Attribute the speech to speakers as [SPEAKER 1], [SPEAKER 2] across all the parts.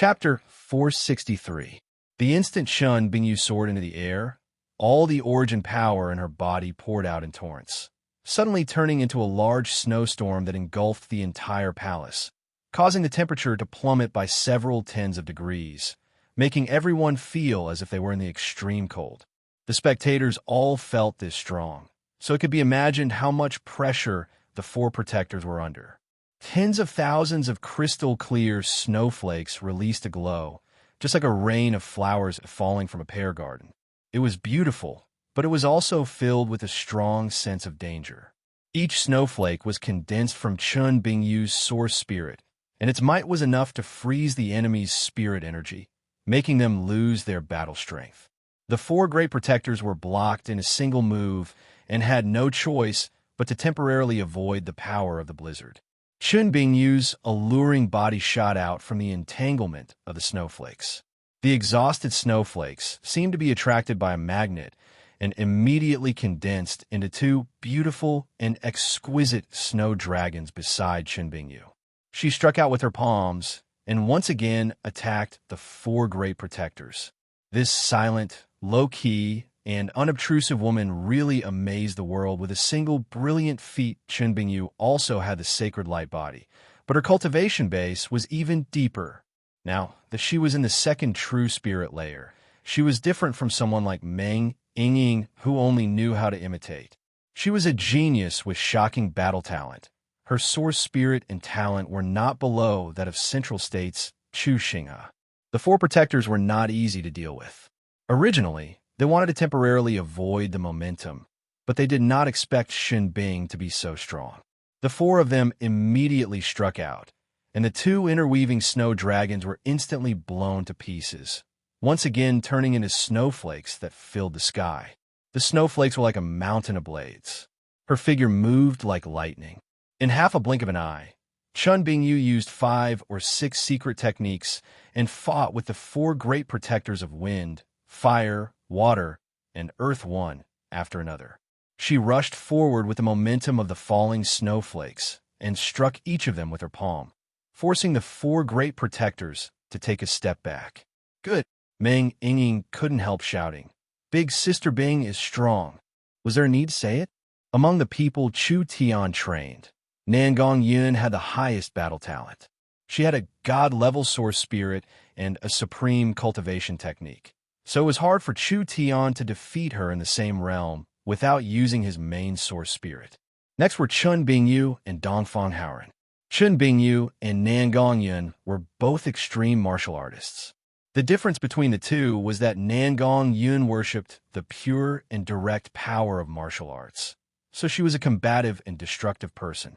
[SPEAKER 1] Chapter 463. The instant Shun Bingyu soared into the air, all the origin power in her body poured out in torrents, suddenly turning into a large snowstorm that engulfed the entire palace, causing the temperature to plummet by several tens of degrees, making everyone feel as if they were in the extreme cold. The spectators all felt this strong, so it could be imagined how much pressure the four protectors were under. Tens of thousands of crystal-clear snowflakes released a glow, just like a rain of flowers falling from a pear garden. It was beautiful, but it was also filled with a strong sense of danger. Each snowflake was condensed from Chun Bingyu's source spirit, and its might was enough to freeze the enemy's spirit energy, making them lose their battle strength. The four great protectors were blocked in a single move and had no choice but to temporarily avoid the power of the blizzard. Chun Bingyu's alluring body shot out from the entanglement of the snowflakes. The exhausted snowflakes seemed to be attracted by a magnet and immediately condensed into two beautiful and exquisite snow dragons beside Chun Bingyu. She struck out with her palms and once again attacked the four great protectors. This silent, low-key, and unobtrusive woman really amazed the world with a single brilliant feat. Chun Bingyu also had the sacred light body, but her cultivation base was even deeper. Now that she was in the second true spirit layer, she was different from someone like Meng Yingying, who only knew how to imitate. She was a genius with shocking battle talent. Her source spirit and talent were not below that of Central State's Chu Xinghe. The four protectors were not easy to deal with. Originally, they wanted to temporarily avoid the momentum, but they did not expect Shen Bing to be so strong. The four of them immediately struck out, and the two interweaving snow dragons were instantly blown to pieces, once again turning into snowflakes that filled the sky. The snowflakes were like a mountain of blades. Her figure moved like lightning. In half a blink of an eye, Chun Bingyu used 5 or 6 secret techniques and fought with the four great protectors of wind, fire, water, and earth one after another. She rushed forward with the momentum of the falling snowflakes and struck each of them with her palm, forcing the four great protectors to take a step back. Good! Meng Yingying couldn't help shouting. Big Sister Bing is strong. Was there a need to say it? Among the people Chu Tian trained, Nangong Yun had the highest battle talent. She had a god-level source spirit and a supreme cultivation technique. So it was hard for Chu Tian to defeat her in the same realm without using his main source spirit. Next were Chun Bingyu and Dongfang Haoren. Chun Bingyu and Nangong Yun were both extreme martial artists. The difference between the two was that Nangong Yun worshipped the pure and direct power of martial arts, so she was a combative and destructive person.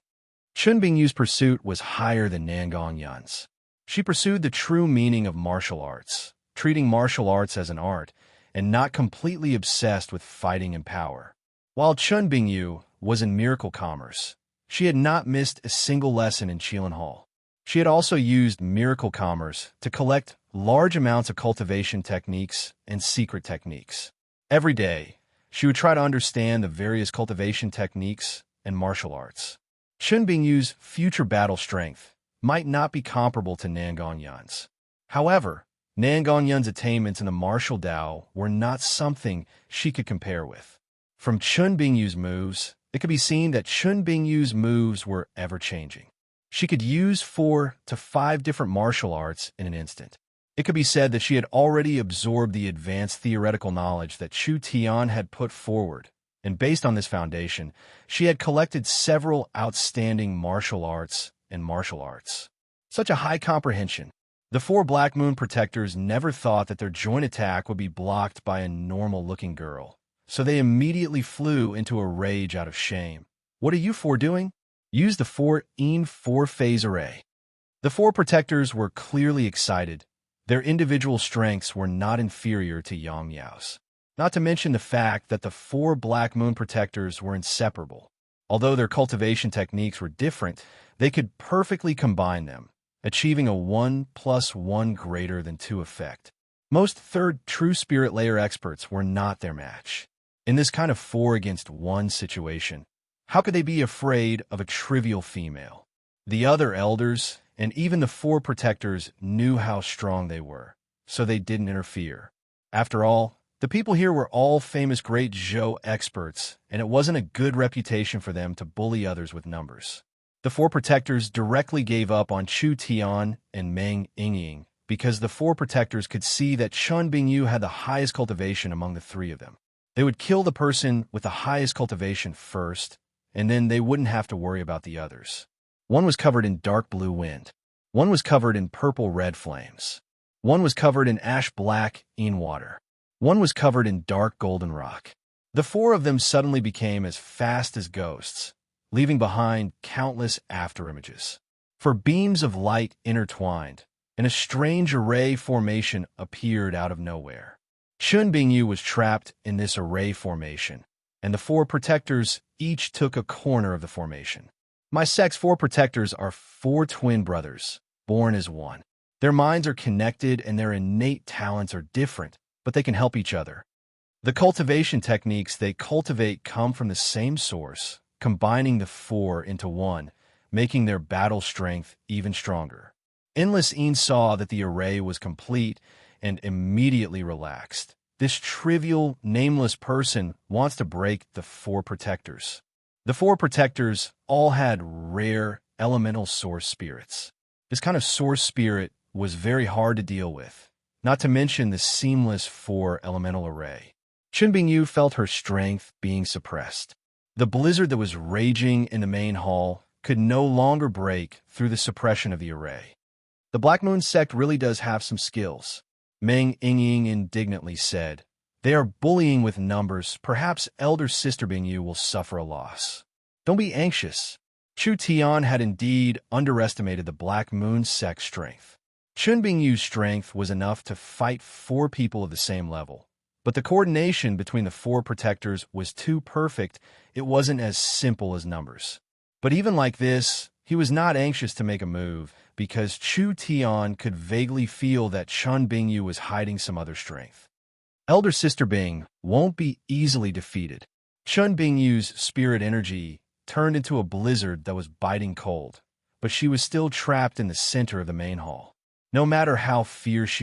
[SPEAKER 1] Chun Bingyu's pursuit was higher than Nangong Yun's. She pursued the true meaning of martial arts, treating martial arts as an art, and not completely obsessed with fighting and power. While Chun Bingyu was in miracle commerce, she had not missed a single lesson in Qilin Hall. She had also used miracle commerce to collect large amounts of cultivation techniques and secret techniques. Every day, she would try to understand the various cultivation techniques and martial arts. Chun Bingyu's future battle strength might not be comparable to Nangong Yun's. However, Nangong Yun's attainments in the martial Tao were not something she could compare with. From Chun Bingyu's moves, it could be seen that Chun Bingyu's moves were ever-changing. She could use 4 to 5 different martial arts in an instant. It could be said that she had already absorbed the advanced theoretical knowledge that Chu Tian had put forward, and based on this foundation, she had collected several outstanding martial arts and martial arts. Such a high comprehension. The four Black Moon protectors never thought that their joint attack would be blocked by a normal-looking girl, so they immediately flew into a rage out of shame. What are you four doing? Use the 4-phase array. The four protectors were clearly excited. Their individual strengths were not inferior to Yang Yao's. Not to mention the fact that the four Black Moon protectors were inseparable. Although their cultivation techniques were different, they could perfectly combine them, achieving a 1 + 1 greater than 2 effect. Most third true spirit layer experts were not their match. In this kind of 4 against 1 situation, how could they be afraid of a trivial female? The other elders, and even the four protectors knew how strong they were, so they didn't interfere. After all, the people here were all famous great Zhou experts, and it wasn't a good reputation for them to bully others with numbers. The four protectors directly gave up on Chu Tian and Meng Yingying because the four protectors could see that Chun Bingyu had the highest cultivation among the three of them. They would kill the person with the highest cultivation first, and then they wouldn't have to worry about the others. One was covered in dark blue wind. One was covered in purple-red flames. One was covered in ash-black Yin water. One was covered in dark golden rock. The four of them suddenly became as fast as ghosts, leaving behind countless afterimages. For beams of light intertwined, and a strange array formation appeared out of nowhere. Chun Bingyu was trapped in this array formation, and the four protectors each took a corner of the formation. My sect's four protectors are four twin brothers, born as one. Their minds are connected and their innate talents are different, but they can help each other. The cultivation techniques they cultivate come from the same source, combining the four into one, making their battle strength even stronger. Endless Yin saw that the array was complete and immediately relaxed. This trivial, nameless person wants to break the four protectors. The four protectors all had rare, elemental source spirits. This kind of source spirit was very hard to deal with, not to mention the seamless four-elemental array. Chun Bingyu felt her strength being suppressed. The blizzard that was raging in the main hall could no longer break through the suppression of the array. The Black Moon sect really does have some skills, Meng Yingying indignantly said. They are bullying with numbers. Perhaps Elder Sister Bingyu will suffer a loss. Don't be anxious. Chu Tian had indeed underestimated the Black Moon sect's strength. Chun Bingyu's strength was enough to fight four people of the same level. But the coordination between the four protectors was too perfect. It wasn't as simple as numbers. But even like this, he was not anxious to make a move, because Chu Tian could vaguely feel that Chun Bingyu was hiding some other strength. Elder Sister Bing won't be easily defeated. Chun Bingyu's spirit energy turned into a blizzard that was biting cold, but she was still trapped in the center of the main hall. No matter how fierce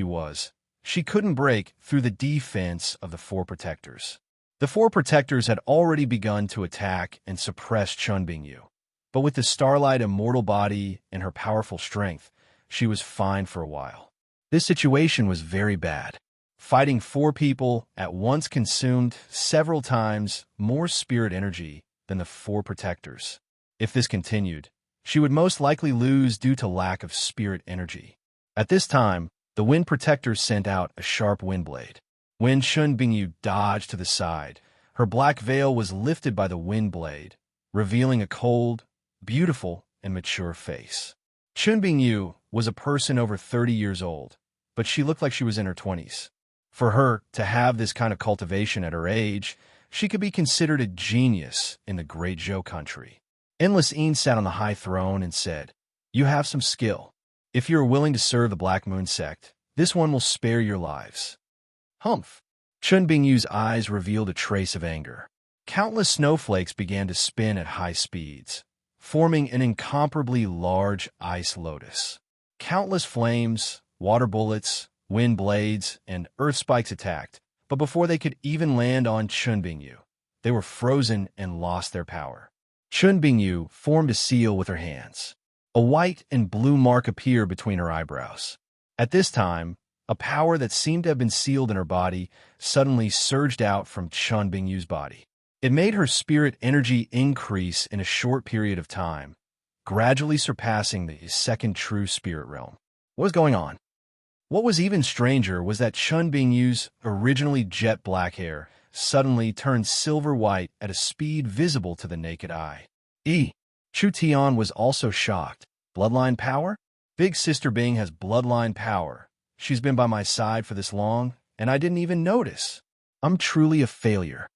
[SPEAKER 1] she couldn't break through the defense of the four protectors. The four protectors had already begun to attack and suppress Chun Bingyu. But with the starlight immortal body and her powerful strength, she was fine for a while. This situation was very bad. Fighting four people at once consumed several times more spirit energy than the four protectors. If this continued, she would most likely lose due to lack of spirit energy. At this time, the wind protectors sent out a sharp wind blade. When Chun Bingyu dodged to the side, her black veil was lifted by the wind blade, revealing a cold, beautiful, and mature face. Chun Bingyu was a person over 30 years old, but she looked like she was in her 20s. For her to have this kind of cultivation at her age, she could be considered a genius in the Great Zhou country. Endless Yin sat on the high throne and said, "You have some skill. If you are willing to serve the Black Moon sect, this one will spare your lives." Humph! Chun Bingyu's eyes revealed a trace of anger. Countless snowflakes began to spin at high speeds, forming an incomparably large ice lotus. Countless flames, water bullets, wind blades, and earth spikes attacked, but before they could even land on Chun Bingyu, they were frozen and lost their power. Chun Bingyu formed a seal with her hands. A white and blue mark appeared between her eyebrows. At this time, a power that seemed to have been sealed in her body suddenly surged out from Chun Bingyu's body. It made her spirit energy increase in a short period of time, gradually surpassing the second true spirit realm. What was going on? What was even stranger was that Chun Bingyu's originally jet black hair suddenly turned silver white at a speed visible to the naked eye. Chu Tian was also shocked. Bloodline power? Big Sister Bing has bloodline power. She's been by my side for this long, and I didn't even notice. I'm truly a failure.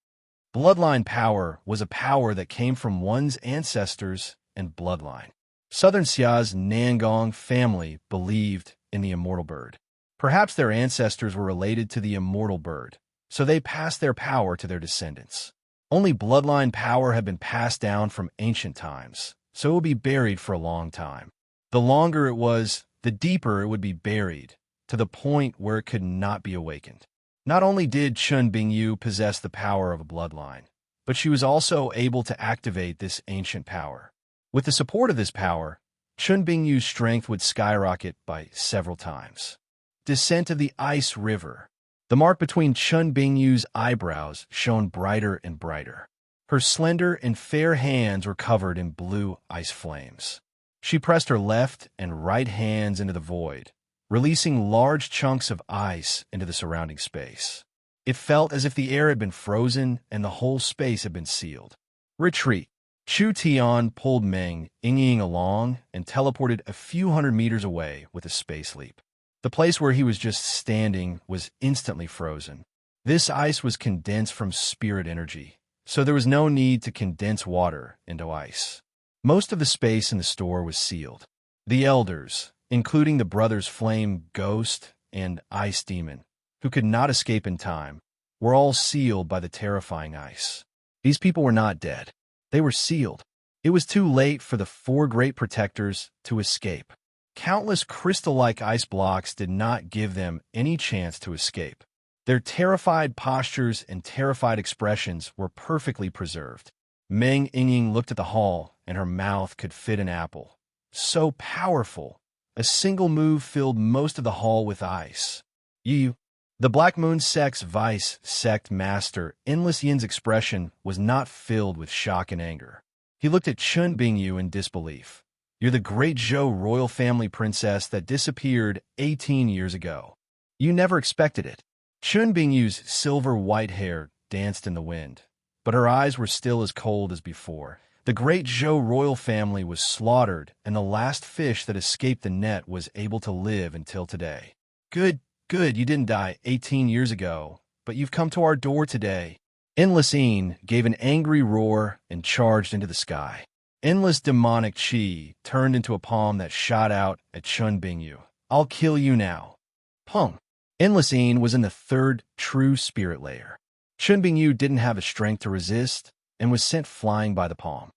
[SPEAKER 1] Bloodline power was a power that came from one's ancestors and bloodline. Southern Xia's Nangong family believed in the immortal bird. Perhaps their ancestors were related to the immortal bird, so they passed their power to their descendants. Only bloodline power had been passed down from ancient times, so it would be buried for a long time. The longer it was, the deeper it would be buried, to the point where it could not be awakened. Not only did Chun Bingyu possess the power of a bloodline, but she was also able to activate this ancient power. With the support of this power, Chun Bingyu's strength would skyrocket by several times. Descent of the Ice River. The mark between Chun Bingyu's eyebrows shone brighter and brighter. Her slender and fair hands were covered in blue ice flames. She pressed her left and right hands into the void, releasing large chunks of ice into the surrounding space. It felt as if the air had been frozen and the whole space had been sealed. Retreat. Chu Tian pulled Meng Yingying along and teleported a few hundred meters away with a space leap. The place where he was just standing was instantly frozen. This ice was condensed from spirit energy, so there was no need to condense water into ice. Most of the space in the store was sealed. The elders, including the brothers Flame Ghost and Ice Demon, who could not escape in time, were all sealed by the terrifying ice. These people were not dead. They were sealed. It was too late for the four great protectors to escape. Countless crystal-like ice blocks did not give them any chance to escape. Their terrified postures and terrified expressions were perfectly preserved. Meng Yingying looked at the hall, and her mouth could fit an apple. So powerful. A single move filled most of the hall with ice. You. The Black Moon Sect's Vice Sect Master, Endless Yin's expression was not filled with shock and anger. He looked at Chun Bingyu in disbelief. You're the great Zhou royal family princess that disappeared 18 years ago. You never expected it. Chun Bingyu's silver-white hair danced in the wind, but her eyes were still as cold as before. The great Zhou royal family was slaughtered, and the last fish that escaped the net was able to live until today. Good, you didn't die 18 years ago, but you've come to our door today. Endless Yin gave an angry roar and charged into the sky. Endless demonic chi turned into a palm that shot out at Chun Bingyu. I'll kill you now. Pum. Endless Yin was in the third true spirit layer. Chun Bingyu didn't have the strength to resist and was sent flying by the palm.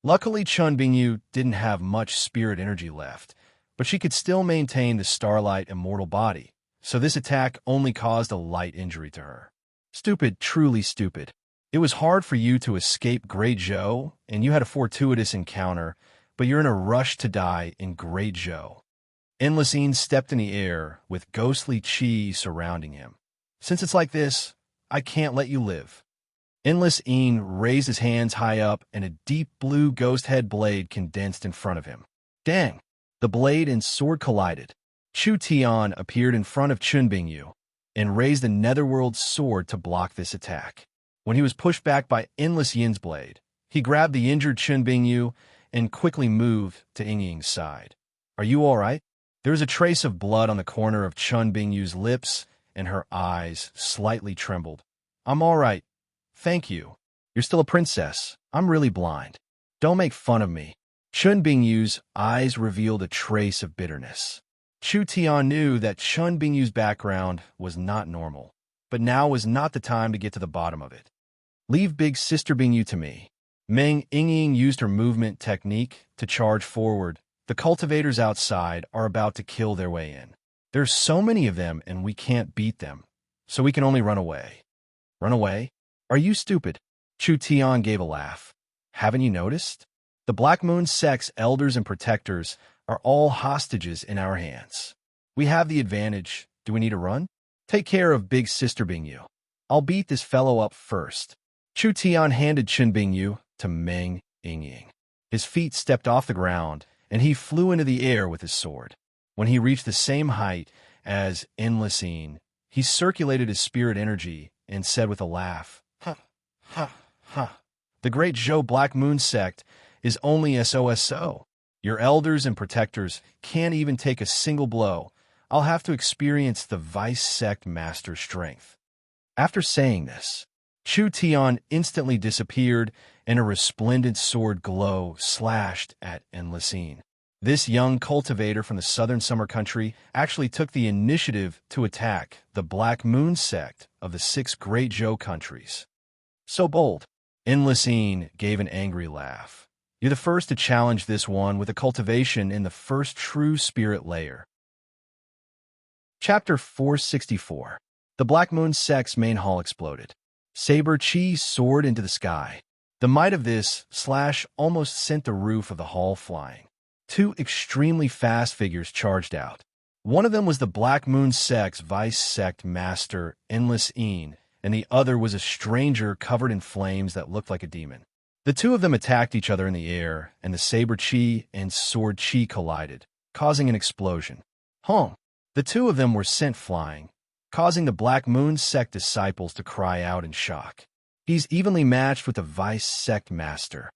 [SPEAKER 1] Luckily, Chun Bingyu didn't have much spirit energy left, but she could still maintain the starlight immortal body, so this attack only caused a light injury to her. Stupid, truly stupid. It was hard for you to escape Great Zhou, and you had a fortuitous encounter, but you're in a rush to die in Great Zhou. Endless Yin stepped in the air with ghostly chi surrounding him. Since it's like this, I can't let you live. Endless Yin raised his hands high up, and a deep blue ghost head blade condensed in front of him. Dang! The blade and sword collided. Chu Tian appeared in front of Chun Bingyu and raised the Netherworld sword to block this attack. When he was pushed back by Endless Yin's blade, he grabbed the injured Chun Bingyu and quickly moved to Yingying's side. Are you all right? There was a trace of blood on the corner of Chun Bingyu's lips, and her eyes slightly trembled. I'm all right. Thank you. You're still a princess. I'm really blind. Don't make fun of me. Chun Bingyu's eyes revealed a trace of bitterness. Chu Tian knew that Chun Bingyu's background was not normal, but now was not the time to get to the bottom of it. Leave Big Sister Bingyu to me. Meng Yingying used her movement technique to charge forward. The cultivators outside are about to kill their way in. There's so many of them and we can't beat them, so we can only run away. Run away? Are you stupid? Chu Tian gave a laugh. Haven't you noticed? The Black Moon Sect's elders and protectors are all hostages in our hands. We have the advantage. Do we need to run? Take care of Big Sister Bingyu. I'll beat this fellow up first. Chu Tian handed Chun Bingyu to Meng Yingying. His feet stepped off the ground, and he flew into the air with his sword. When he reached the same height as Endless Yin, he circulated his spirit energy and said with a laugh, "Ha, ha, ha. The great Zhou Black Moon Sect is only SOSO. Your elders and protectors can't even take a single blow. I'll have to experience the Vice Sect Master's strength." After saying this, Chu Tian instantly disappeared, and a resplendent sword glow slashed at Endless Yin. This young cultivator from the southern summer country actually took the initiative to attack the Black Moon Sect of the 6 Great Zhou countries. So bold. Endless Yin gave an angry laugh. You're the first to challenge this one with a cultivation in the first true spirit layer. Chapter 464. The Black Moon Sect's main hall exploded. Saber chi soared into the sky. The might of this slash almost sent the roof of the hall flying. Two extremely fast figures charged out. One of them was the Black Moon Sect's vice sect master, Endless Een, and the other was a stranger covered in flames that looked like a demon. The two of them attacked each other in the air, and the saber chi and sword chi collided, causing an explosion. The two of them were sent flying, causing the Black Moon Sect disciples to cry out in shock. He's evenly matched with the vice sect master.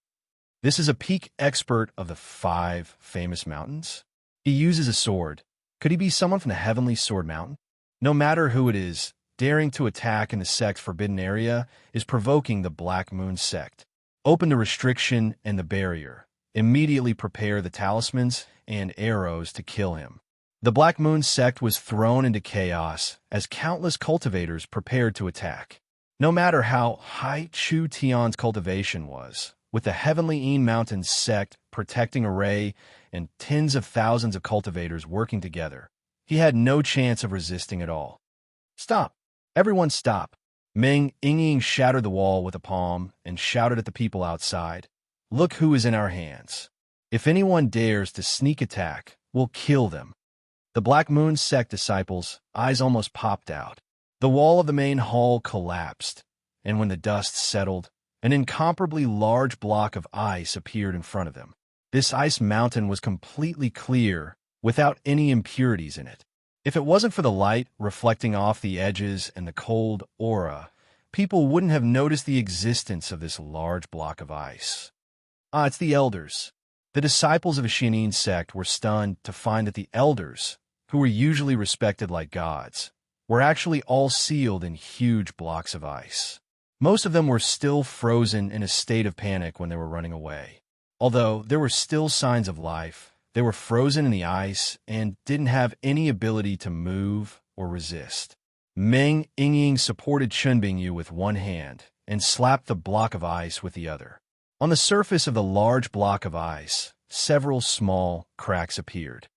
[SPEAKER 1] This is a peak expert of the 5 famous mountains. He uses a sword. Could he be someone from the Heavenly Sword Mountain? No matter who it is, daring to attack in the sect's forbidden area is provoking the Black Moon Sect. Open the restriction and the barrier. Immediately prepare the talismans and arrows to kill him. The Black Moon Sect was thrown into chaos as countless cultivators prepared to attack. No matter how high Chu Tian's cultivation was, with the Heavenly Een Mountain Sect protecting array and tens of thousands of cultivators working together, he had no chance of resisting at all. Stop! Everyone stop! Meng Ying shattered the wall with a palm and shouted at the people outside, "Look who is in our hands. If anyone dares to sneak attack, we'll kill them." The Black Moon Sect disciples' eyes almost popped out. The wall of the main hall collapsed, and when the dust settled, an incomparably large block of ice appeared in front of them. This ice mountain was completely clear, without any impurities in it. If it wasn't for the light reflecting off the edges and the cold aura, people wouldn't have noticed the existence of this large block of ice. It's the elders. The disciples of the Xianyin sect were stunned to find that the elders, who were usually respected like gods, were actually all sealed in huge blocks of ice. Most of them were still frozen in a state of panic when they were running away. Although there were still signs of life, they were frozen in the ice and didn't have any ability to move or resist. Meng Ying supported Chun Bingyu with one hand and slapped the block of ice with the other. On the surface of the large block of ice, several small cracks appeared.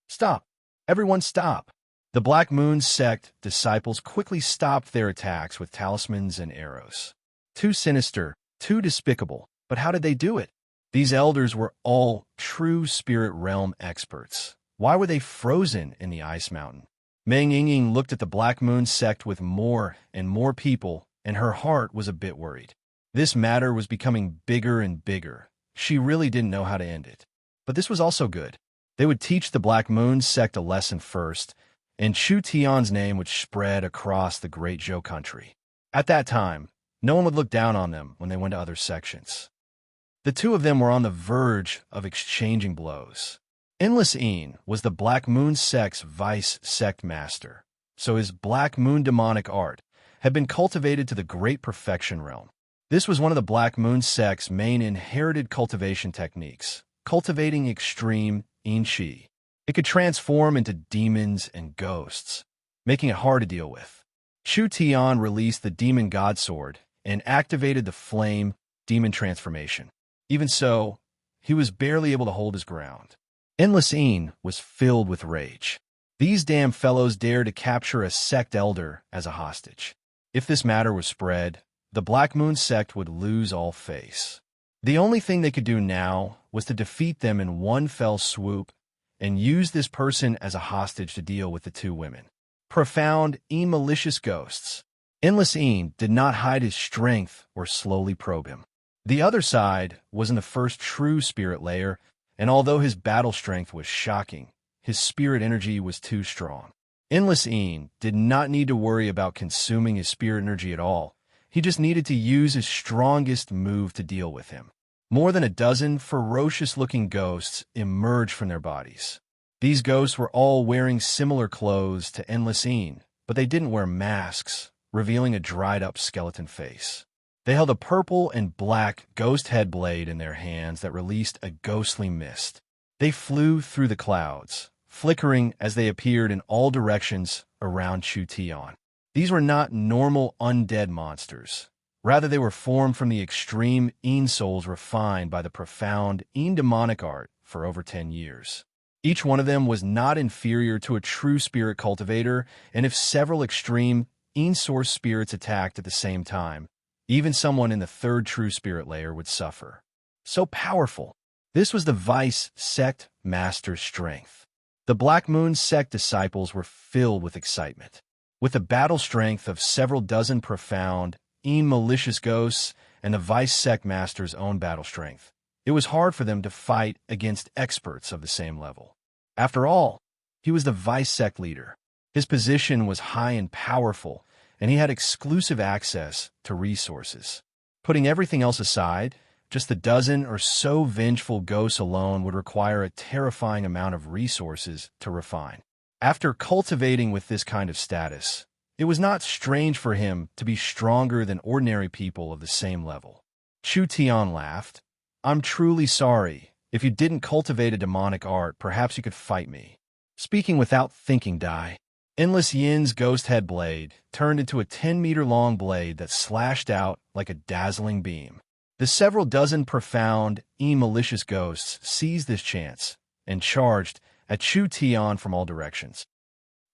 [SPEAKER 1] Stop! Everyone stop! The Black Moon Sect disciples quickly stopped their attacks with talismans and arrows. Too sinister, too despicable, but how did they do it? These elders were all true spirit realm experts. Why were they frozen in the ice mountain? Meng Ying looked at the Black Moon Sect with more and more people, and her heart was a bit worried. This matter was becoming bigger and bigger. She really didn't know how to end it. But this was also good. They would teach the Black Moon Sect a lesson first, and Chu Tian's name would spread across the Great Zhou country. At that time, no one would look down on them when they went to other sections. The two of them were on the verge of exchanging blows. Endless Een was the Black Moon Sect's vice sect master, so his Black Moon demonic art had been cultivated to the great perfection realm. This was one of the Black Moon Sect's main inherited cultivation techniques, cultivating extreme Yin Qi. It could transform into demons and ghosts, making it hard to deal with. Chu Tian released the Demon God Sword and activated the Flame Demon Transformation. Even so, he was barely able to hold his ground. Endless Een was filled with rage. These damn fellows dared to capture a sect elder as a hostage. If this matter was spread, the Black Moon Sect would lose all face. The only thing they could do now was to defeat them in one fell swoop and use this person as a hostage to deal with the two women. Profound, malicious ghosts. Endless Een did not hide his strength or slowly probe him. The other side was in the first true spirit layer, and although his battle strength was shocking, his spirit energy was too strong. Endless Een did not need to worry about consuming his spirit energy at all. He just needed to use his strongest move to deal with him. More than a dozen ferocious-looking ghosts emerged from their bodies. These ghosts were all wearing similar clothes to Endless Een, but they didn't wear masks, revealing a dried-up skeleton face. They held a purple and black ghost head blade in their hands that released a ghostly mist. They flew through the clouds, flickering as they appeared in all directions around Chu Tian. These were not normal undead monsters. Rather, they were formed from the extreme Een souls refined by the profound Een demonic art for over 10 years. Each one of them was not inferior to a true spirit cultivator, and if several extreme Een source spirits attacked at the same time, even someone in the third true spirit layer would suffer. So powerful. This was the Vice Sect Master's strength. The Black Moon Sect disciples were filled with excitement. With the battle strength of several dozen profound, malicious ghosts and the Vice Sect Master's own battle strength, it was hard for them to fight against experts of the same level. After all, he was the Vice Sect leader. His position was high and powerful, and he had exclusive access to resources. Putting everything else aside, just the dozen or so vengeful ghosts alone would require a terrifying amount of resources to refine. After cultivating with this kind of status, it was not strange for him to be stronger than ordinary people of the same level. Chu Tian laughed. "I'm truly sorry. If you didn't cultivate a demonic art, perhaps you could fight me." Speaking without thinking, Dai. Endless Yin's ghost head blade turned into a 10-meter-long blade that slashed out like a dazzling beam. The several dozen profound, malicious ghosts seized this chance and charged at Chu Tian from all directions.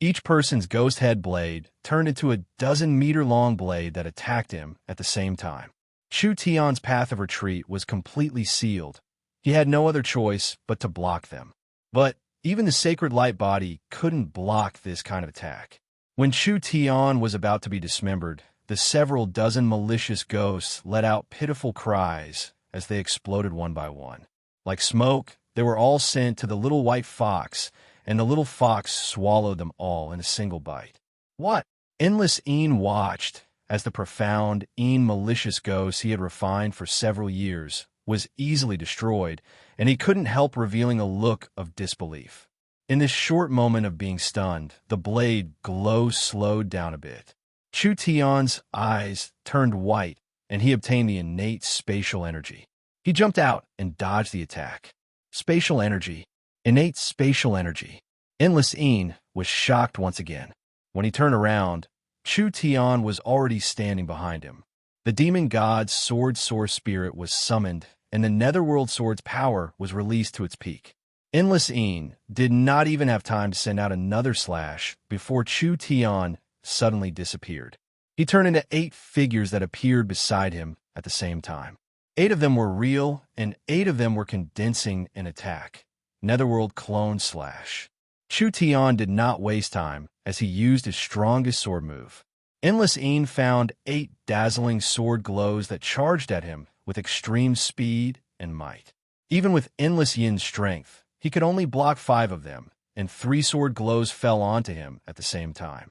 [SPEAKER 1] Each person's ghost head blade turned into a 12-meter-long blade that attacked him at the same time. Chu Tian's path of retreat was completely sealed. He had no other choice but to block them. But even the sacred light body couldn't block this kind of attack. When Chu Tian was about to be dismembered, the several dozen malicious ghosts let out pitiful cries as they exploded one by one. Like smoke, they were all sent to the little white fox, and the little fox swallowed them all in a single bite. What? Endless Een watched as the profound malicious ghost he had refined for several years was easily destroyed, and he couldn't help revealing a look of disbelief. In this short moment of being stunned, the blade glow slowed down a bit. Chu Tian's eyes turned white, and he obtained the innate spatial energy. He jumped out and dodged the attack. Spatial energy. Innate spatial energy. Endless Een was shocked once again. When he turned around, Chu Tian was already standing behind him. The demon god's sword source spirit was summoned, and the netherworld sword's power was released to its peak. Endless Een did not even have time to send out another slash before Chu Tian suddenly disappeared. He turned into 8 figures that appeared beside him at the same time. 8 of them were real, and 8 of them were condensing an attack. Netherworld clone slash. Chu Tian did not waste time as he used his strongest sword move. Endless Een found 8 dazzling sword glows that charged at him with extreme speed and might. Even with Endless Yin's strength, he could only block 5 of them, and 3 sword glows fell onto him at the same time.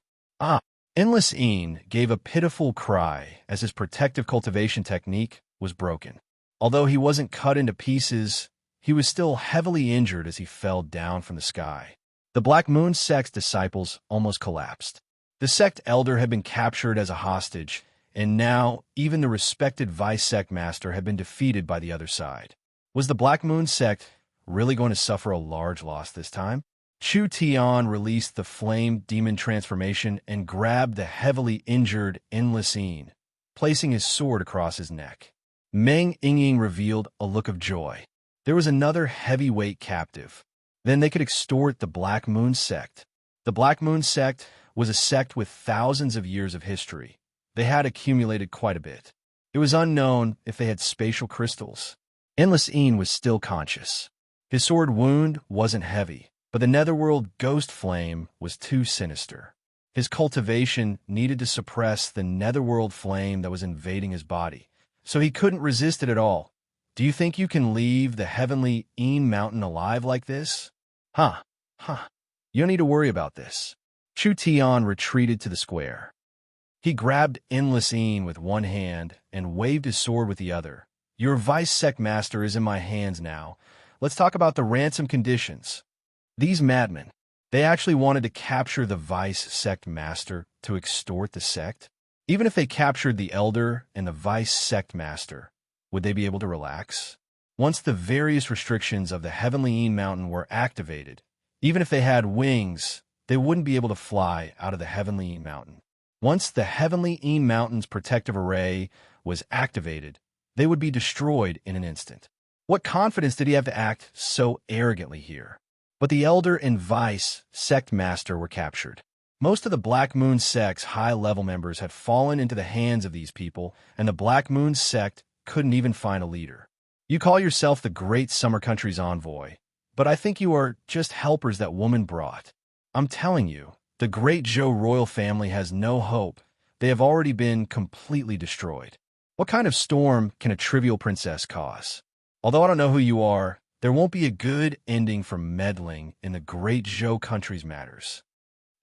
[SPEAKER 1] Endless Een gave a pitiful cry as his protective cultivation technique was broken. Although he wasn't cut into pieces, he was still heavily injured as he fell down from the sky. The Black Moon Sect's disciples almost collapsed. The sect elder had been captured as a hostage, and now even the respected Vice Sect Master had been defeated by the other side. Was the Black Moon Sect really going to suffer a large loss this time? Chu Tian released the flame demon transformation and grabbed the heavily injured Endless Een, placing his sword across his neck. Meng Yingying revealed a look of joy. There was another heavyweight captive. Then they could extort the Black Moon Sect. The Black Moon Sect was a sect with thousands of years of history. They had accumulated quite a bit. It was unknown if they had spatial crystals. Endless Een was still conscious. His sword wound wasn't heavy, but the netherworld ghost flame was too sinister. His cultivation needed to suppress the netherworld flame that was invading his body, so he couldn't resist it at all. Do you think you can leave the heavenly Een mountain alive like this? You don't need to worry about this. Chu Tian retreated to the square. He grabbed Endless Een with one hand and waved his sword with the other. Your Vice Sect Master is in my hands now. Let's talk about the ransom conditions. These madmen, they actually wanted to capture the Vice Sect Master to extort the sect? Even if they captured the Elder and the Vice Sect Master, would they be able to relax? Once the various restrictions of the Heavenly Een Mountain were activated, even if they had wings, they wouldn't be able to fly out of the Heavenly Een Mountain. Once the Heavenly Een Mountain's protective array was activated, they would be destroyed in an instant. What confidence did he have to act so arrogantly here? But the Elder and Vice sect master were captured. Most of the Black Moon sect's high-level members had fallen into the hands of these people, and the Black Moon sect couldn't even find a leader. You call yourself the Great Summer Country's envoy, but I think you are just helpers that woman brought. I'm telling you, the Great Zhou royal family has no hope. They have already been completely destroyed. What kind of storm can a trivial princess cause? Although I don't know who you are, there won't be a good ending for meddling in the Great Zhou country's matters.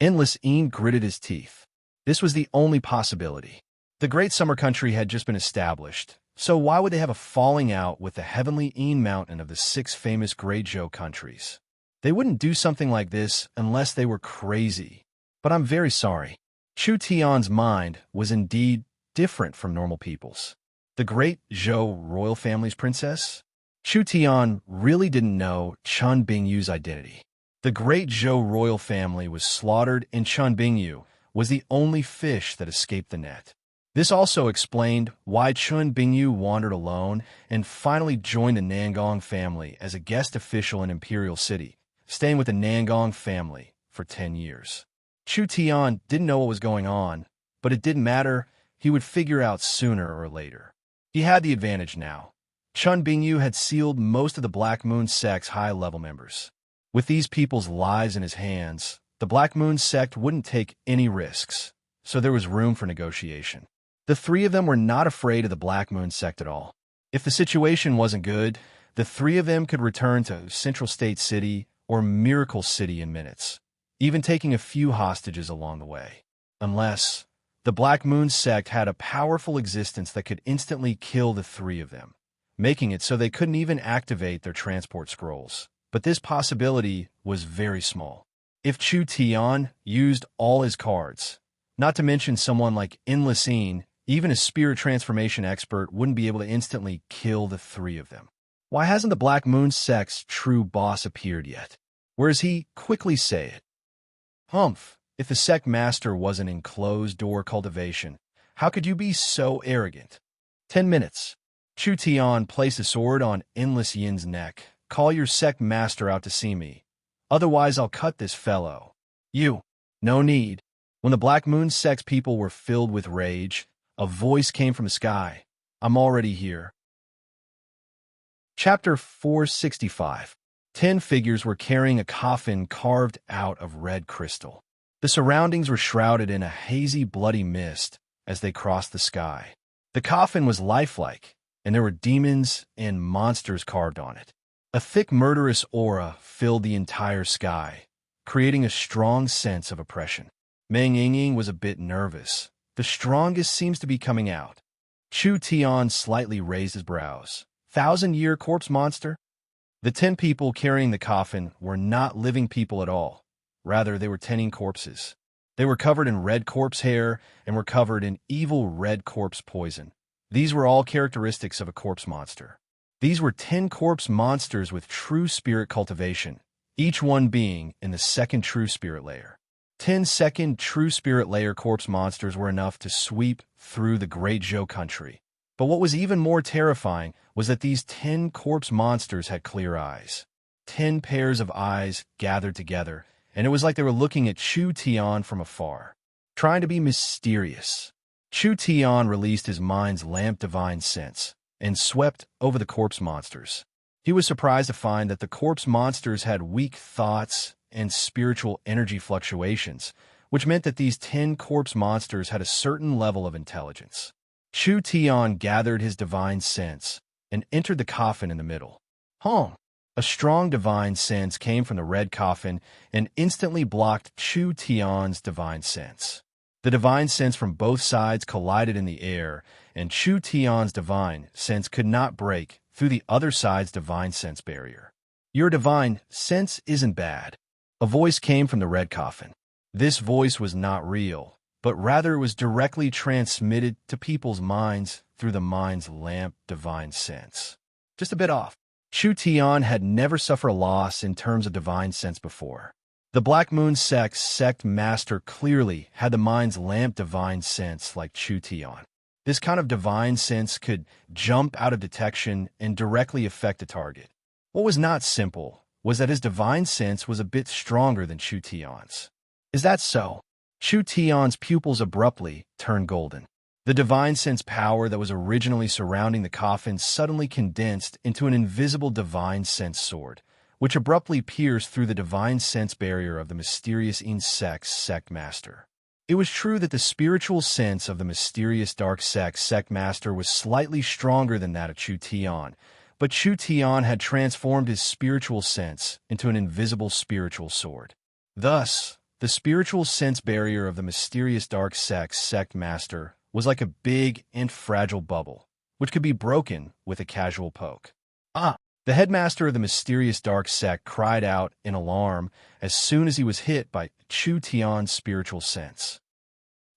[SPEAKER 1] Endless Een gritted his teeth. This was the only possibility. The Great Summer Country had just been established, so why would they have a falling out with the heavenly Een Mountain of the 6 famous Great Zhou countries? They wouldn't do something like this unless they were crazy. But I'm very sorry. Chu Tian's mind was indeed different from normal people's. The Great Zhou royal family's princess? Chu Tian really didn't know Chun Bingyu's identity. The Great Zhou royal family was slaughtered, and Chun Bingyu was the only fish that escaped the net. This also explained why Chun Bingyu wandered alone and finally joined the Nangong family as a guest official in Imperial City, staying with the Nangong family for 10 years. Chu Tian didn't know what was going on, but it didn't matter. He would figure out sooner or later. He had the advantage now. Chun Bingyu had sealed most of the Black Moon sect's high-level members. With these people's lives in his hands, the Black Moon sect wouldn't take any risks, so there was room for negotiation. The 3 of them were not afraid of the Black Moon sect at all. If the situation wasn't good, the 3 of them could return to Central State City or Miracle City in minutes, even taking a few hostages along the way. Unless the Black Moon sect had a powerful existence that could instantly kill the 3 of them, making it so they couldn't even activate their transport scrolls. But this possibility was very small. If Chu Tian used all his cards, not to mention someone like Endless Een, even a spirit transformation expert wouldn't be able to instantly kill the 3 of them. Why hasn't the Black Moon sect's true boss appeared yet? Whereas he quickly say it. Humph, if the sect master wasn't in closed-door cultivation, how could you be so arrogant? 10 minutes. Chu Tian placed a sword on Endless Yin's neck. Call your sect master out to see me. Otherwise, I'll cut this fellow. You. No need. When the Black Moon sect's people were filled with rage, a voice came from the sky. I'm already here. Chapter 465. 10 figures were carrying a coffin carved out of red crystal. The surroundings were shrouded in a hazy, bloody mist as they crossed the sky. The coffin was lifelike, and there were demons and monsters carved on it. A thick, murderous aura filled the entire sky, creating a strong sense of oppression. Meng Yingying was a bit nervous. The strongest seems to be coming out. Chu Tian slightly raised his brows. 1,000-year corpse monster? The 10 people carrying the coffin were not living people at all. Rather, they were tending corpses. They were covered in red corpse hair and were covered in evil red corpse poison. These were all characteristics of a corpse monster. These were 10 corpse monsters with true spirit cultivation, each one being in the 2nd true spirit layer. 10 second true spirit layer corpse monsters were enough to sweep through the Great Zhou country. But what was even more terrifying was that these 10 corpse monsters had clear eyes. 10 pairs of eyes gathered together, and it was like they were looking at Chu Tian from afar, trying to be mysterious. Chu Tian released his mind's lamp divine sense and swept over the corpse monsters. He was surprised to find that the corpse monsters had weak thoughts and spiritual energy fluctuations, which meant that these 10 corpse monsters had a certain level of intelligence. Chu Tian gathered his divine sense and entered the coffin in the middle. A strong divine sense came from the red coffin and instantly blocked Chu Tian's divine sense. The divine sense from both sides collided in the air, and Chu Tian's divine sense could not break through the other side's divine sense barrier. Your divine sense isn't bad. A voice came from the red coffin. This voice was not real, but rather it was directly transmitted to people's minds through the mind's lamp divine sense. Just a bit off. Chu Tian had never suffered a loss in terms of divine sense before. The Black Moon sect's sect master clearly had the mind's lamp divine sense like Chu Tian. This kind of divine sense could jump out of detection and directly affect a target. What was not simple was that his divine sense was a bit stronger than Chu Tian's. Is that so? Chu Tian's pupils abruptly turned golden. The divine sense power that was originally surrounding the coffin suddenly condensed into an invisible divine sense sword, which abruptly pierced through the divine sense barrier of the mysterious sect master. It was true that the spiritual sense of the mysterious dark sect master was slightly stronger than that of Chu Tian, but Chu Tian had transformed his spiritual sense into an invisible spiritual sword. Thus, the spiritual sense barrier of the mysterious dark sect master was like a big and fragile bubble, which could be broken with a casual poke. Ah! The headmaster of the mysterious dark sect cried out in alarm as soon as he was hit by Chu Tian's spiritual sense.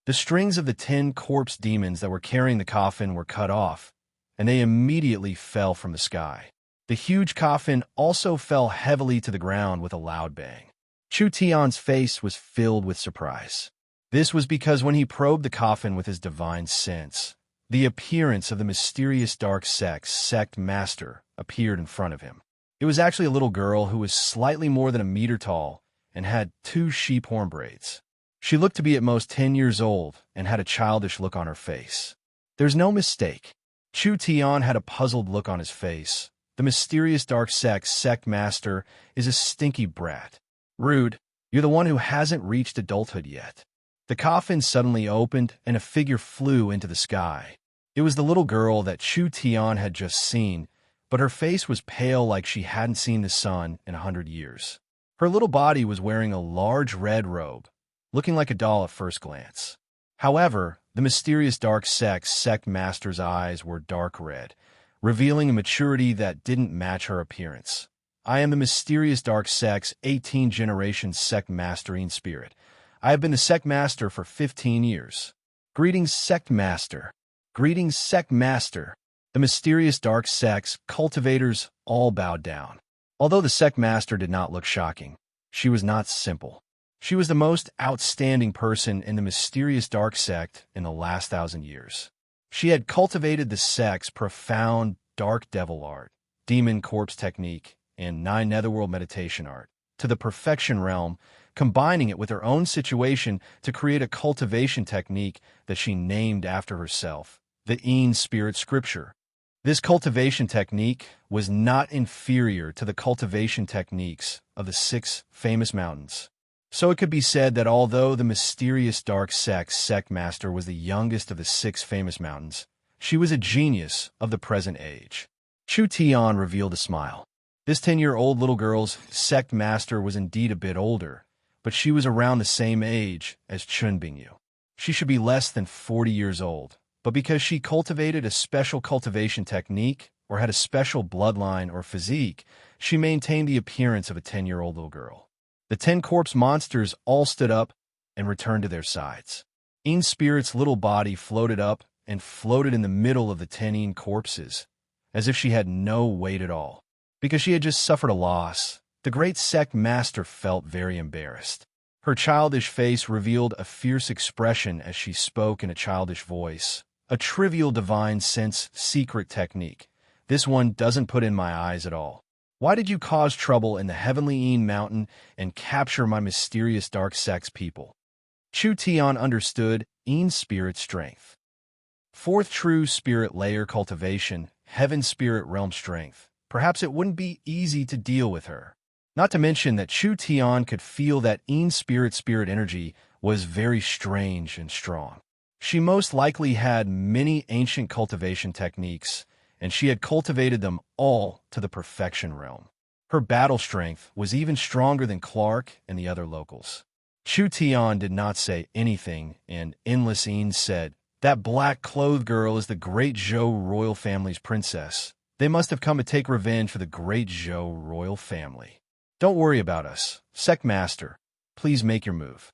[SPEAKER 1] The strings of the 10 corpse demons that were carrying the coffin were cut off, and they immediately fell from the sky. The huge coffin also fell heavily to the ground with a loud bang. Chu Tian's face was filled with surprise. This was because when he probed the coffin with his divine sense, the appearance of the mysterious dark sect master appeared in front of him. It was actually a little girl who was slightly more than a meter tall and had 2 sheep horn braids. She looked to be at most 10 years old and had a childish look on her face. There's no mistake. Chu Tian had a puzzled look on his face. The mysterious dark sect master is a stinky brat. Rude, you're the one who hasn't reached adulthood yet. The coffin suddenly opened and a figure flew into the sky. It was the little girl that Chu Tian had just seen, but her face was pale like she hadn't seen the sun in 100 years. Her little body was wearing a large red robe, looking like a doll at first glance. However, the mysterious dark sect master's eyes were dark red, revealing a maturity that didn't match her appearance. I am the mysterious dark sect's 18th generation sect mastering spirit. I have been the sect master for 15 years. Greetings, sect master. Greetings, sect master. The mysterious dark sect's cultivators all bowed down. Although the sect master did not look shocking, she was not simple. She was the most outstanding person in the mysterious dark sect in the last 1,000 years. She had cultivated the sect's profound dark devil art, demon corpse technique, and 9 netherworld meditation art to the perfection realm, combining it with her own situation to create a cultivation technique that she named after herself, the Een Spirit Scripture. This cultivation technique was not inferior to the cultivation techniques of the 6 famous mountains. So it could be said that although the mysterious dark sect master was the youngest of the 6 famous mountains, she was a genius of the present age. Chu Tian revealed a smile. This 10-year-old little girl's sect master was indeed a bit older, but she was around the same age as Chun Bingyu. She should be less than 40 years old, but because she cultivated a special cultivation technique or had a special bloodline or physique, she maintained the appearance of a 10-year-old little girl. The 10 corpse monsters all stood up and returned to their sides. Een Spirit's little body floated up and floated in the middle of the 10 Een corpses, as if she had no weight at all. Because she had just suffered a loss, the great sect master felt very embarrassed. Her childish face revealed a fierce expression as she spoke in a childish voice. A trivial divine sense secret technique. This one doesn't put in my eyes at all. Why did you cause trouble in the heavenly Een mountain and capture my mysterious dark sect's people? Chu Tian understood Een Spirit's strength. 4th true spirit layer cultivation, heaven spirit realm strength. Perhaps it wouldn't be easy to deal with her. Not to mention that Chu Tian could feel that Een spirit energy was very strange and strong. She most likely had many ancient cultivation techniques, and she had cultivated them all to the perfection realm. Her battle strength was even stronger than Clark and the other locals. Chu Tian did not say anything, and Endless Een said, "That black-clothed girl is the great Zhou royal family's princess. They must have come to take revenge for the great Zhou royal family. Don't worry about us. Sect Master, please make your move."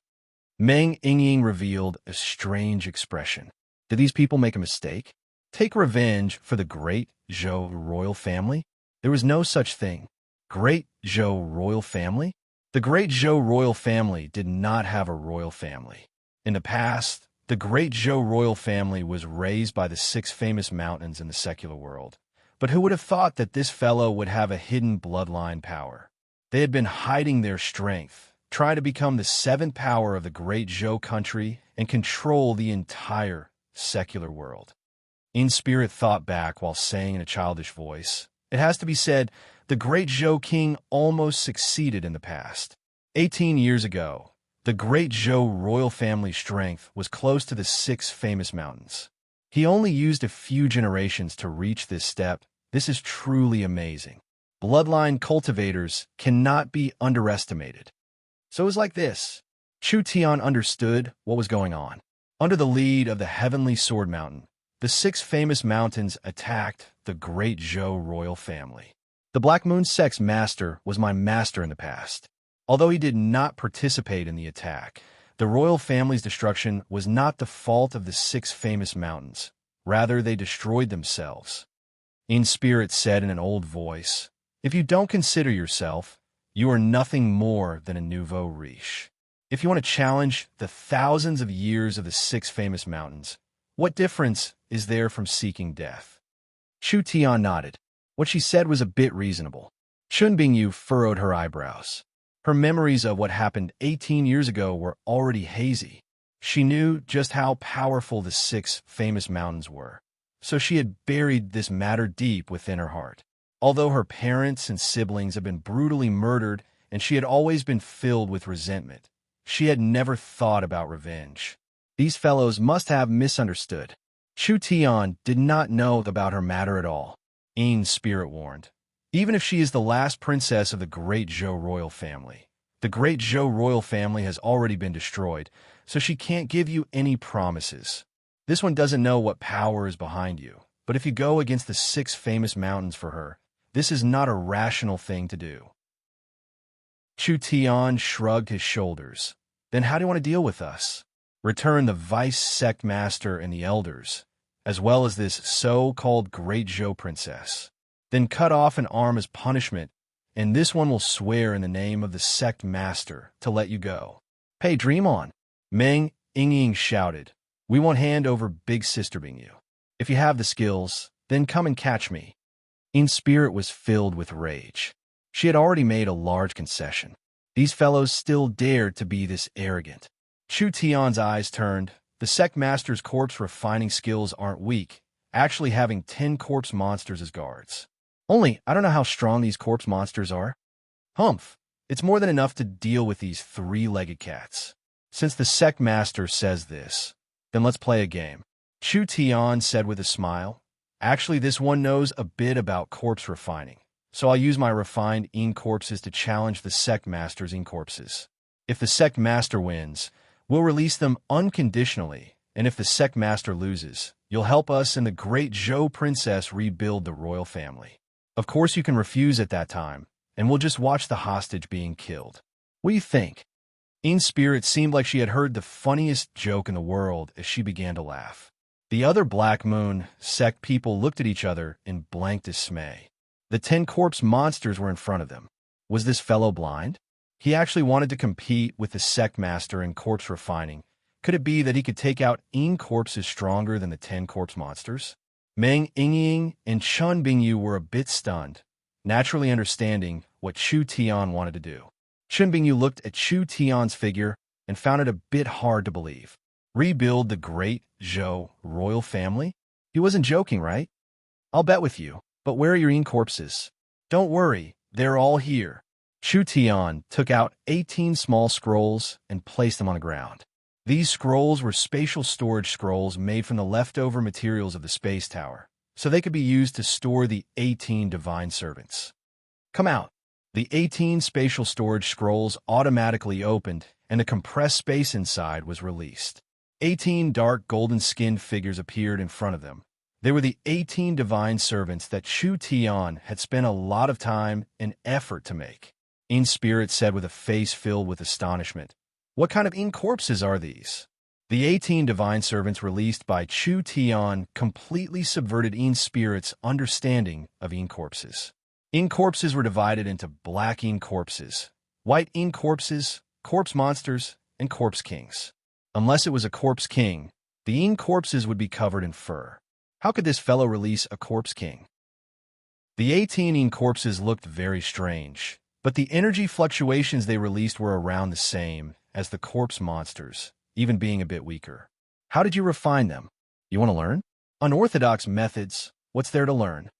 [SPEAKER 1] Meng Yingying revealed a strange expression. Did these people make a mistake? Take revenge for the great Zhou royal family? There was no such thing. Great Zhou royal family? The great Zhou royal family did not have a royal family. In the past, The great Zhou royal family was raised by the 6 famous mountains in the secular world. But who would have thought that this fellow would have a hidden bloodline power? They had been hiding their strength, trying to become the 7th power of the great Zhou country and control the entire secular world. In Spirit thought back while saying in a childish voice, "It has to be said, the great Zhou king almost succeeded in the past. 18 years ago, the great Zhou royal family's strength was close to the 6 famous mountains. He only used a few generations to reach this step. This is truly amazing. Bloodline cultivators cannot be underestimated." So it was like this. Chu Tian understood what was going on. Under the lead of the Heavenly Sword Mountain, the 6 famous mountains attacked the great Zhou royal family. The Black Moon Sect's master was my master in the past. Although he did not participate in the attack, the royal family's destruction was not the fault of the 6 famous mountains. Rather, they destroyed themselves. In Spirit said in an old voice, "If you don't consider yourself, you are nothing more than a nouveau riche. If you want to challenge the thousands of years of the 6 famous mountains, what difference is there from seeking death?" Chu Tian nodded. What she said was a bit reasonable. Chun Bingyu furrowed her eyebrows. Her memories of what happened 18 years ago were already hazy. She knew just how powerful the 6 famous mountains were, so she had buried this matter deep within her heart. Although her parents and siblings had been brutally murdered and she had always been filled with resentment, she had never thought about revenge. These fellows must have misunderstood. Chu Tian did not know about her matter at all. In Spirit warned, "Even if she is the last princess of the great Zhou royal family, the great Zhou royal family has already been destroyed, so she can't give you any promises. This one doesn't know what power is behind you, but if you go against the 6 famous mountains for her, this is not a rational thing to do." Chu Tian shrugged his shoulders. "Then how do you want to deal with us? Return the vice sect master and the elders, as well as this so-called great Zhou princess. Then cut off an arm as punishment, and this one will swear in the name of the sect master to let you go." "Hey, dream on!" Meng Yingying shouted. "We won't hand over Big Sister Bingyu. If you have the skills, then come and catch me." In Spirit was filled with rage. She had already made a large concession. These fellows still dared to be this arrogant. Chu Tian's eyes turned. The sect master's corpse refining skills aren't weak, actually having 10 corpse monsters as guards. Only, I don't know how strong these corpse monsters are. Humph, it's more than enough to deal with these 3-legged cats. Since the sect master says this, then let's play a game. Chu Tian said with a smile. Actually, this one knows a bit about corpse refining, so I'll use my refined corpses to challenge the sect master's corpses. If the sect master wins, we'll release them unconditionally, and if the sect master loses, you'll help us and the great Zhou princess rebuild the royal family. Of course, you can refuse at that time, and we'll just watch the hostage being killed. What do you think? In Spirit seemed like she had heard the funniest joke in the world as she began to laugh. The other Black Moon sect people looked at each other in blank dismay. The 10 corpse monsters were in front of them. Was this fellow blind? He actually wanted to compete with the sect master in corpse refining. Could it be that he could take out corpses stronger than the 10 corpse monsters? Meng Yingying and Chun Bingyu were a bit stunned, naturally understanding what Chu Tian wanted to do. Chun Bingyu looked at Chu Tian's figure and found it a bit hard to believe. Rebuild the great Zhou royal family? He wasn't joking, right? I'll bet with you, but where are your corpses? Don't worry, they're all here. Chu Tian took out 18 small scrolls and placed them on the ground. These scrolls were spatial storage scrolls made from the leftover materials of the space tower, so they could be used to store the 18 divine servants. Come out. The 18 spatial storage scrolls automatically opened, and the compressed space inside was released. 18 dark golden-skinned figures appeared in front of them. They were the 18 divine servants that Chu Tian had spent a lot of time and effort to make. In Spirit said with a face filled with astonishment, "What kind of corpses are these?" The 18 divine servants released by Chu Tian completely subverted Spirit's understanding of corpses. Corpses were divided into black corpses, white corpses, corpse monsters, and corpse kings. Unless it was a corpse king, the Een corpses would be covered in fur. How could this fellow release a corpse king? The 18 Een corpses looked very strange, but the energy fluctuations they released were around the same as the corpse monsters, even being a bit weaker. How did you refine them? You want to learn? Unorthodox methods, what's there to learn?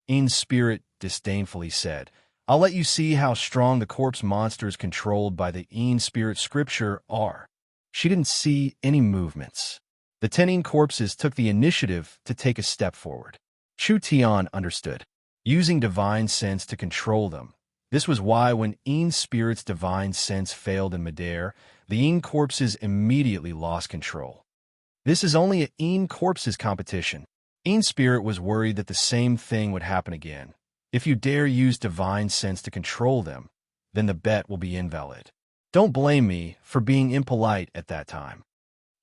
[SPEAKER 1] Een spirit disdainfully said, I'll let you see how strong the corpse monsters controlled by the Een spirit scripture are. She didn't see any movements. The 10 Een corpses took the initiative to take a step forward. Chu Tian understood, using divine sense to control them. This was why when Een spirit's divine sense failed in midair, the Een corpses immediately lost control. This is only a Een corpses competition. Een spirit was worried that the same thing would happen again. If you dare use divine sense to control them, then the bet will be invalid. Don't blame me for being impolite at that time.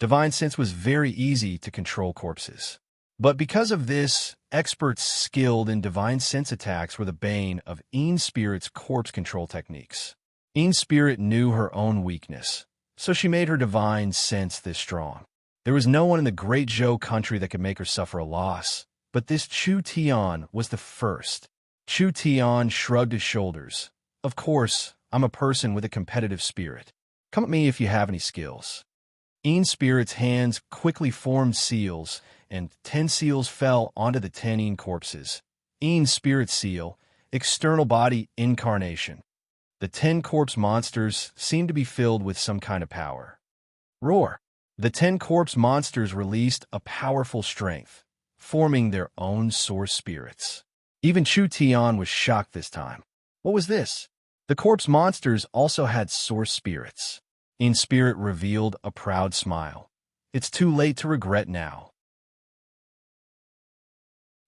[SPEAKER 1] Divine sense was very easy to control corpses. But because of this, experts skilled in divine sense attacks were the bane of Een spirit's corpse control techniques. Een spirit knew her own weakness, so she made her divine sense this strong. There was no one in the Great Zhou country that could make her suffer a loss, but this Chu Tian was the first. Chu Tian shrugged his shoulders. Of course, I'm a person with a competitive spirit. Come at me if you have any skills. Een spirit's hands quickly formed seals, and 10 seals fell onto the 10 Een corpses. Een spirit seal, external body incarnation. The 10 corpse monsters seemed to be filled with some kind of power. Roar! The 10 corpse monsters released a powerful strength, forming their own source spirits. Even Chu Tian was shocked this time. What was this? The corpse monsters also had source spirits. Een spirit revealed a proud smile. It's too late to regret now.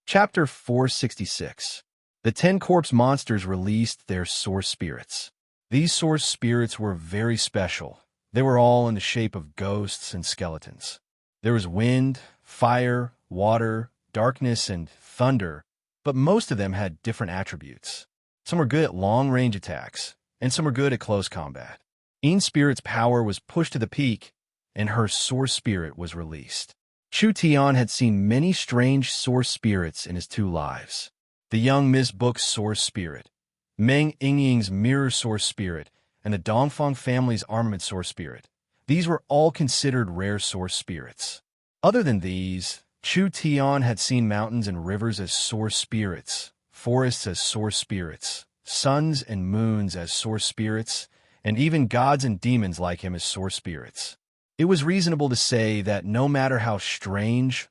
[SPEAKER 1] Chapter 466. The 10 corpse monsters released their source spirits. These source spirits were very special. They were all in the shape of ghosts and skeletons. There was wind, fire, water, darkness, and thunder, but most of them had different attributes. Some were good at long-range attacks, and some were good at close combat. Een spirit's power was pushed to the peak, and her source spirit was released. Chu Tian had seen many strange source spirits in his 2 lives. The young Miss Book's source spirit, Meng Yingying's mirror source spirit, and the Dongfang family's armament source spirit. These were all considered rare source spirits. Other than these, Chu Tian had seen mountains and rivers as source spirits, forests as source spirits, suns and moons as source spirits, and even gods and demons like him as source spirits. It was reasonable to say that no matter how strange,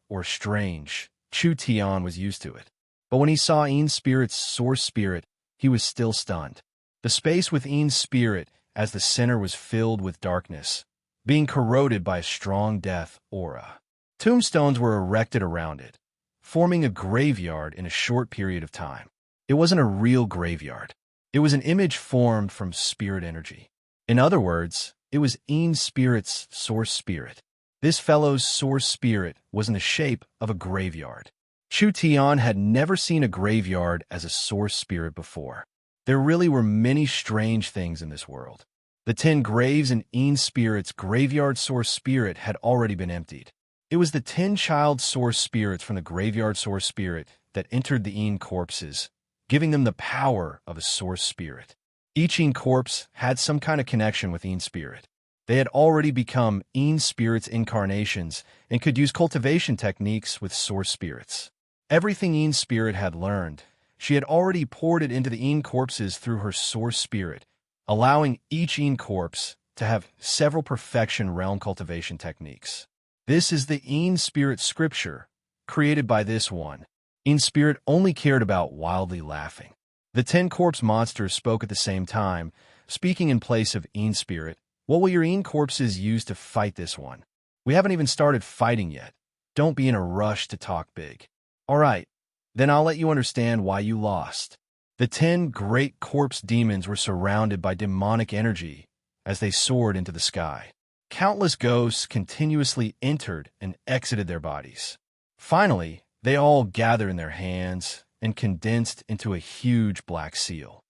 [SPEAKER 1] Chu Tian was used to it. But when he saw Een spirit's source spirit, he was still stunned. The space with Een spirit as the center was filled with darkness, being corroded by a strong death aura. Tombstones were erected around it, forming a graveyard in a short period of time. It wasn't a real graveyard. It was an image formed from spirit energy. In other words, it was Een spirit's source spirit. This fellow's source spirit was in the shape of a graveyard. Chu Tian had never seen a graveyard as a source spirit before. There really were many strange things in this world. The 10 graves in Een spirit's graveyard source spirit had already been emptied. It was the 10 child source spirits from the graveyard source spirit that entered the Een corpses, giving them the power of a source spirit. Each Een corpse had some kind of connection with Een spirit. They had already become Een spirit's incarnations and could use cultivation techniques with source spirits. Everything Een spirit had learned, she had already poured it into the Een corpses through her source spirit, allowing each Een corpse to have several perfection realm cultivation techniques. This is the Een spirit scripture, created by this one. Een spirit only cared about wildly laughing. The 10 corpse monsters spoke at the same time, speaking in place of Een spirit. What will your Een corpses use to fight this one? We haven't even started fighting yet. Don't be in a rush to talk big. All right, then I'll let you understand why you lost. The 10 great corpse demons were surrounded by demonic energy as they soared into the sky. Countless ghosts continuously entered and exited their bodies. Finally, they all gathered in their hands and condensed into a huge black seal.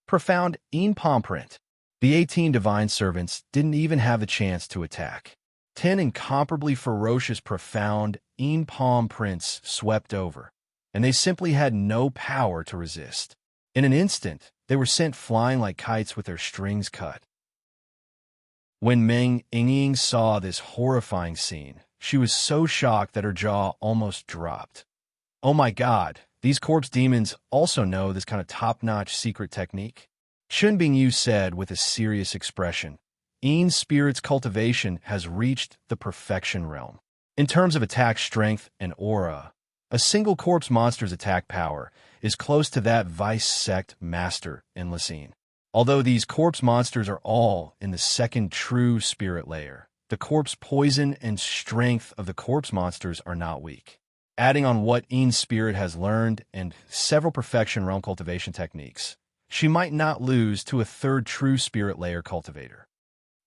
[SPEAKER 1] Profound Een palm print. The 18 divine servants didn't even have the chance to attack. 10 incomparably ferocious, profound, palm prints swept over, and they simply had no power to resist. In an instant, they were sent flying like kites with their strings cut. When Meng Ying saw this horrifying scene, she was so shocked that her jaw almost dropped. Oh my God, these corpse demons also know this kind of top-notch secret technique? Chun Bingyu said with a serious expression. Yin's spirit's cultivation has reached the perfection realm. In terms of attack strength and aura, a single corpse monster's attack power is close to that Vice Sect Master in Lysine. Although these corpse monsters are all in the second true spirit layer, the corpse poison and strength of the corpse monsters are not weak. Adding on what Yin's spirit has learned and several perfection realm cultivation techniques, she might not lose to a third true spirit layer cultivator.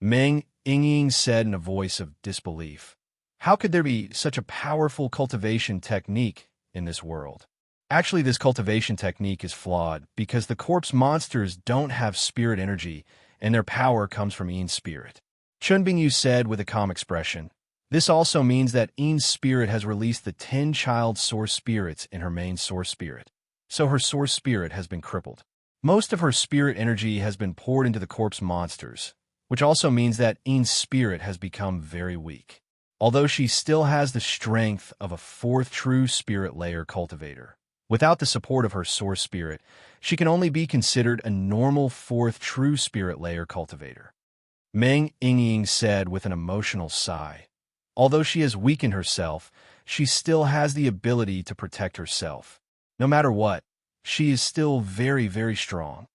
[SPEAKER 1] Meng Ying said in a voice of disbelief, "How could there be such a powerful cultivation technique in this world?" Actually, this cultivation technique is flawed because the corpse monsters don't have spirit energy and their power comes from Yin's spirit. Chun Bingyu said with a calm expression, "This also means that Yin's spirit has released the 10 child source spirits in her main source spirit, so her source spirit has been crippled. Most of her spirit energy has been poured into the corpse monsters, which also means that Yin's spirit has become very weak. Although she still has the strength of a fourth true spirit layer cultivator, without the support of her source spirit, she can only be considered a normal fourth true spirit layer cultivator." Meng Ying said with an emotional sigh. Although she has weakened herself, she still has the ability to protect herself. No matter what, she is still very, very strong.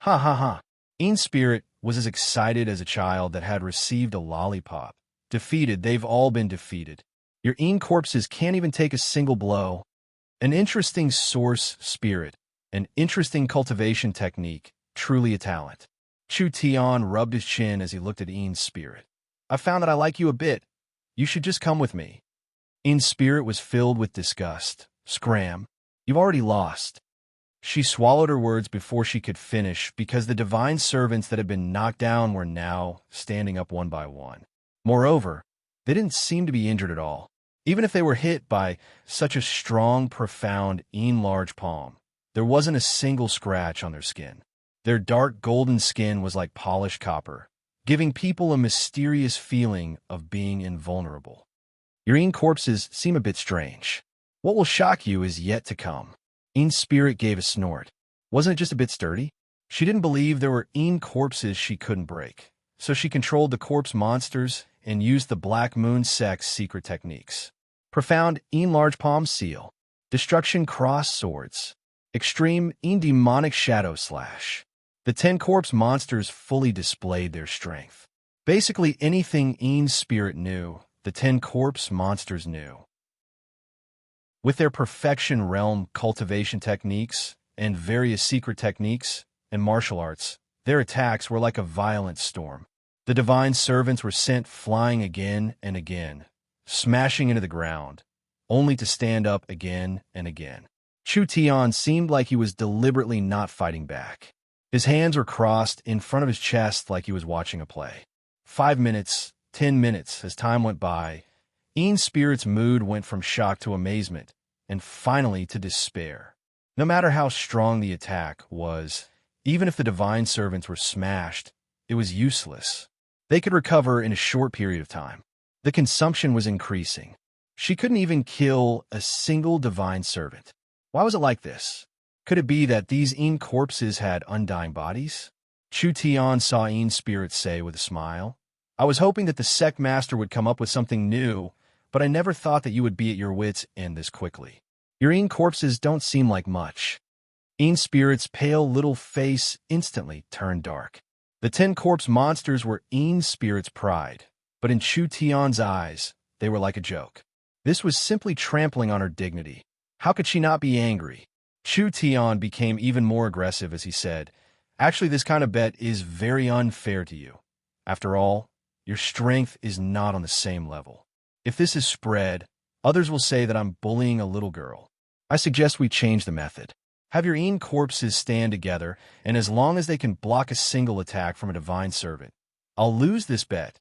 [SPEAKER 1] Ha ha ha. Yin's spirit was as excited as a child that had received a lollipop. Defeated, they've all been defeated. Your Yin corpses can't even take a single blow. An interesting source spirit, an interesting cultivation technique, truly a talent. Chu Tian rubbed his chin as he looked at Yin's spirit. "I found that I like you a bit. You should just come with me." Yin's spirit was filled with disgust. "Scram. You've already lost." She swallowed her words before she could finish because the divine servants that had been knocked down were now standing up one by one. Moreover, they didn't seem to be injured at all. Even if they were hit by such a strong, profound Yin large palm, there wasn't a single scratch on their skin. Their dark golden skin was like polished copper, giving people a mysterious feeling of being invulnerable. Your Yin corpses seem a bit strange. What will shock you is yet to come. Yin's spirit gave a snort. Wasn't it just a bit sturdy? She didn't believe there were Yin corpses she couldn't break, so she controlled the corpse monsters and used the Black Moon sect's secret techniques. Profound Yin large palm seal, destruction cross swords, extreme Yin demonic shadow slash. The 10 corpse monsters fully displayed their strength. Basically anything Yin's spirit knew, the 10 corpse monsters knew. With their perfection realm cultivation techniques and various secret techniques and martial arts, their attacks were like a violent storm. The divine servants were sent flying again and again, smashing into the ground, only to stand up again and again. Chu Tian seemed like he was deliberately not fighting back. His hands were crossed in front of his chest like he was watching a play. 5 minutes, 10 minutes, as time went by, Yin's spirit's mood went from shock to amazement, and finally to despair. No matter how strong the attack was, even if the divine servants were smashed, it was useless. They could recover in a short period of time. The consumption was increasing. She couldn't even kill a single divine servant. Why was it like this? Could it be that these Yin corpses had undying bodies? Chu Tian saw Yin's spirit say with a smile. "I was hoping that the sect master would come up with something new, but I never thought that you would be at your wits' end this quickly. Your Yin corpses don't seem like much." Yin's spirit's pale little face instantly turned dark. The 10 corpse monsters were Yin's spirit's pride, but in Chu Tian's eyes, they were like a joke. This was simply trampling on her dignity. How could she not be angry? Chu Tian became even more aggressive as he said, "Actually, this kind of bet is very unfair to you. After all, your strength is not on the same level. If this is spread, others will say that I'm bullying a little girl. I suggest we change the method. Have your Yin corpses stand together, and as long as they can block a single attack from a divine servant, I'll lose this bet."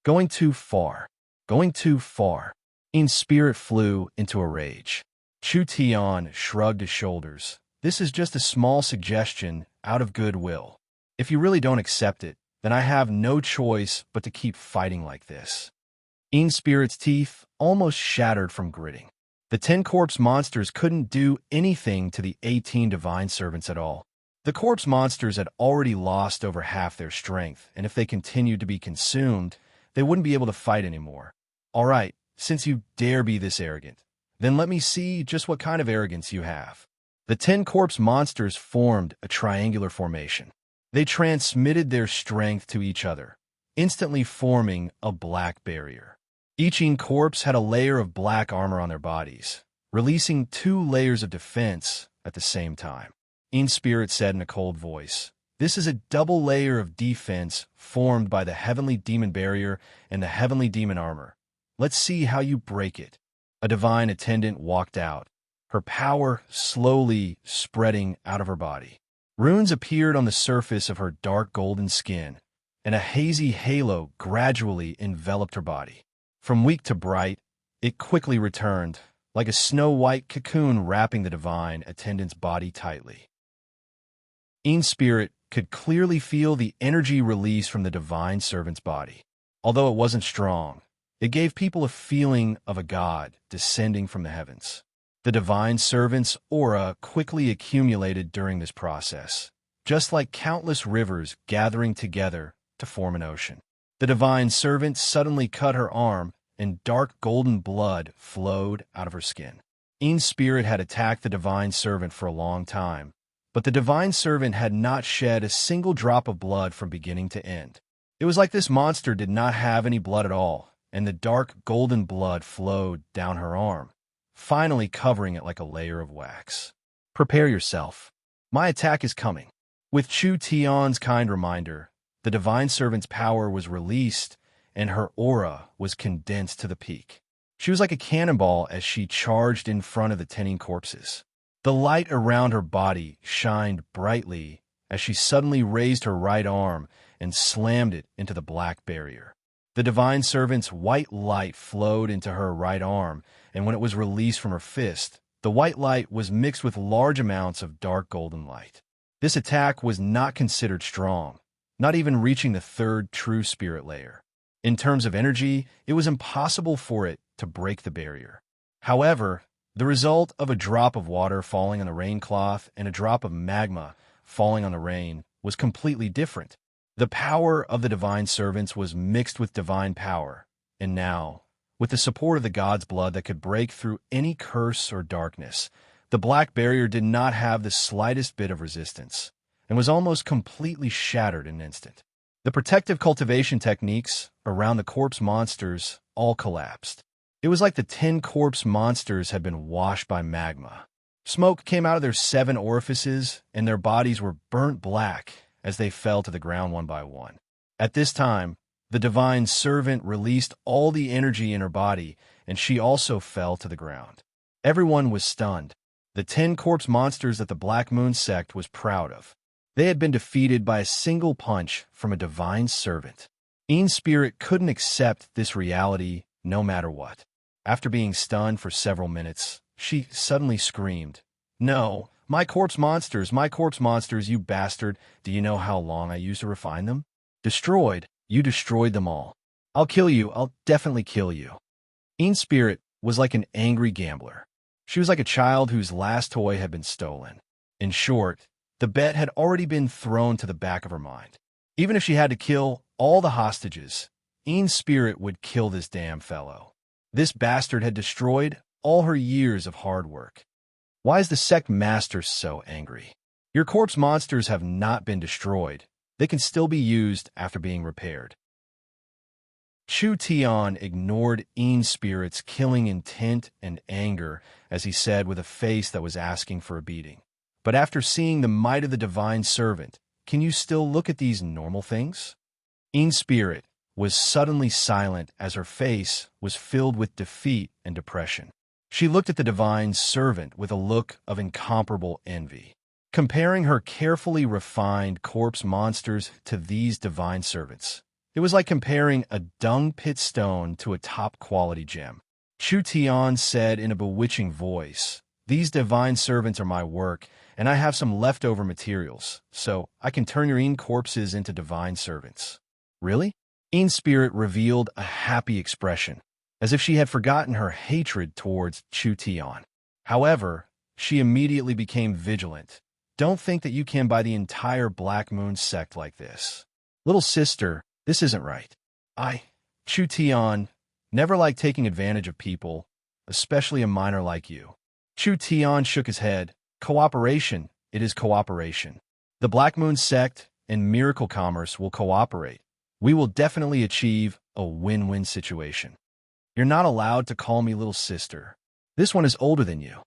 [SPEAKER 1] Going too far. going too far. In's spirit flew into a rage. Chu Tian shrugged his shoulders. This is just a small suggestion out of goodwill. If you really don't accept it, then I have no choice but to keep fighting like this. In's spirit's teeth almost shattered from gritting. The 10 corpse monsters couldn't do anything to the 18 divine servants at all. The corpse monsters had already lost over half their strength, and if they continued to be consumed, they wouldn't be able to fight anymore. All right, since you dare be this arrogant, then let me see just what kind of arrogance you have. The 10 corpse monsters formed a triangular formation. They transmitted their strength to each other, instantly forming a black barrier. Each corpse had a layer of black armor on their bodies, releasing 2 layers of defense at the same time. Spirit said in a cold voice, "This is a double layer of defense formed by the heavenly demon barrier and the heavenly demon armor. Let's see how you break it." A divine attendant walked out, her power slowly spreading out of her body. Runes appeared on the surface of her dark golden skin, and a hazy halo gradually enveloped her body. From weak to bright, it quickly returned, like a snow-white cocoon wrapping the divine attendant's body tightly. Spirit could clearly feel the energy release from the divine servant's body. Although it wasn't strong, it gave people a feeling of a god descending from the heavens. The divine servant's aura quickly accumulated during this process, just like countless rivers gathering together to form an ocean. The divine servant suddenly cut her arm, and dark golden blood flowed out of her skin. Spirit had attacked the divine servant for a long time, but the divine servant had not shed a single drop of blood from beginning to end. It was like this monster did not have any blood at all, and the dark golden blood flowed down her arm, finally covering it like a layer of wax. "Prepare yourself. My attack is coming." With Chu Tian's kind reminder, the divine servant's power was released, and her aura was condensed to the peak. She was like a cannonball as she charged in front of the 10 corpses. The light around her body shined brightly as she suddenly raised her right arm and slammed it into the black barrier. The divine servant's white light flowed into her right arm, and when it was released from her fist, the white light was mixed with large amounts of dark golden light. This attack was not considered strong, not even reaching the 3rd true spirit layer. In terms of energy, it was impossible for it to break the barrier. However, the result of a drop of water falling on the rain cloth and a drop of magma falling on the rain was completely different. The power of the divine servants was mixed with divine power, and now, with the support of the god's blood that could break through any curse or darkness, the black barrier did not have the slightest bit of resistance, and was almost completely shattered in an instant. The protective cultivation techniques around the corpse monsters all collapsed. It was like the 10 corpse monsters had been washed by magma. Smoke came out of their 7 orifices, and their bodies were burnt black as they fell to the ground one by one. At this time, the divine servant released all the energy in her body, and she also fell to the ground. Everyone was stunned. The 10 corpse monsters that the Black Moon sect was proud of. They had been defeated by a single punch from a divine servant. Spirit couldn't accept this reality no matter what. After being stunned for several minutes, she suddenly screamed, "No, my corpse monsters, you bastard! Do you know how long I used to refine them? Destroyed. You destroyed them all. I'll kill you. I'll definitely kill you." Spirit was like an angry gambler. She was like a child whose last toy had been stolen. In short, the bet had already been thrown to the back of her mind. Even if she had to kill all the hostages, Spirit would kill this damn fellow. This bastard had destroyed all her years of hard work. Why is the sect master so angry? Your corpse monsters have not been destroyed. They can still be used after being repaired. Chu Tian ignored Spirit's killing intent and anger as he said with a face that was asking for a beating. "But after seeing the might of the divine servant, can you still look at these normal things?" Spirit was suddenly silent as her face was filled with defeat and depression. She looked at the divine servant with a look of incomparable envy. Comparing her carefully refined corpse monsters to these divine servants, It was like comparing a dung pit stone to a top-quality gem. Chu Tian said in a bewitching voice, "These divine servants are my work, and I have some leftover materials, so I can turn your corpses into divine servants." Really? Spirit revealed a happy expression, as if she had forgotten her hatred towards Chu Tian. However, she immediately became vigilant. "Don't think that you can buy the entire Black Moon sect like this. Little sister, this isn't right. Chu Tian, never liked taking advantage of people, especially a minor like you." Chu Tian shook his head. "Cooperation, it is cooperation. The Black Moon sect and Miracle Commerce will cooperate. We will definitely achieve a win-win situation. You're not allowed to call me little sister. This one is older than you."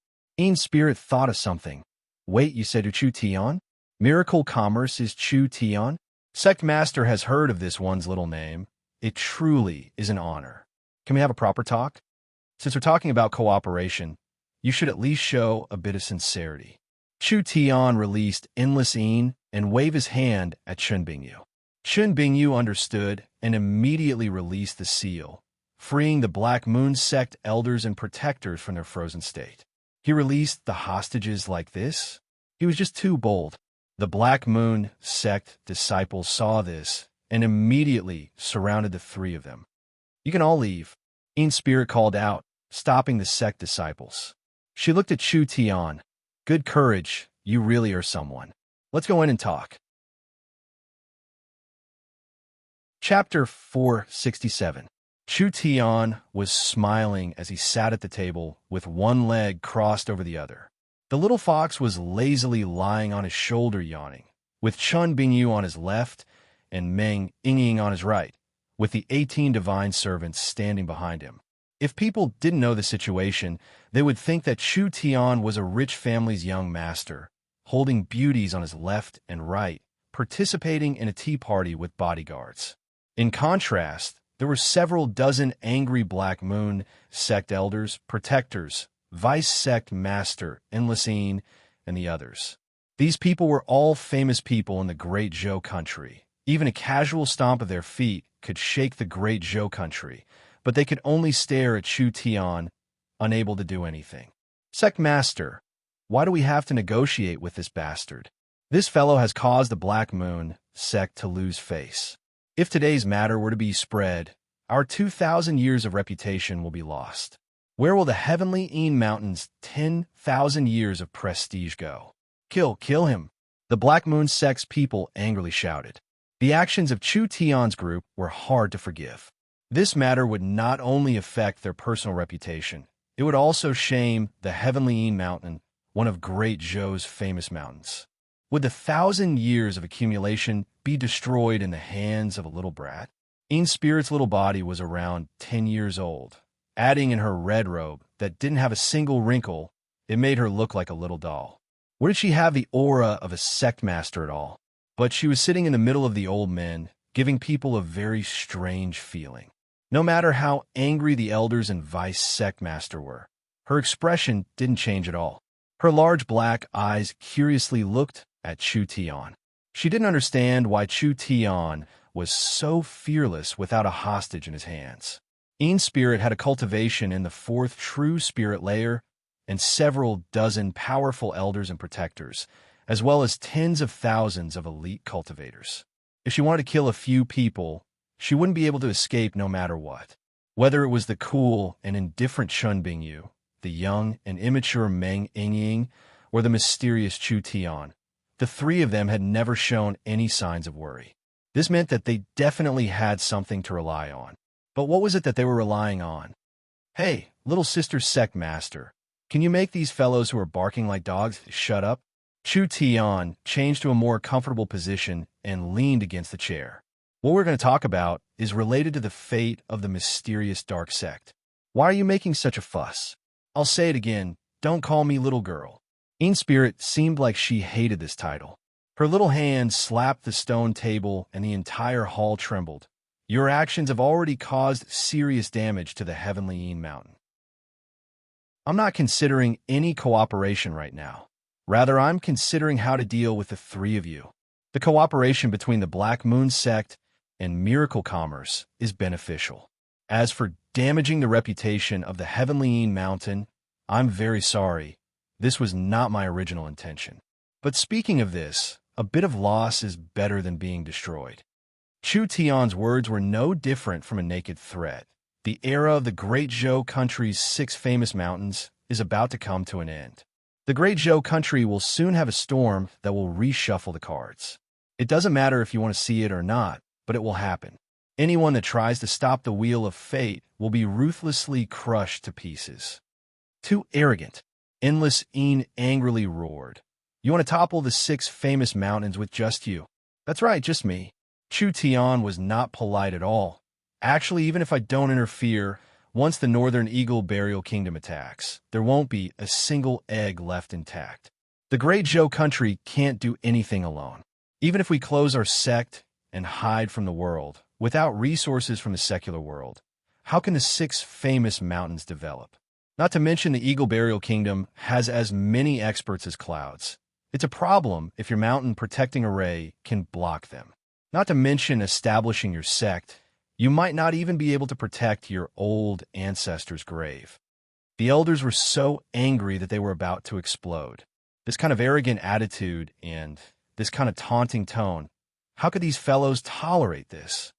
[SPEAKER 1] Spirit thought of something. "Wait, you said Chu Tian? Miracle Commerce is Chu Tian?" Sect Master has heard of this one's little name. It truly is an honor. Can we have a proper talk? Since we're talking about cooperation, you should at least show a bit of sincerity. Chu Tian released Endless and waved his hand at Chun Bingyu. Chun Bingyu understood and immediately released the seal, freeing the Black Moon sect elders and protectors from their frozen state. He released the hostages like this? He was just too bold. The Black Moon sect disciples saw this and immediately surrounded the three of them. "You can all leave," Spirit called out, stopping the sect disciples. She looked at Chu Tian. "Good courage, you really are someone. Let's go in and talk." Chapter 467. Chu Tian was smiling as he sat at the table with one leg crossed over the other. The little fox was lazily lying on his shoulder yawning, with Chun Bingyu on his left and Meng Ying on his right, with the 18 divine servants standing behind him. If people didn't know the situation, they would think that Chu Tian was a rich family's young master, holding beauties on his left and right, participating in a tea party with bodyguards. In contrast, there were several dozen angry Black Moon sect elders, protectors, vice sect master, Enlacine, and the others. These people were all famous people in the Great Zhou country. Even a casual stomp of their feet could shake the Great Zhou country, but they could only stare at Chu Tian, unable to do anything. "Sect Master, why do we have to negotiate with this bastard? This fellow has caused the Black Moon sect to lose face. If today's matter were to be spread, our 2,000 years of reputation will be lost. Where will the Heavenly Mountain's 10,000 years of prestige go? Kill him!" The Black Moon sect's people angrily shouted. The actions of Chu Tian's group were hard to forgive. This matter would not only affect their personal reputation, it would also shame the Heavenly Mountain, one of Great Zhou's famous mountains. Would the 1,000 years of accumulation be destroyed in the hands of a little brat? Spirit's little body was around 10 years old. Adding in her red robe that didn't have a single wrinkle, it made her look like a little doll. Where did she have the aura of a sect master at all? But she was sitting in the middle of the old men, giving people a very strange feeling. No matter how angry the elders and vice sect master were, her expression didn't change at all. Her large black eyes curiously looked at Chu Tian. She didn't understand why Chu Tian was so fearless without a hostage in his hands. Spirit had a cultivation in the 4th true spirit layer and several dozen powerful elders and protectors, as well as tens of thousands of elite cultivators. If she wanted to kill a few people, she wouldn't be able to escape no matter what. Whether it was the cool and indifferent Chun Bingyu, the young and immature Meng Ying, or the mysterious Chu Tian, the three of them had never shown any signs of worry. This meant that they definitely had something to rely on. But what was it that they were relying on? "Hey, little sister sect master, can you make these fellows who are barking like dogs shut up?" Chu Tian changed to a more comfortable position and leaned against the chair. "What we're going to talk about is related to the fate of the mysterious dark sect. Why are you making such a fuss? I'll say it again, don't call me little girl." Spirit seemed like she hated this title. Her little hand slapped the stone table and the entire hall trembled. "Your actions have already caused serious damage to the Heavenly Mountain. I'm not considering any cooperation right now. Rather, I'm considering how to deal with the three of you. The cooperation between the Black Moon sect and miracle commerce is beneficial. As for damaging the reputation of the heavenly mountain, I'm very sorry. This was not my original intention. But speaking of this, a bit of loss is better than being destroyed. Chu Tian's words were no different from a naked threat. The era of the Great Zhou country's 6 famous mountains is about to come to an end. The Great Zhou country will soon have a storm that will reshuffle the cards. It doesn't matter if you want to see it or not, but it will happen. Anyone that tries to stop the wheel of fate will be ruthlessly crushed to pieces. Too arrogant. Endless angrily roared. You want to topple the 6 famous mountains with just you? That's right, just me. Chu Tian was not polite at all. Actually, even if I don't interfere, once the Northern Eagle Burial Kingdom attacks, there won't be a single egg left intact. The Great Zhou country can't do anything alone. Even if we close our sect and hide from the world, without resources from the secular world, how can the 6 famous mountains develop? Not to mention the Eagle Burial Kingdom has as many experts as clouds. It's a problem if your mountain protecting array can block them. Not to mention establishing your sect, you might not even be able to protect your old ancestor's grave. The elders were so angry that they were about to explode. This kind of arrogant attitude and this kind of taunting tone, how could these fellows tolerate this?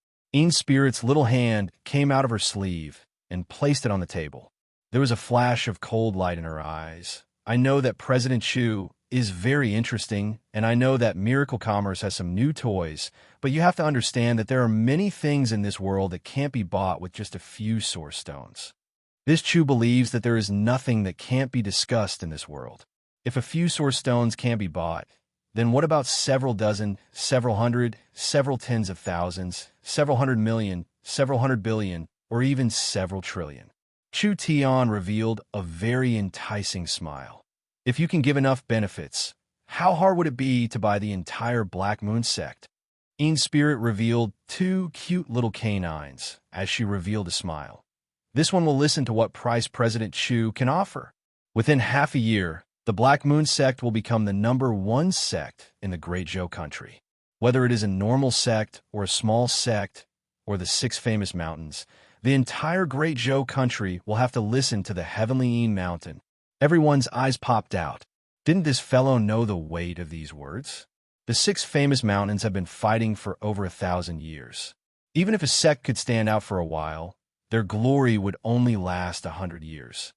[SPEAKER 1] Spirit's little hand came out of her sleeve and placed it on the table. There was a flash of cold light in her eyes. I know that President Chu is very interesting, and I know that Miracle Commerce has some new toys, but you have to understand that there are many things in this world that can't be bought with just a few source stones. This Chu believes that there is nothing that can't be discussed in this world. If a few source stones can't be bought, then what about several dozen, several hundred, several tens of thousands, several 100 million, several 100 billion, or even several trillion? Chu Tian revealed a very enticing smile. If you can give enough benefits, how hard would it be to buy the entire Black Moon sect? Spirit revealed 2 cute little canines as she revealed a smile. This one will listen to what price President Chu can offer. Within half a year, the Black Moon sect will become the #1 sect in the Great Zhou country. Whether it is a normal sect or a small sect or the 6 famous mountains, the entire Great Zhou country will have to listen to the heavenly mountain. Everyone's eyes popped out. Didn't this fellow know the weight of these words? The 6 famous mountains have been fighting for over 1,000 years. Even if a sect could stand out for a while, their glory would only last 100 years.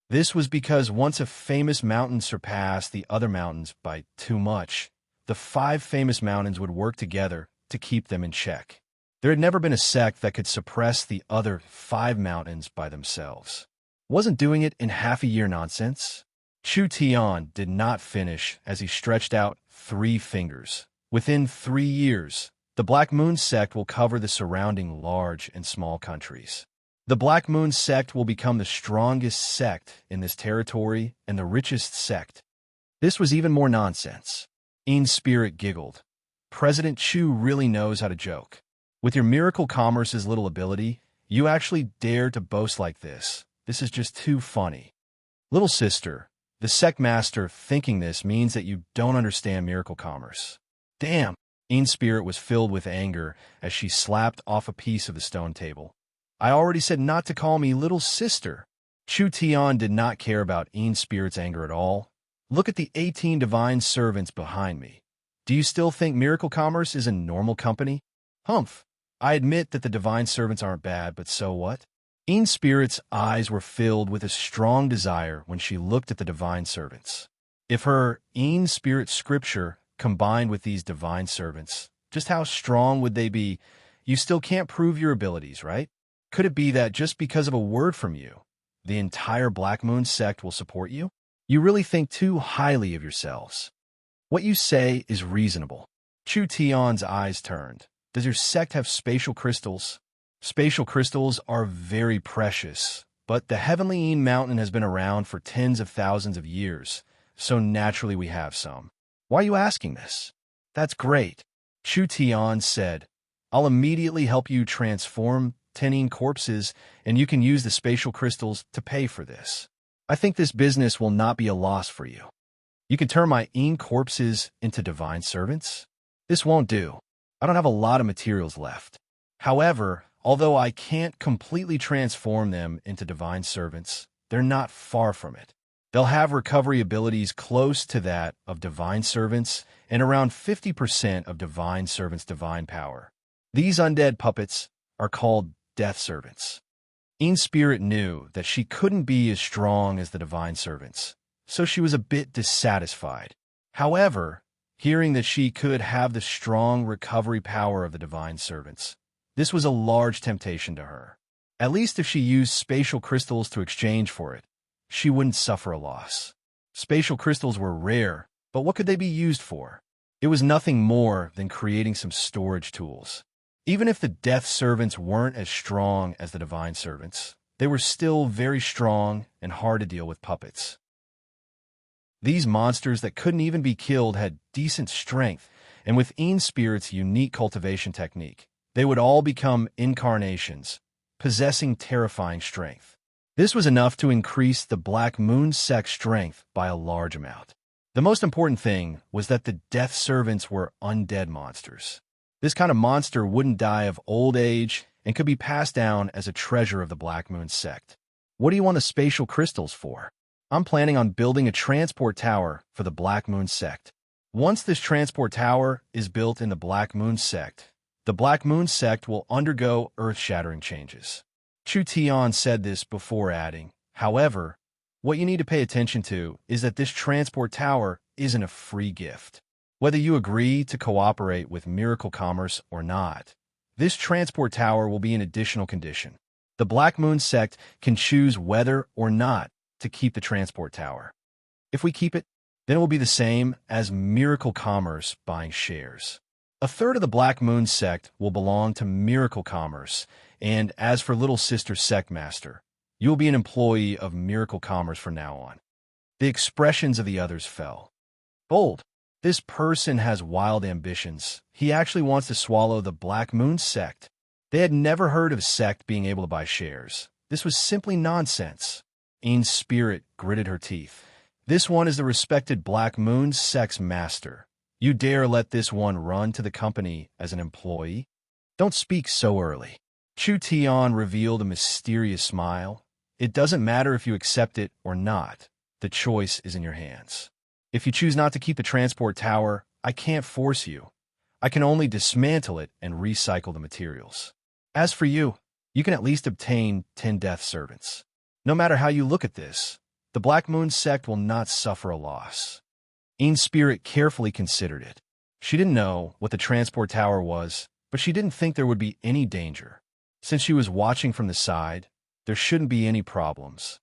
[SPEAKER 1] This was because once a famous mountain surpassed the other mountains by too much, the 5 famous mountains would work together to keep them in check. There had never been a sect that could suppress the other 5 mountains by themselves. Wasn't doing it in half a year nonsense? Chu Tian did not finish as he stretched out 3 fingers. Within 3 years, the Black Moon sect will cover the surrounding large and small countries. The Black Moon sect will become the strongest sect in this territory and the richest sect. This was even more nonsense. Spirit giggled. President Chu really knows how to joke. With your Miracle Commerce's little ability, you actually dare to boast like this. This is just too funny. Little sister, the sect master thinking this means that you don't understand Miracle Commerce. Damn! Spirit was filled with anger as she slapped off a piece of the stone table. I already said not to call me little sister. Chu Tian did not care about Spirit's anger at all. Look at the 18 divine servants behind me. Do you still think Miracle Commerce is a normal company? Humph! I admit that the divine servants aren't bad, but so what? Spirit's eyes were filled with a strong desire when she looked at the divine servants. If her Spirit scripture combined with these divine servants, just how strong would they be? You still can't prove your abilities, right? Could it be that just because of a word from you, the entire Black Moon sect will support you? You really think too highly of yourselves. What you say is reasonable. Chu Tian's eyes turned. Does your sect have spatial crystals? Spatial crystals are very precious, but the heavenly mountain has been around for tens of thousands of years, so naturally we have some. Why are you asking this? That's great. Chu Tian said, I'll immediately help you transform 10 corpses, and you can use the spatial crystals to pay for this. I think this business will not be a loss for you. You can turn my corpses into divine servants? This won't do. I don't have a lot of materials left. However, although I can't completely transform them into divine servants, they're not far from it. They'll have recovery abilities close to that of divine servants and around 50% of divine servants' divine power. These undead puppets are called death servants. In Spirit knew that she couldn't be as strong as the divine servants, so she was a bit dissatisfied. However, hearing that she could have the strong recovery power of the divine servants, this was a large temptation to her. At least if she used spatial crystals to exchange for it, she wouldn't suffer a loss. Spatial crystals were rare, but what could they be used for? It was nothing more than creating some storage tools. Even if the death servants weren't as strong as the divine servants, they were still very strong and hard to deal with puppets. These monsters that couldn't even be killed had decent strength, and with Een Spirit's unique cultivation technique, they would all become incarnations, possessing terrifying strength. This was enough to increase the Black Moon sect's strength by a large amount. The most important thing was that the death servants were undead monsters. This kind of monster wouldn't die of old age and could be passed down as a treasure of the Black Moon sect. What do you want the spatial crystals for? I'm planning on building a transport tower for the Black Moon sect. Once this transport tower is built in the Black Moon sect, the Black Moon sect will undergo earth-shattering changes. Chu Tian said this before adding, however, what you need to pay attention to is that this transport tower isn't a free gift. Whether you agree to cooperate with Miracle Commerce or not, this transport tower will be an additional condition. The Black Moon sect can choose whether or not to keep the transport tower. If we keep it, then it will be the same as Miracle Commerce buying shares. A third of the Black Moon sect will belong to Miracle Commerce, and as for Little Sister Sect Master, you will be an employee of Miracle Commerce from now on. The expressions of the others fell. Bold. This person has wild ambitions. He actually wants to swallow the Black Moon sect. They had never heard of a sect being able to buy shares. This was simply nonsense. Een Spirit gritted her teeth. This one is the respected Black Moon sect's master. You dare let this one run to the company as an employee? Don't speak so early. Chu Tian revealed a mysterious smile. It doesn't matter if you accept it or not. The choice is in your hands. If you choose not to keep the transport tower, I can't force you. I can only dismantle it and recycle the materials. As for you, you can at least obtain 10 death servants. No matter how you look at this, the Black Moon sect will not suffer a loss. Een Spirit carefully considered it. She didn't know what the transport tower was, but she didn't think there would be any danger. Since she was watching from the side, there shouldn't be any problems.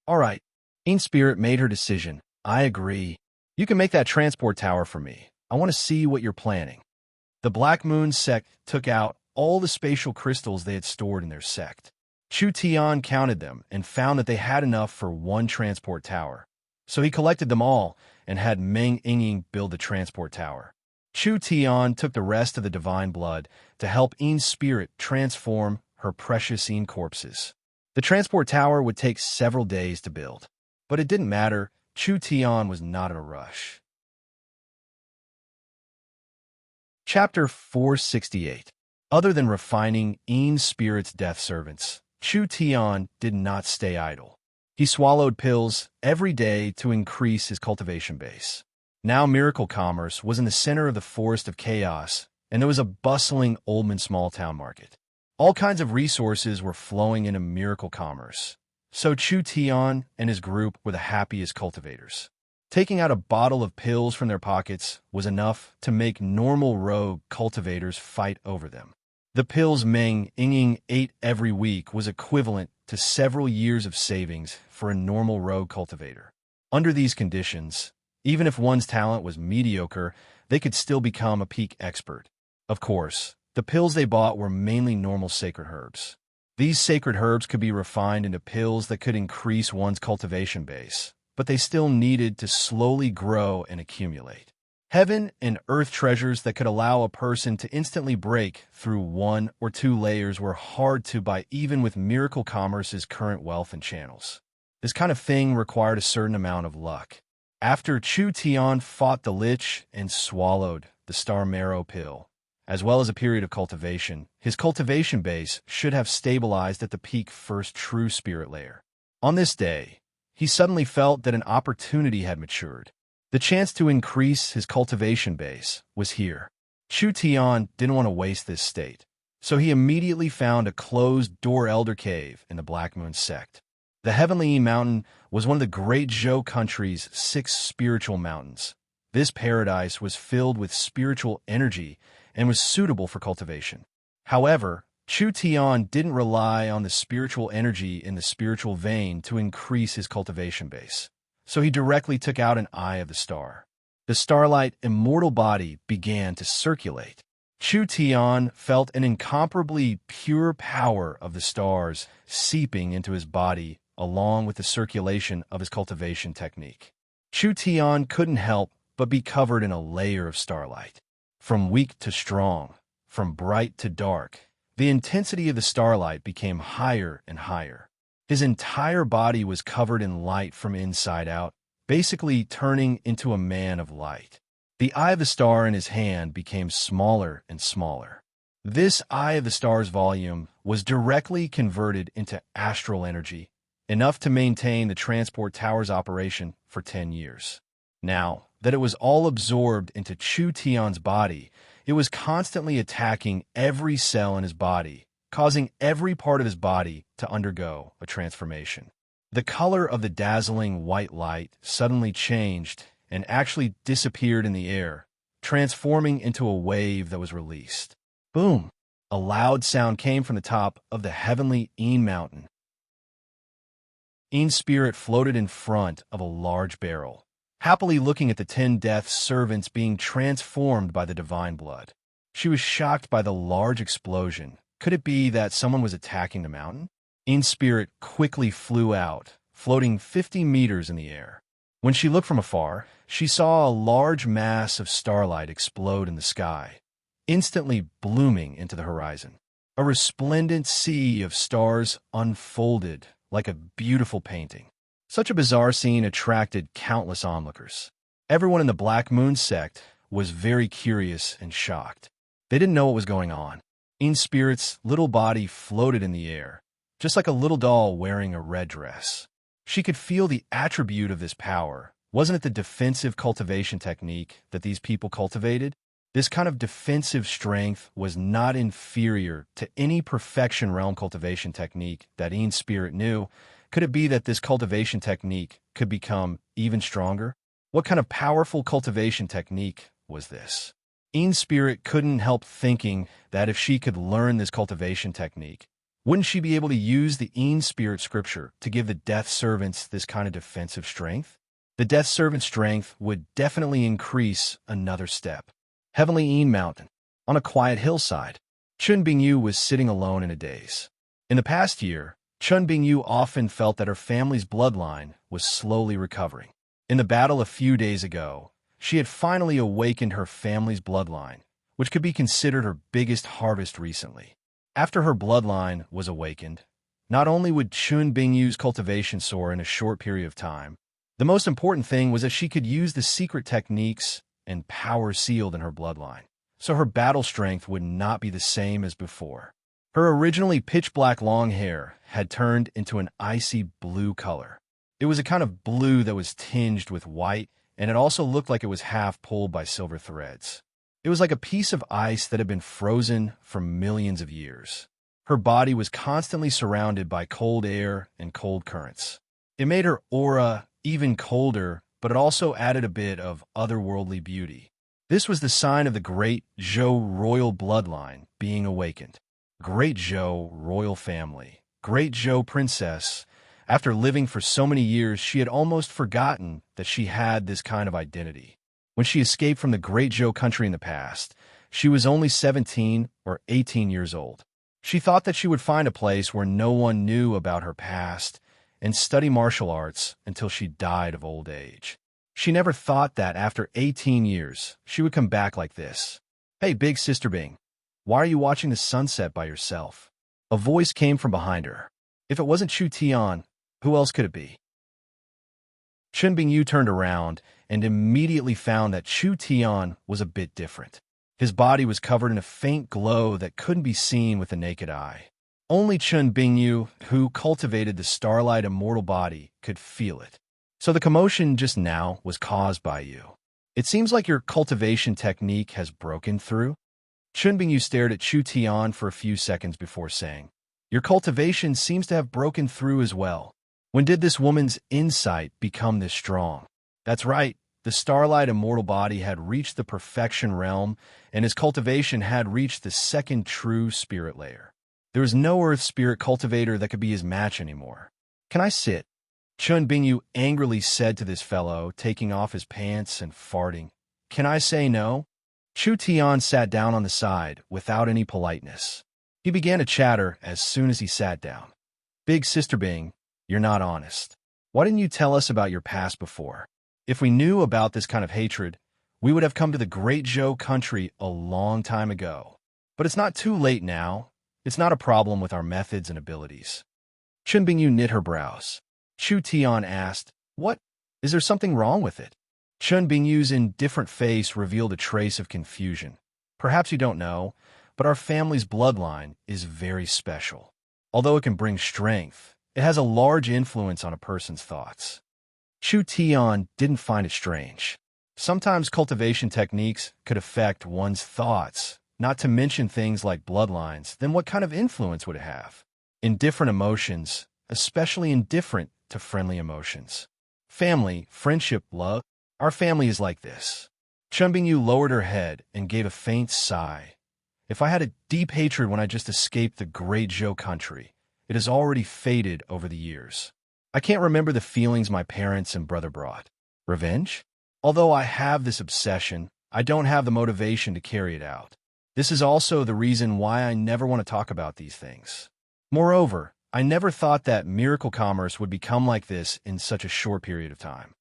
[SPEAKER 1] All right, Een Spirit made her decision. I agree. You can make that transport tower for me. I want to see what you're planning. The Black Moon sect took out all the spatial crystals they had stored in their sect. Chu Tian counted them and found that they had enough for one transport tower. So he collected them all and had Meng Yingying build the transport tower. Chu Tian took the rest of the divine blood to help Een Spirit transform her precious Een corpses. The transport tower would take several days to build, but it didn't matter. Chu Tian was not in a rush. Chapter 468. Other than refining Een Spirit's death servants, Chu Tian did not stay idle. He swallowed pills every day to increase his cultivation base. Now Miracle Commerce was in the center of the forest of chaos, and there was a bustling Oldman small-town market. All kinds of resources were flowing into Miracle Commerce, so Chu Tian and his group were the happiest cultivators. Taking out a bottle of pills from their pockets was enough to make normal rogue cultivators fight over them. The pills Meng Yingying ate every week was equivalent to several years of savings for a normal rogue cultivator. Under these conditions, even if one's talent was mediocre, they could still become a peak expert. Of course, the pills they bought were mainly normal sacred herbs. These sacred herbs could be refined into pills that could increase one's cultivation base, but they still needed to slowly grow and accumulate. Heaven and earth treasures that could allow a person to instantly break through 1 or 2 layers were hard to buy even with Miracle Commerce's current wealth and channels. This kind of thing required a certain amount of luck. After Chu Tian fought the Lich and swallowed the Star Marrow pill, as well as a period of cultivation, his cultivation base should have stabilized at the peak first true spirit layer. On this day, he suddenly felt that an opportunity had matured. The chance to increase his cultivation base was here. Chu Tian didn't want to waste this state, so he immediately found a closed-door elder cave in the Black Moon sect. The Heavenly Mountain was one of the Great Zhou country's 6 spiritual mountains. This paradise was filled with spiritual energy and was suitable for cultivation. However, Chu Tian didn't rely on the spiritual energy in the spiritual vein to increase his cultivation base, so he directly took out an eye of the star. The starlight immortal body began to circulate. Chu Tian felt an incomparably pure power of the stars seeping into his body along with the circulation of his cultivation technique. Chu Tian couldn't help but be covered in a layer of starlight. From weak to strong, from bright to dark, the intensity of the starlight became higher and higher. His entire body was covered in light from inside out, basically turning into a man of light. The eye of the star in his hand became smaller and smaller. This eye of the star's volume was directly converted into astral energy, enough to maintain the transport tower's operation for 10 years. Now that it was all absorbed into Chu Tian's body, it was constantly attacking every cell in his body, causing every part of his body to undergo a transformation. The color of the dazzling white light suddenly changed and actually disappeared in the air, transforming into a wave that was released. Boom! A loud sound came from the top of the heavenly Yin mountain. Yin's spirit floated in front of a large barrel, happily looking at the 10 death servants being transformed by the divine blood. She was shocked by the large explosion. Could it be that someone was attacking the mountain? Yin's spirit quickly flew out, floating 50 meters in the air. When she looked from afar, she saw a large mass of starlight explode in the sky, instantly blooming into the horizon. A resplendent sea of stars unfolded like a beautiful painting. Such a bizarre scene attracted countless onlookers. Everyone in the Black Moon sect was very curious and shocked. They didn't know what was going on. Yin's spirit's little body floated in the air, just like a little doll wearing a red dress. She could feel the attribute of this power. Wasn't it the defensive cultivation technique that these people cultivated? This kind of defensive strength was not inferior to any perfection realm cultivation technique that Yin's spirit knew. Could it be that this cultivation technique could become even stronger? What kind of powerful cultivation technique was this? Yin's spirit couldn't help thinking that if she could learn this cultivation technique, wouldn't she be able to use the Yin spirit scripture to give the death servants this kind of defensive strength? The death servant strength would definitely increase another step. Heavenly Yin Mountain. On a quiet hillside, Chun Bingyu was sitting alone in a daze. In the past year, Chun Bingyu often felt that her family's bloodline was slowly recovering. In the battle a few days ago, she had finally awakened her family's bloodline, which could be considered her biggest harvest recently. After her bloodline was awakened, not only would Chun Bingyu's cultivation soar in a short period of time, the most important thing was that she could use the secret techniques and power sealed in her bloodline, so her battle strength would not be the same as before. Her originally pitch-black long hair had turned into an icy blue color. It was a kind of blue that was tinged with white, and it also looked like it was half pulled by silver threads. It was like a piece of ice that had been frozen for millions of years. Her body was constantly surrounded by cold air and cold currents. It made her aura even colder, but it also added a bit of otherworldly beauty. This was the sign of the Great Zhou royal bloodline being awakened. Great Zhou royal family, Great Zhou princess. After living for so many years, she had almost forgotten that she had this kind of identity. When she escaped from the Great Zhou country in the past, she was only 17 or 18 years old. She thought that she would find a place where no one knew about her past and study martial arts until she died of old age. She never thought that after 18 years, she would come back like this. "Hey, big sister Bing, why are you watching the sunset by yourself?" A voice came from behind her. If it wasn't Chu Tian, who else could it be? Chun Bingyu turned around and immediately found that Chu Tian was a bit different. His body was covered in a faint glow that couldn't be seen with the naked eye. Only Chun Bingyu, who cultivated the starlight immortal body, could feel it. So the commotion just now was caused by you. It seems like your cultivation technique has broken through. Chun Bingyu stared at Chu Tian for a few seconds before saying, "Your cultivation seems to have broken through as well. When did this woman's insight become this strong?" That's right. The starlight immortal body had reached the perfection realm, and his cultivation had reached the second true spirit layer. There was no earth spirit cultivator that could be his match anymore. "Can I sit?" Chun Bingyu angrily said to this fellow, taking off his pants and farting. "Can I say no?" Chu Tian sat down on the side without any politeness. He began to chatter as soon as he sat down. "Big Sister Bing, you're not honest. Why didn't you tell us about your past before? If we knew about this kind of hatred, we would have come to the Great Zhou country a long time ago. But it's not too late now. It's not a problem with our methods and abilities." Chun Bingyu knit her brows. Chu Tian asked, "What? Is there something wrong with it?" Chun Bingyu's indifferent face revealed a trace of confusion. "Perhaps you don't know, but our family's bloodline is very special. Although it can bring strength, it has a large influence on a person's thoughts." Chu Tian didn't find it strange. Sometimes cultivation techniques could affect one's thoughts, not to mention things like bloodlines. Then what kind of influence would it have? Indifferent emotions, especially indifferent to friendly emotions. Family, friendship, love. Our family is like this. Chun Bingyu lowered her head and gave a faint sigh. "If I had a deep hatred when I just escaped the Great Zhou country, it has already faded over the years. I can't remember the feelings my parents and brother brought. Revenge? Although I have this obsession, I don't have the motivation to carry it out. This is also the reason why I never want to talk about these things. Moreover, I never thought that miracle commerce would become like this in such a short period of time."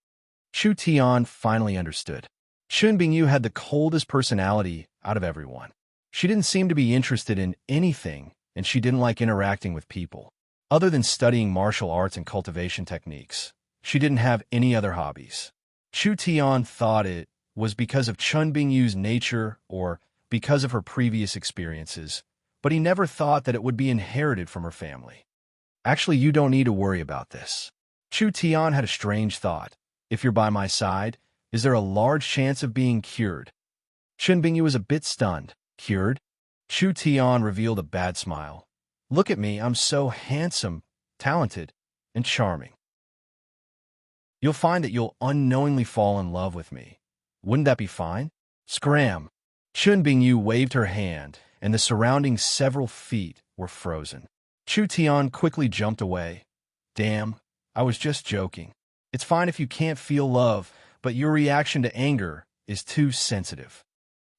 [SPEAKER 1] Chu Tian finally understood. Chun Bingyu had the coldest personality out of everyone. She didn't seem to be interested in anything, and she didn't like interacting with people. Other than studying martial arts and cultivation techniques, she didn't have any other hobbies. Chu Tian thought it was because of Chun Bingyu's nature or because of her previous experiences, but he never thought that it would be inherited from her family. "Actually, you don't need to worry about this." Chu Tian had a strange thought. "If you're by my side, is there a large chance of being cured?" Chun Bingyu was a bit stunned. "Cured?" Chu Tian revealed a bad smile. "Look at me, I'm so handsome, talented, and charming. You'll find that you'll unknowingly fall in love with me. Wouldn't that be fine?" Scram! Chun Bingyu waved her hand, and the surrounding several feet were frozen. Chu Tian quickly jumped away. "Damn, I was just joking. It's fine if you can't feel love, but your reaction to anger is too sensitive."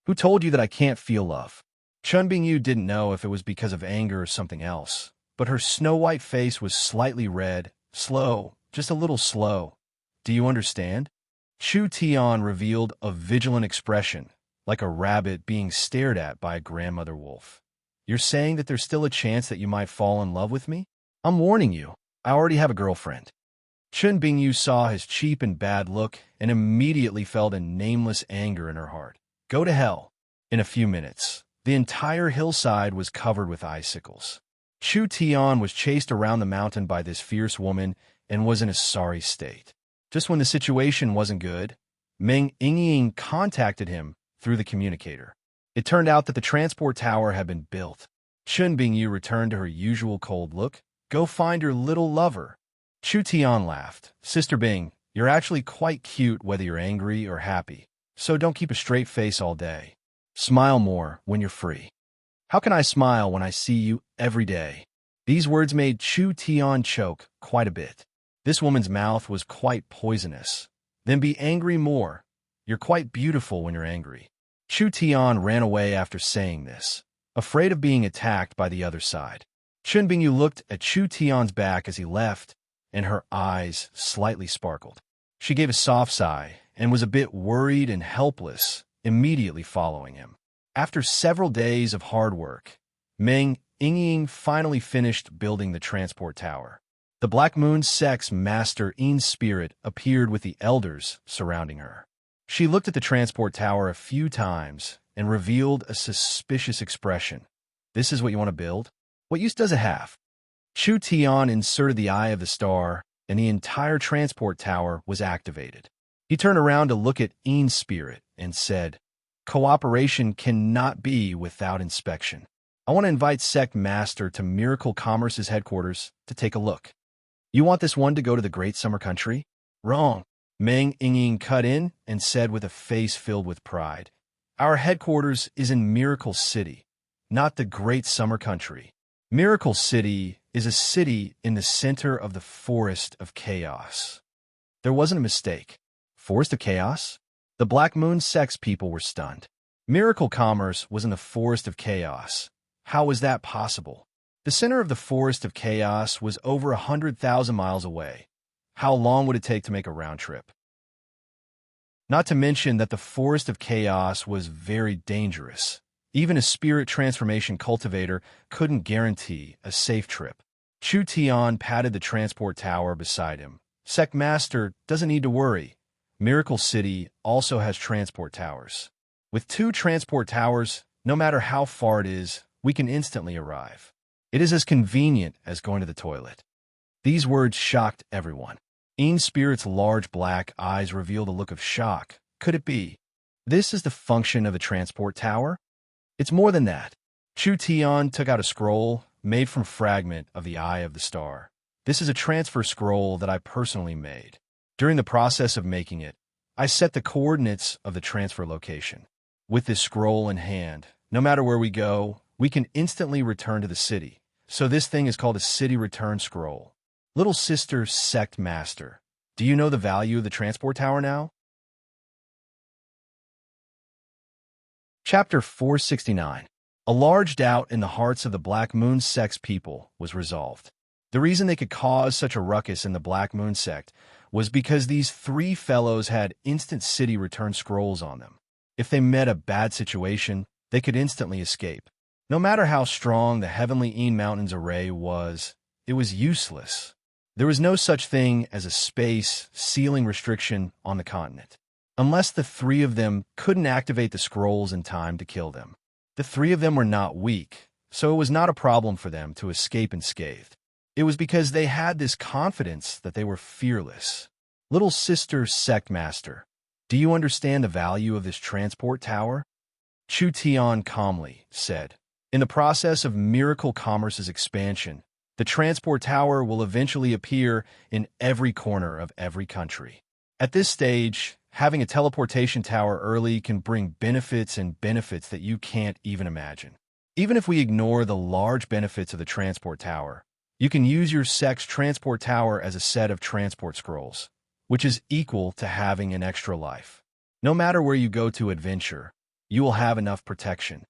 [SPEAKER 1] "Who told you that I can't feel love?" Chun Bingyu didn't know if it was because of anger or something else, but her snow-white face was slightly red, slow, just a little slow. "Do you understand?" Chu Tian revealed a vigilant expression, like a rabbit being stared at by a grandmother wolf. "You're saying that there's still a chance that you might fall in love with me? I'm warning you, I already have a girlfriend." Chun Bingyu saw his cheap and bad look and immediately felt a nameless anger in her heart. Go to hell. In a few minutes, the entire hillside was covered with icicles. Chu Tian was chased around the mountain by this fierce woman and was in a sorry state. Just when the situation wasn't good, Meng Yingying contacted him through the communicator. It turned out that the transport tower had been built. Chun Bingyu returned to her usual cold look. "Go find your little lover." Chu Tian laughed. "Sister Bing, you're actually quite cute whether you're angry or happy, so don't keep a straight face all day. Smile more when you're free." "How can I smile when I see you every day?" These words made Chu Tian choke quite a bit. This woman's mouth was quite poisonous. "Then be angry more. You're quite beautiful when you're angry." Chu Tian ran away after saying this, afraid of being attacked by the other side. Chun Bingyu looked at Chu Tian's back as he left, and her eyes slightly sparkled. She gave a soft sigh and was a bit worried and helpless, immediately following him. After several days of hard work, Meng Yingying finally finished building the transport tower. The Black Moon Sect's master Yin's spirit appeared with the elders surrounding her. She looked at the transport tower a few times and revealed a suspicious expression. This is what you want to build? What use does it have? Chu Tian inserted the eye of the star, and the entire transport tower was activated. He turned around to look at Ean's spirit and said, "Cooperation cannot be without inspection. I want to invite Sect Master to Miracle Commerce's headquarters to take a look." "You want this one to go to the Great Summer Country?" "Wrong." Meng Ying cut in and said with a face filled with pride, "Our headquarters is in Miracle City, not the Great Summer Country. Miracle City is a city in the center of the Forest of Chaos." There wasn't a mistake. Forest of Chaos? The Black Moon Sect's people were stunned. Miracle Commerce was in the Forest of Chaos. How was that possible? The center of the Forest of Chaos was over 100,000 miles away. How long would it take to make a round trip? Not to mention that the Forest of Chaos was very dangerous. Even a spirit transformation cultivator couldn't guarantee a safe trip. Chu Tian patted the transport tower beside him. "Sect Master doesn't need to worry. Miracle City also has transport towers. With 2 transport towers, no matter how far it is, we can instantly arrive. It is as convenient as going to the toilet." These words shocked everyone. Ean's spirit's large black eyes revealed a look of shock. Could it be? This is the function of a transport tower? It's more than that. Chu Tian took out a scroll made from fragment of the eye of the star. This is a transfer scroll that I personally made. During the process of making it, I set the coordinates of the transfer location. With this scroll in hand, no matter where we go, we can instantly return to the city. So this thing is called a city return scroll. Little Sister Sect Master, do you know the value of the transport tower now? Chapter 469. A large doubt in the hearts of the Black Moon Sect's people was resolved. The reason they could cause such a ruckus in the Black Moon Sect was because these 3 fellows had instant city return scrolls on them. If they met a bad situation, they could instantly escape. No matter how strong the Heavenly Een Mountains array was, it was useless. There was no such thing as a space ceiling restriction on the continent, unless the 3 of them couldn't activate the scrolls in time to kill them. The 3 of them were not weak, so it was not a problem for them to escape unscathed. It was because they had this confidence that they were fearless. Little Sister Sect Master, do you understand the value of this transport tower? Chu Tian calmly said, "In the process of Miracle Commerce's expansion, the transport tower will eventually appear in every corner of every country. At this stage, having a teleportation tower early can bring benefits that you can't even imagine. Even if we ignore the large benefits of the transport tower, you can use your sect's transport tower as a set of transport scrolls, which is equal to having an extra life. No matter where you go to adventure, you will have enough protection."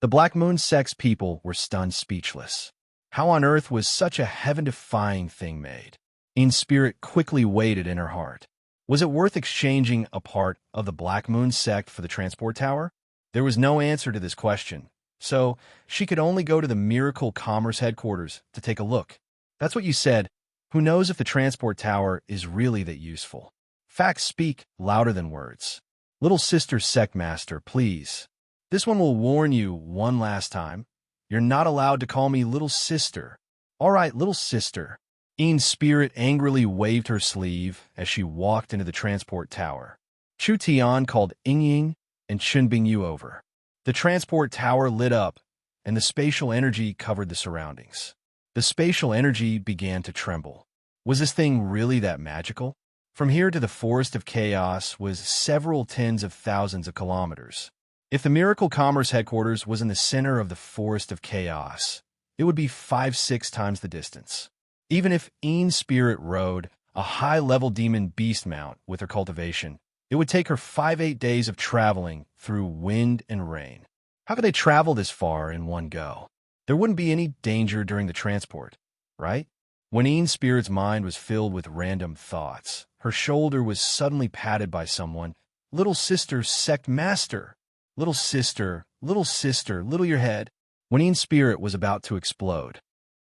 [SPEAKER 1] The Black Moon Sect's people were stunned speechless. How on earth was such a heaven-defying thing made? Ean's spirit quickly waited in her heart. Was it worth exchanging a part of the Black Moon Sect for the transport tower? There was no answer to this question, so she could only go to the Miracle Commerce headquarters to take a look. That's what you said. Who knows if the transport tower is really that useful? Facts speak louder than words. Little Sister Sect Master, please. This one will warn you one last time. You're not allowed to call me Little Sister. All right, Little Sister. Ean's spirit angrily waved her sleeve as she walked into the transport tower. Chu Tian called Ying and Chun Bingyu over. The transport tower lit up, and the spatial energy covered the surroundings. The spatial energy began to tremble. Was this thing really that magical? From here to the Forest of Chaos was several tens of thousands of kilometers. If the Miracle Commerce headquarters was in the center of the Forest of Chaos, it would be 5-6 times the distance. Even if Ean's spirit rode a high-level demon beast mount with her cultivation, it would take her 5-8 days of traveling through wind and rain. How could they travel this far in one go? There wouldn't be any danger during the transport, right? When Ean's spirit's mind was filled with random thoughts, her shoulder was suddenly patted by someone. Little Sister Sect Master! Little sister, little your head. When Ean's spirit was about to explode.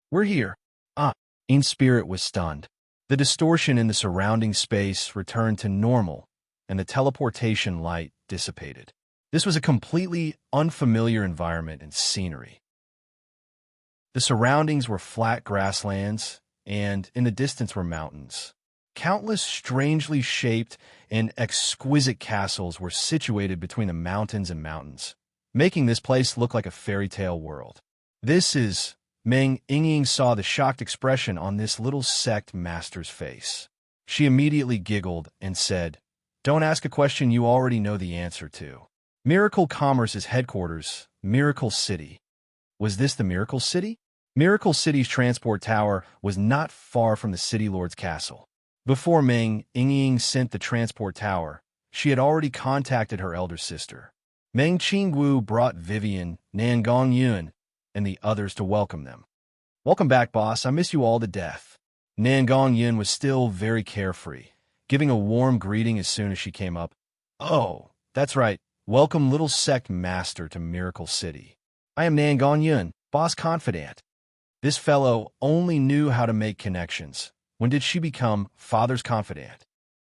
[SPEAKER 1] We're here. Ean's spirit was stunned. The distortion in the surrounding space returned to normal, and the teleportation light dissipated. This was a completely unfamiliar environment and scenery. The surroundings were flat grasslands, and in the distance were mountains. Countless strangely shaped and exquisite castles were situated between the mountains and mountains, making this place look like a fairy tale world. This is... Meng Yingying saw the shocked expression on this little sect master's face. She immediately giggled and said, "Don't ask a question you already know the answer to. Miracle Commerce's headquarters, Miracle City." Was this the Miracle City? Miracle City's transport tower was not far from the City Lord's castle. Before Meng Yingying sent the transport tower, she had already contacted her elder sister. Meng Qingwu brought Vivian, Nan Gongyun, and the others to welcome them. "Welcome back, boss. I miss you all to death." Nan Gongyun was still very carefree, giving a warm greeting as soon as she came up. "Oh, that's right. Welcome, little sect master, to Miracle City. I am Nan Gongyun, boss confidant." This fellow only knew how to make connections. When did she become father's confidant?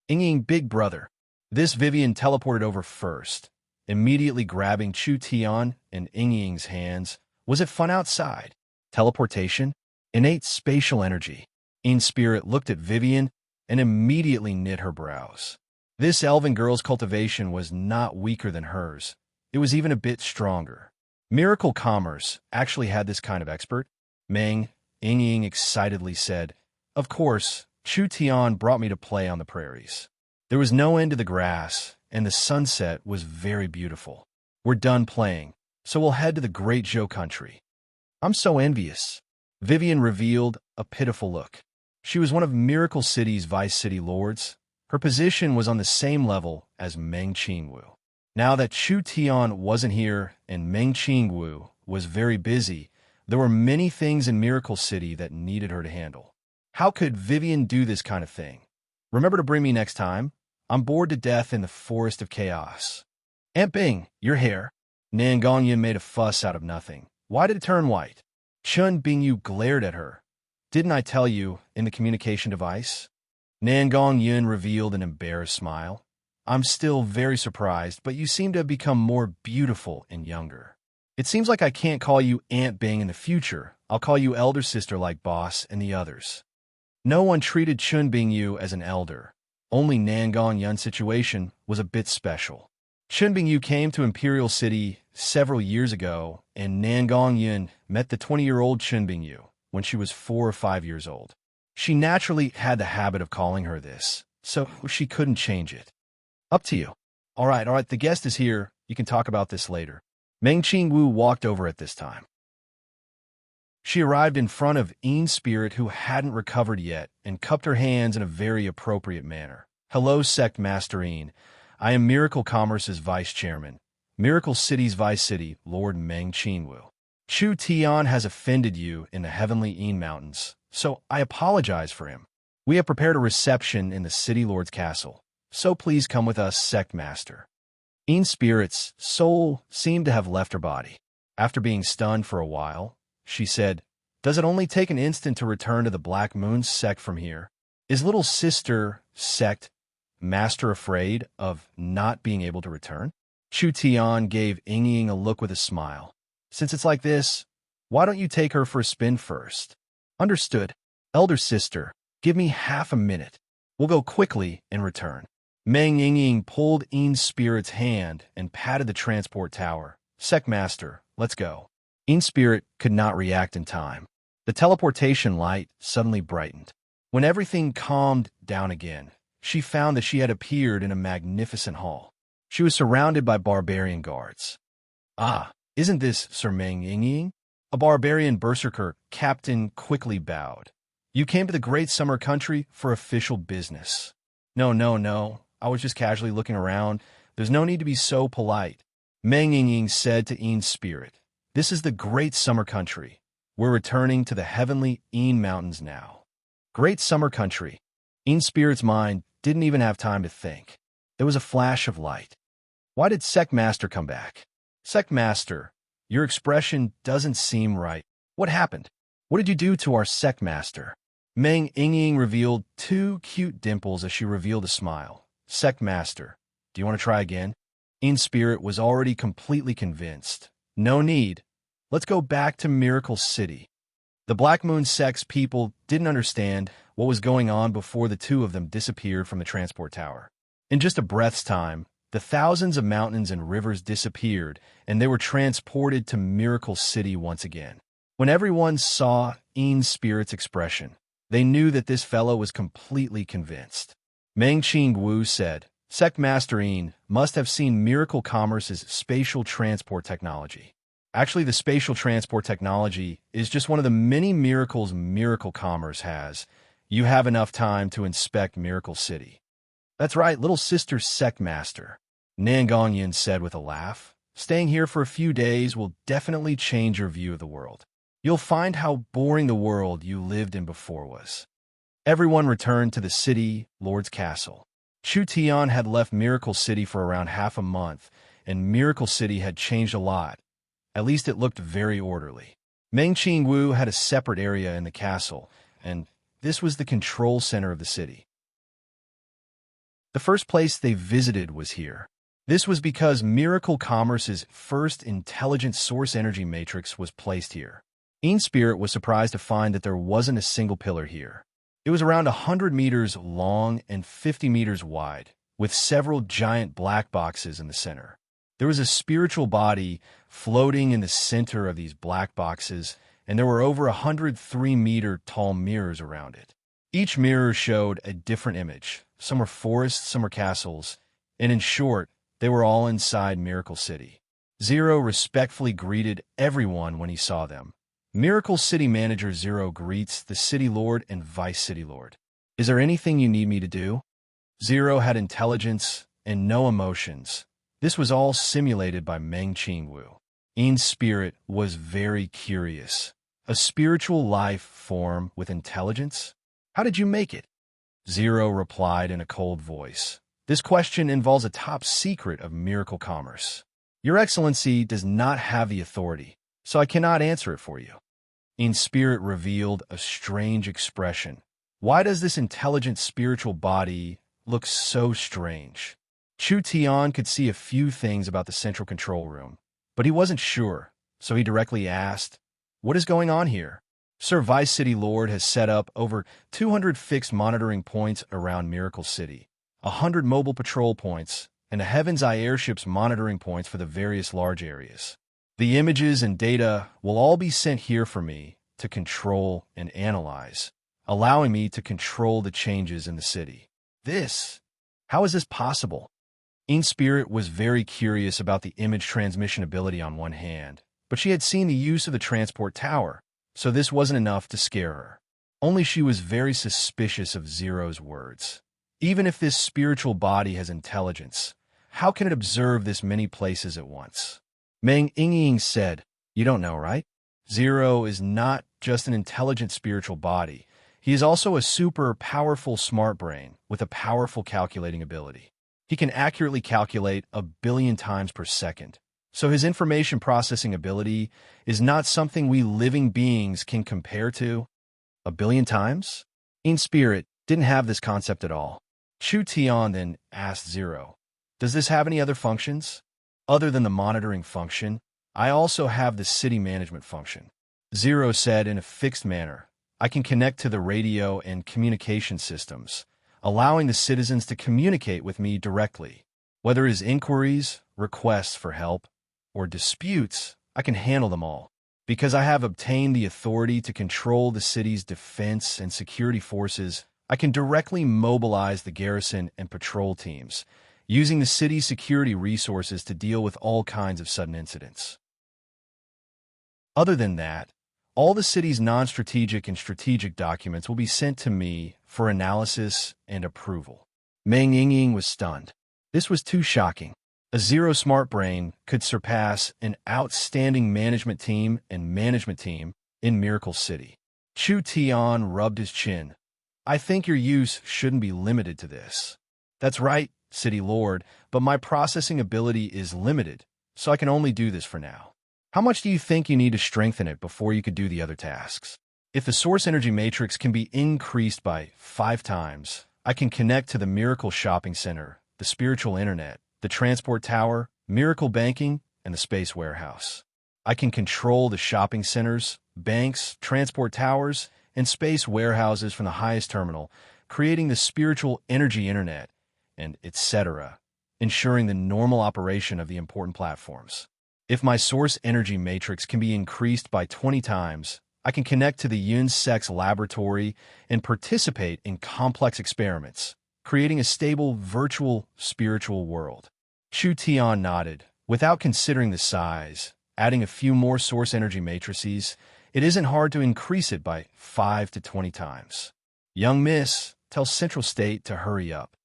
[SPEAKER 1] Yingying big brother. This Vivian teleported over first, immediately grabbing Chu Tian and Yingying's hands. Was it fun outside? Teleportation? Innate spatial energy. In Spirit looked at Vivian and immediately knit her brows. This elven girl's cultivation was not weaker than hers. It was even a bit stronger. Miracle Commerce actually had this kind of expert. Meng Yingying excitedly said, "Of course, Chu Tian brought me to play on the prairies. There was no end to the grass, and the sunset was very beautiful. We're done playing, so we'll head to the Great Zhou country." "I'm so envious." Vivian revealed a pitiful look. She was one of Miracle City's vice city lords. Her position was on the same level as Meng Qingwu. Now that Chu Tian wasn't here and Meng Qingwu was very busy, there were many things in Miracle City that needed her to handle. How could Vivian do this kind of thing? Remember to bring me next time. I'm bored to death in the Forest of Chaos. "Aunt Bing, your hair." Nan Gongyun made a fuss out of nothing. Why did it turn white? Chun Bingyu glared at her. "Didn't I tell you in the communication device?" Nan Gongyun revealed an embarrassed smile. "I'm still very surprised, but you seem to have become more beautiful and younger. It seems like I can't call you Aunt Bing in the future. I'll call you elder sister like Boss and the others." No one treated Chun Bingyu as an elder. Only Nan Gongyun's situation was a bit special. Chun Bingyu came to Imperial City several years ago, and Nan Gongyun met the 20-year-old Chun Bingyu when she was 4 or 5 years old. She naturally had the habit of calling her this, so she couldn't change it. "Up to you." All right, the guest is here. You can talk about this later." Meng Qingwu walked over at this time. She arrived in front of In Spirit, who hadn't recovered yet, and cupped her hands in a very appropriate manner. "Hello, Sect Master In. I am Miracle Commerce's Vice Chairman, Miracle City's Vice City, Lord Meng Qingwu. Chu Tian has offended you in the Heavenly In Mountains, so I apologize for him. We have prepared a reception in the City Lord's castle, so please come with us, Sect Master." In Spirit's soul seemed to have left her body. After being stunned for a while, she said, "Does it only take an instant to return to the Black Moon sect from here? Is little sister, Sect Master, afraid of not being able to return?" Chu Tian gave Yingying a look with a smile. "Since it's like this, why don't you take her for a spin first?" "Understood. Elder sister, give me half a minute. We'll go quickly and return." Meng Yingying pulled In Spirit's hand and patted the transport tower. "Sect Master, let's go." In Spirit could not react in time. The teleportation light suddenly brightened. When everything calmed down again, she found that she had appeared in a magnificent hall. She was surrounded by barbarian guards. "Ah, isn't this Sir Meng Yingying?" A barbarian berserker captain quickly bowed. "You came to the Great Summer Country for official business." No. I was just casually looking around. There's no need to be so polite." Meng Yingying said to In Spirit, "This is the Great Summer Country. We're returning to the Heavenly In Mountains now." Great Summer Country. In Spirit's mind didn't even have time to think. There was a flash of light. Why did Sect Master come back? "Sect Master, your expression doesn't seem right. What happened? What did you do to our Sect Master?" Meng Yingying revealed 2 cute dimples as she revealed a smile. "Sect Master, do you want to try again?" In-Spirit was already completely convinced. No need. Let's go back to Miracle City. The Black Moon Sect's people didn't understand what was going on before the two of them disappeared from the transport tower. In just a breath's time, the thousands of mountains and rivers disappeared, and they were transported to Miracle City once again. When everyone saw In-Spirit's expression, they knew that this fellow was completely convinced. Meng Qingwu said, Sect Master In must have seen Miracle Commerce's spatial transport technology. Actually, the spatial transport technology is just one of the many miracles Miracle Commerce has. You have enough time to inspect Miracle City. That's right, little sister Sect Master, Nangongyan said with a laugh. Staying here for a few days will definitely change your view of the world. You'll find how boring the world you lived in before was. Everyone returned to the city lord's castle. Chu Tian had left Miracle City for around half a month, and Miracle City had changed a lot. At least it looked very orderly. Meng Qingwu had a separate area in the castle, and this was the control center of the city. The first place they visited was here. This was because Miracle Commerce's first intelligent source energy matrix was placed here. In-Spirit was surprised to find that there wasn't a single pillar here. It was around 100 meters long and 50 meters wide, with several giant black boxes in the center. There was a spiritual body floating in the center of these black boxes, and there were over 103-meter-tall mirrors around it. Each mirror showed a different image. Some were forests, some were castles, and in short, they were all inside Miracle City. Zero respectfully greeted everyone when he saw them. Miracle City Manager Zero greets the City Lord and Vice City Lord. Is there anything you need me to do? Zero had intelligence and no emotions. This was all simulated by Meng Qingwu. In-Spirit was very curious. A spiritual life form with intelligence? How did you make it? Zero replied in a cold voice. This question involves a top secret of Miracle Commerce. Your Excellency does not have the authority, so I cannot answer it for you. In-Spirit revealed a strange expression. Why does this intelligent spiritual body look so strange? Chu Tian could see a few things about the central control room, but he wasn't sure, so he directly asked, What is going on here? Sir Vice City Lord has set up over 200 fixed monitoring points around Miracle City, 100 mobile patrol points, and a Heaven's Eye airships monitoring points for the various large areas. The images and data will all be sent here for me to control and analyze, allowing me to control the changes in the city. How is this possible? In-Spirit was very curious about the image transmission ability on one hand, but she had seen the use of the transport tower, so this wasn't enough to scare her. Only she was very suspicious of Zero's words. Even if this spiritual body has intelligence, how can it observe this many places at once? Meng Ying said, You don't know, right? Zero is not just an intelligent spiritual body. He is also a super powerful smart brain with a powerful calculating ability. He can accurately calculate 1 billion times per second. So his information processing ability is not something we living beings can compare to. 1 billion times? In-Spirit didn't have this concept at all. Chu Tian then asked Zero, Does this have any other functions? Other than the monitoring function, I also have the city management function. Zero said in a fixed manner, I can connect to the radio and communication systems, allowing the citizens to communicate with me directly. Whether it is inquiries, requests for help, or disputes, I can handle them all. Because I have obtained the authority to control the city's defense and security forces, I can directly mobilize the garrison and patrol teams, using the city's security resources to deal with all kinds of sudden incidents. Other than that, all the city's non-strategic and strategic documents will be sent to me for analysis and approval. Meng Ying was stunned. This was too shocking. A Zero smart brain could surpass an outstanding management team in Miracle City. Chu Tian rubbed his chin. I think your use shouldn't be limited to this. That's right, City Lord, but my processing ability is limited, so I can only do this for now. How much do you think you need to strengthen it before you could do the other tasks? If the source energy matrix can be increased by 5 times, I can connect to the Miracle Shopping Center, the spiritual internet, the transport tower, miracle banking, and the space warehouse. I can control the shopping centers, banks, transport towers, and space warehouses from the highest terminal, creating the spiritual energy internet, and etc., ensuring the normal operation of the important platforms. If my source energy matrix can be increased by 20 times, I can connect to the Yun-Sek's laboratory and participate in complex experiments, creating a stable, virtual, spiritual world. Chu Tian nodded. Without considering the size, adding a few more source energy matrices, it isn't hard to increase it by 5 to 20 times. Young Miss, tell Central State to hurry up.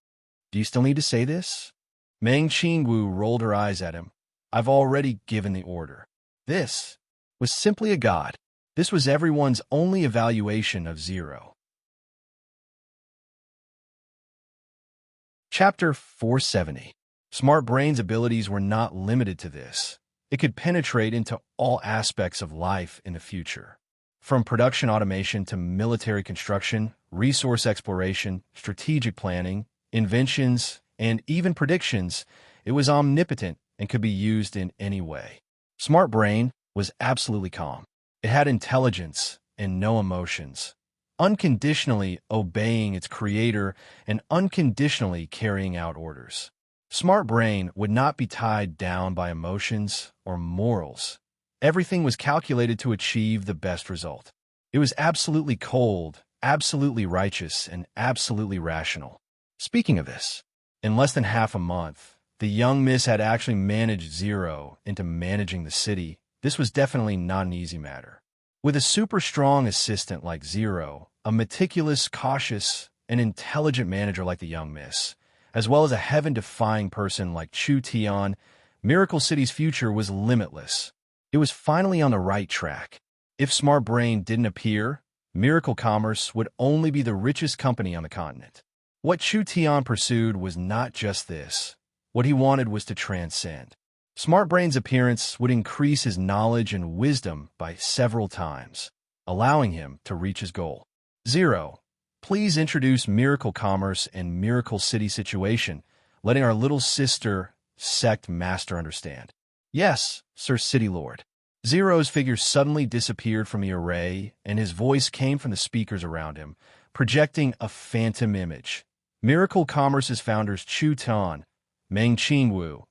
[SPEAKER 1] Do you still need to say this? Meng Qingwu rolled her eyes at him. I've already given the order. This was simply a god. This was everyone's only evaluation of Zero. Chapter 470. Smart Brain's abilities were not limited to this. It could penetrate into all aspects of life in the future. From production automation to military construction, resource exploration, strategic planning, inventions, and even predictions, it was omnipotent and could be used in any way. Smart Brain was absolutely calm. It had intelligence and no emotions, unconditionally obeying its creator and unconditionally carrying out orders. Smart Brain would not be tied down by emotions or morals. Everything was calculated to achieve the best result. It was absolutely cold, absolutely righteous, and absolutely rational. Speaking of this, in less than half a month, the young miss had actually managed Zero into managing the city. This was definitely not an easy matter. With a super strong assistant like Zero, a meticulous, cautious, and intelligent manager like the young miss, as well as a heaven-defying person like Chu Tian, Miracle City's future was limitless. It was finally on the right track. If Smart Brain didn't appear, Miracle Commerce would only be the richest company on the continent. What Chu Tian pursued was not just this. What he wanted was to transcend. Smart Brain's appearance would increase his knowledge and wisdom by several times, allowing him to reach his goal. Zero, please introduce Miracle Commerce and Miracle City situation, letting our little sister sect master understand. Yes, Sir City Lord. Zero's figure suddenly disappeared from the array, and his voice came from the speakers around him, projecting a phantom image. Miracle Commerce's founders Chu Tan, Meng Qingwu,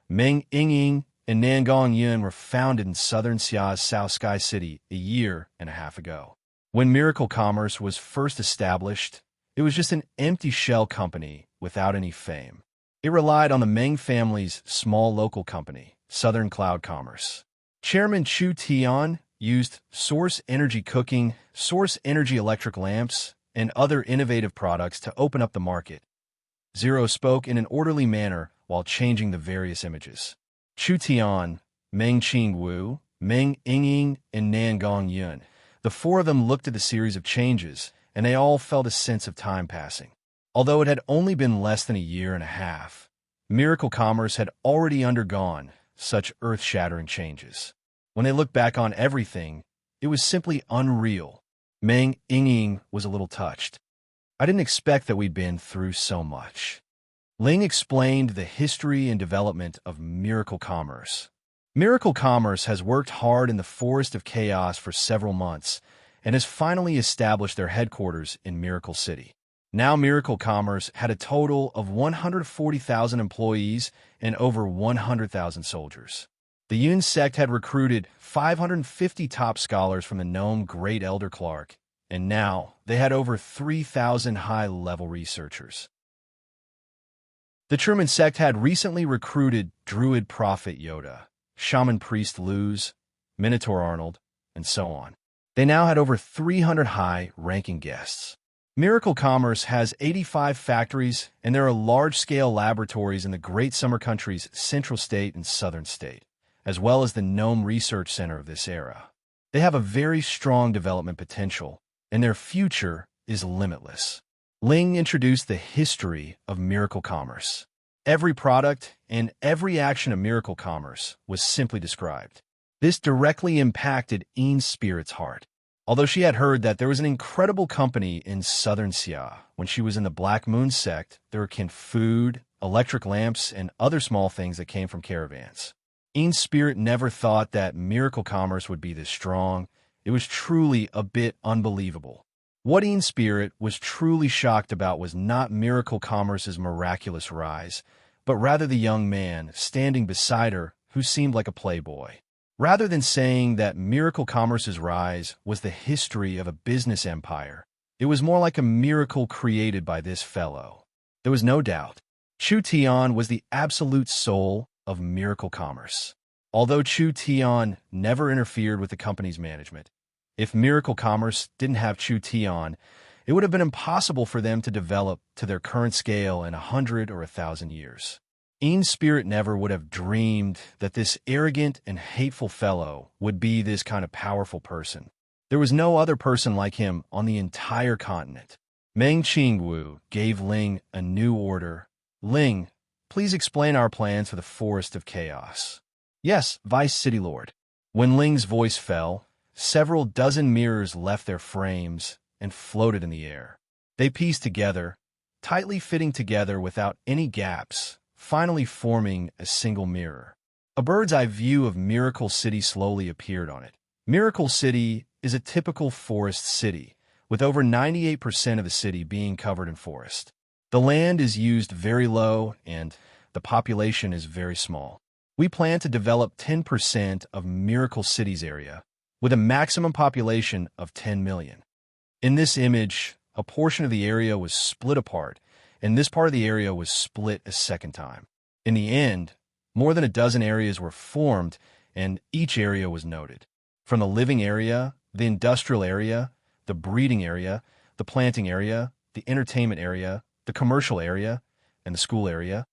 [SPEAKER 1] Meng Yingying, and Nangong Yun were founded in southern Xia's South Sky City a year and a half ago. When Miracle Commerce was first established, it was just an empty shell company without any fame. It relied on the Meng family's small local company, Southern Cloud Commerce. Chairman Chu Tian used source energy cooking, source energy electric lamps, and other innovative products to open up the market. Zero spoke in an orderly manner while changing the various images. Chu Tian, Meng Qingwu, Meng Yingying, and Nangong Yun. The four of them looked at the series of changes, and they all felt a sense of time passing. Although it had only been less than a year and a half, Miracle Commerce had already undergone such earth-shattering changes. When they looked back on everything, it was simply unreal. Meng Yingying was a little touched. I didn't expect that we'd been through so much. Ling explained the history and development of Miracle Commerce. Miracle Commerce has worked hard in the Forest of Chaos for several months and has finally established their headquarters in Miracle City. Now Miracle Commerce had a total of 140,000 employees and over 100,000 soldiers. The Yun sect had recruited 550 top scholars from the Gnome Great Elder Clark, and now they had over 3,000 high-level researchers. The Truman sect had recently recruited Druid Prophet Yoda, Shaman Priest Luz, Minotaur Arnold, and so on. They now had over 300 high-ranking guests. Miracle Commerce has 85 factories, and there are large-scale laboratories in the Great Summer Country's Central State and Southern State, as well as the Gnome Research Center of this era. They have a very strong development potential, and their future is limitless. Ling introduced the history of Miracle Commerce. Every product and every action of Miracle Commerce was simply described. This directly impacted Ean's spirit's heart. Although she had heard that there was an incredible company in southern Xia, when she was in the Black Moon sect, there were food, electric lamps, and other small things that came from caravans. Ian's spirit never thought that miracle commerce would be this strong. It was truly a bit unbelievable. What Ian's spirit was truly shocked about was not miracle commerce's miraculous rise, but rather the young man standing beside her who seemed like a playboy. Rather than saying that miracle commerce's rise was the history of a business empire, it was more like a miracle created by this fellow. There was no doubt. Chu Tian was the absolute soul of miracle commerce. Although Chu Tian never interfered with the company's management, if miracle commerce didn't have Chu Tian, it would have been impossible for them to develop to their current scale in 100 or 1,000 years. Ian's spirit never would have dreamed that this arrogant and hateful fellow would be this kind of powerful person. There was no other person like him on the entire continent. Meng Qingwu gave Ling a new order. Ling, please explain our plans for the Forest of Chaos. Yes, Vice City Lord. When Ling's voice fell, several dozen mirrors left their frames and floated in the air. They pieced together, tightly fitting together without any gaps, finally forming a single mirror. A bird's-eye view of Miracle City slowly appeared on it. Miracle City is a typical forest city, with over 98% of the city being covered in forest. The land is used very low, and the population is very small. We plan to develop 10% of Miracle City's area, with a maximum population of 10 million. In this image, a portion of the area was split apart, and this part of the area was split a second time. In the end, more than a dozen areas were formed, and each area was noted. From the living area, the industrial area, the breeding area, the planting area, the entertainment area, the commercial area, and the school area,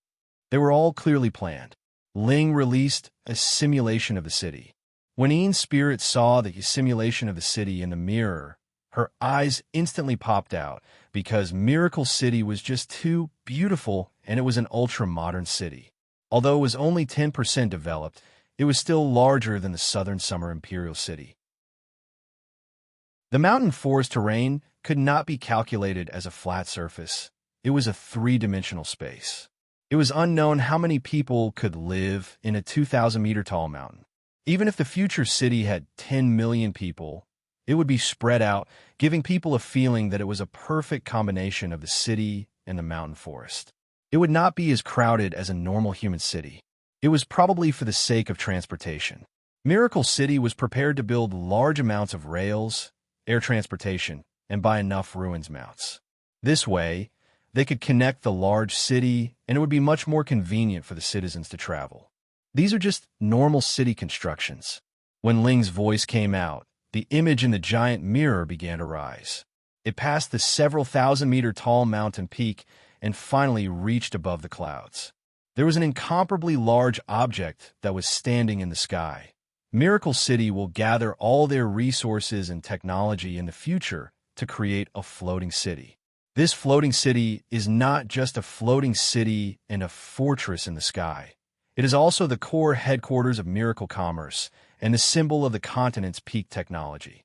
[SPEAKER 1] they were all clearly planned. Ling released a simulation of the city. When Ian's spirit saw the simulation of the city in the mirror, her eyes instantly popped out because Miracle City was just too beautiful, and it was an ultra-modern city. Although it was only 10% developed, it was still larger than the Southern Summer Imperial City. The mountain forest terrain could not be calculated as a flat surface. It was a three-dimensional space. It was unknown how many people could live in a 2,000-meter-tall mountain. Even if the future city had 10 million people, it would be spread out, giving people a feeling that it was a perfect combination of the city and the mountain forest. It would not be as crowded as a normal human city. It was probably for the sake of transportation. Miracle City was prepared to build large amounts of rails, air transportation, and buy enough ruins mounts. This way, they could connect the large city, and it would be much more convenient for the citizens to travel. These are just normal city constructions. When Ling's voice came out, the image in the giant mirror began to rise. It passed the several thousand-meter-tall mountain peak and finally reached above the clouds. There was an incomparably large object that was standing in the sky. Miracle City will gather all their resources and technology in the future to create a floating city. This floating city is not just a floating city and a fortress in the sky. It is also the core headquarters of Miracle Commerce and the symbol of the continent's peak technology.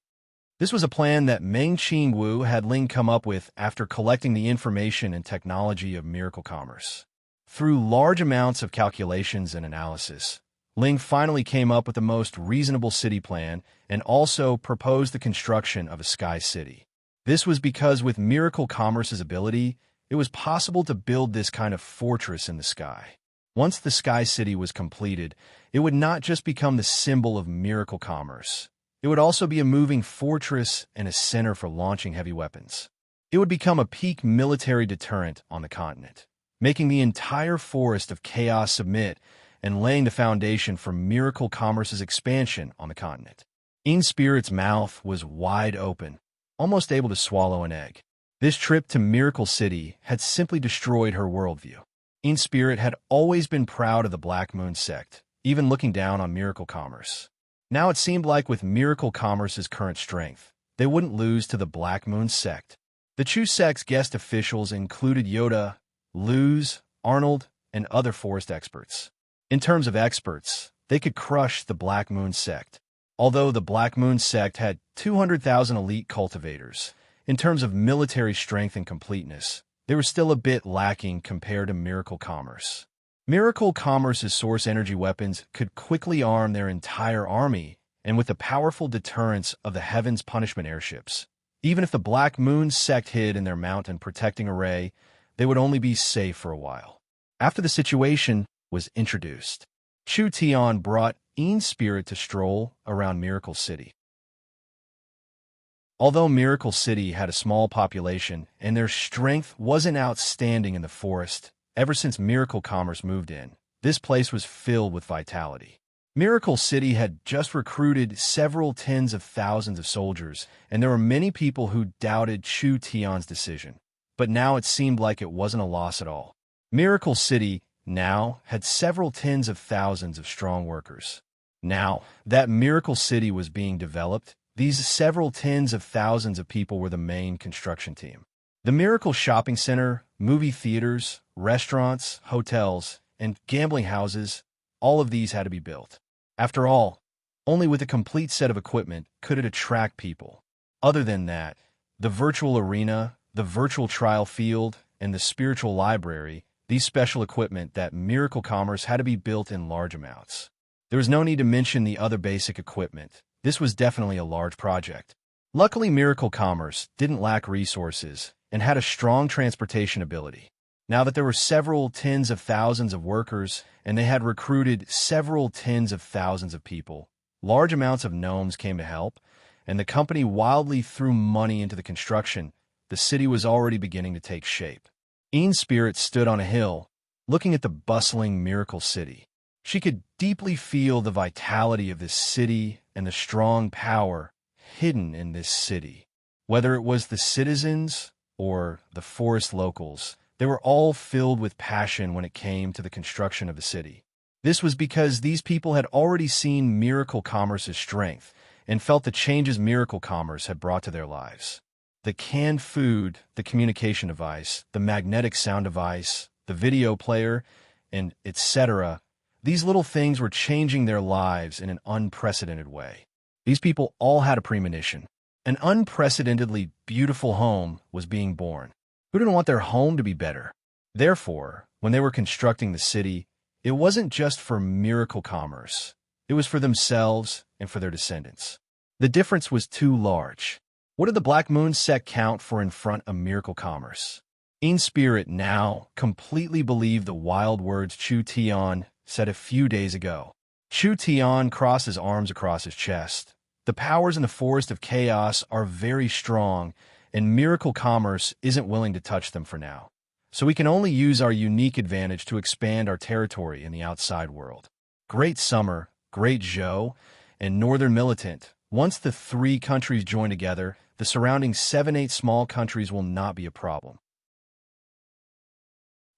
[SPEAKER 1] This was a plan that Meng Qingwu had Ling come up with after collecting the information and technology of Miracle Commerce. Through large amounts of calculations and analysis, Ling finally came up with the most reasonable city plan and also proposed the construction of a sky city. This was because with Miracle Commerce's ability, it was possible to build this kind of fortress in the sky. Once the Sky City was completed, it would not just become the symbol of Miracle Commerce. It would also be a moving fortress and a center for launching heavy weapons. It would become a peak military deterrent on the continent, making the entire Forest of Chaos submit and laying the foundation for Miracle Commerce's expansion on the continent. In-Spirit's mouth was wide open, almost able to swallow an egg. This trip to Miracle City had simply destroyed her worldview. In-Spirit had always been proud of the Black Moon sect, even looking down on Miracle Commerce. Now it seemed like with Miracle Commerce's current strength, they wouldn't lose to the Black Moon sect. The Chu sect's guest officials included Yoda, Luz, Arnold, and other forest experts. In terms of experts, they could crush the Black Moon sect. Although the Black Moon sect had 200,000 elite cultivators, in terms of military strength and completeness, they were still a bit lacking compared to Miracle Commerce. Miracle Commerce's source energy weapons could quickly arm their entire army, and with the powerful deterrence of the Heaven's Punishment airships. Even if the Black Moon sect hid in their mountain protecting array, they would only be safe for a while. After the situation was introduced, Chu Tian brought Ean's spirit to stroll around Miracle City. Although Miracle City had a small population and their strength wasn't outstanding in the forest, ever since Miracle Commerce moved in, this place was filled with vitality. Miracle City had just recruited several tens of thousands of soldiers, and there were many people who doubted Chu Tian's decision. But now it seemed like it wasn't a loss at all. Miracle City now had several tens of thousands of strong workers. Now that Miracle City was being developed, these several tens of thousands of people were the main construction team. The Miracle Shopping Center, movie theaters, restaurants, hotels, and gambling houses, all of these had to be built. After all, only with a complete set of equipment could it attract people. Other than that, the virtual arena, the virtual trial field, and the spiritual library, these special equipment that Miracle Commerce had to be built in large amounts. There was no need to mention the other basic equipment. This was definitely a large project. Luckily, Miracle Commerce didn't lack resources and had a strong transportation ability. Now that there were several tens of thousands of workers and they had recruited several tens of thousands of people, large amounts of gnomes came to help, and the company wildly threw money into the construction. The city was already beginning to take shape. Ean's spirit stood on a hill, looking at the bustling Miracle City. She could deeply feel the vitality of this city and the strong power hidden in this city. Whether it was the citizens or the forest locals, they were all filled with passion when it came to the construction of the city. This was because these people had already seen Miracle Commerce's strength and felt the changes Miracle Commerce had brought to their lives. The canned food, the communication device, the magnetic sound device, the video player, and etc. These little things were changing their lives in an unprecedented way. These people all had a premonition. An unprecedentedly beautiful home was being born. Who didn't want their home to be better? Therefore, when they were constructing the city, it wasn't just for Miracle Commerce. It was for themselves and for their descendants. The difference was too large. What did the Black Moon sect count for in front of Miracle Commerce? In spirit now completely believed the wild words Chu Tian said a few days ago. Chu Tian crossed his arms across his chest. The powers in the forest of chaos are very strong, and Miracle Commerce isn't willing to touch them for now. So we can only use our unique advantage to expand our territory in the outside world. Great Summer, Great Zhou, and Northern Militant. Once the three countries join together, the surrounding 7-8 small countries will not be a problem.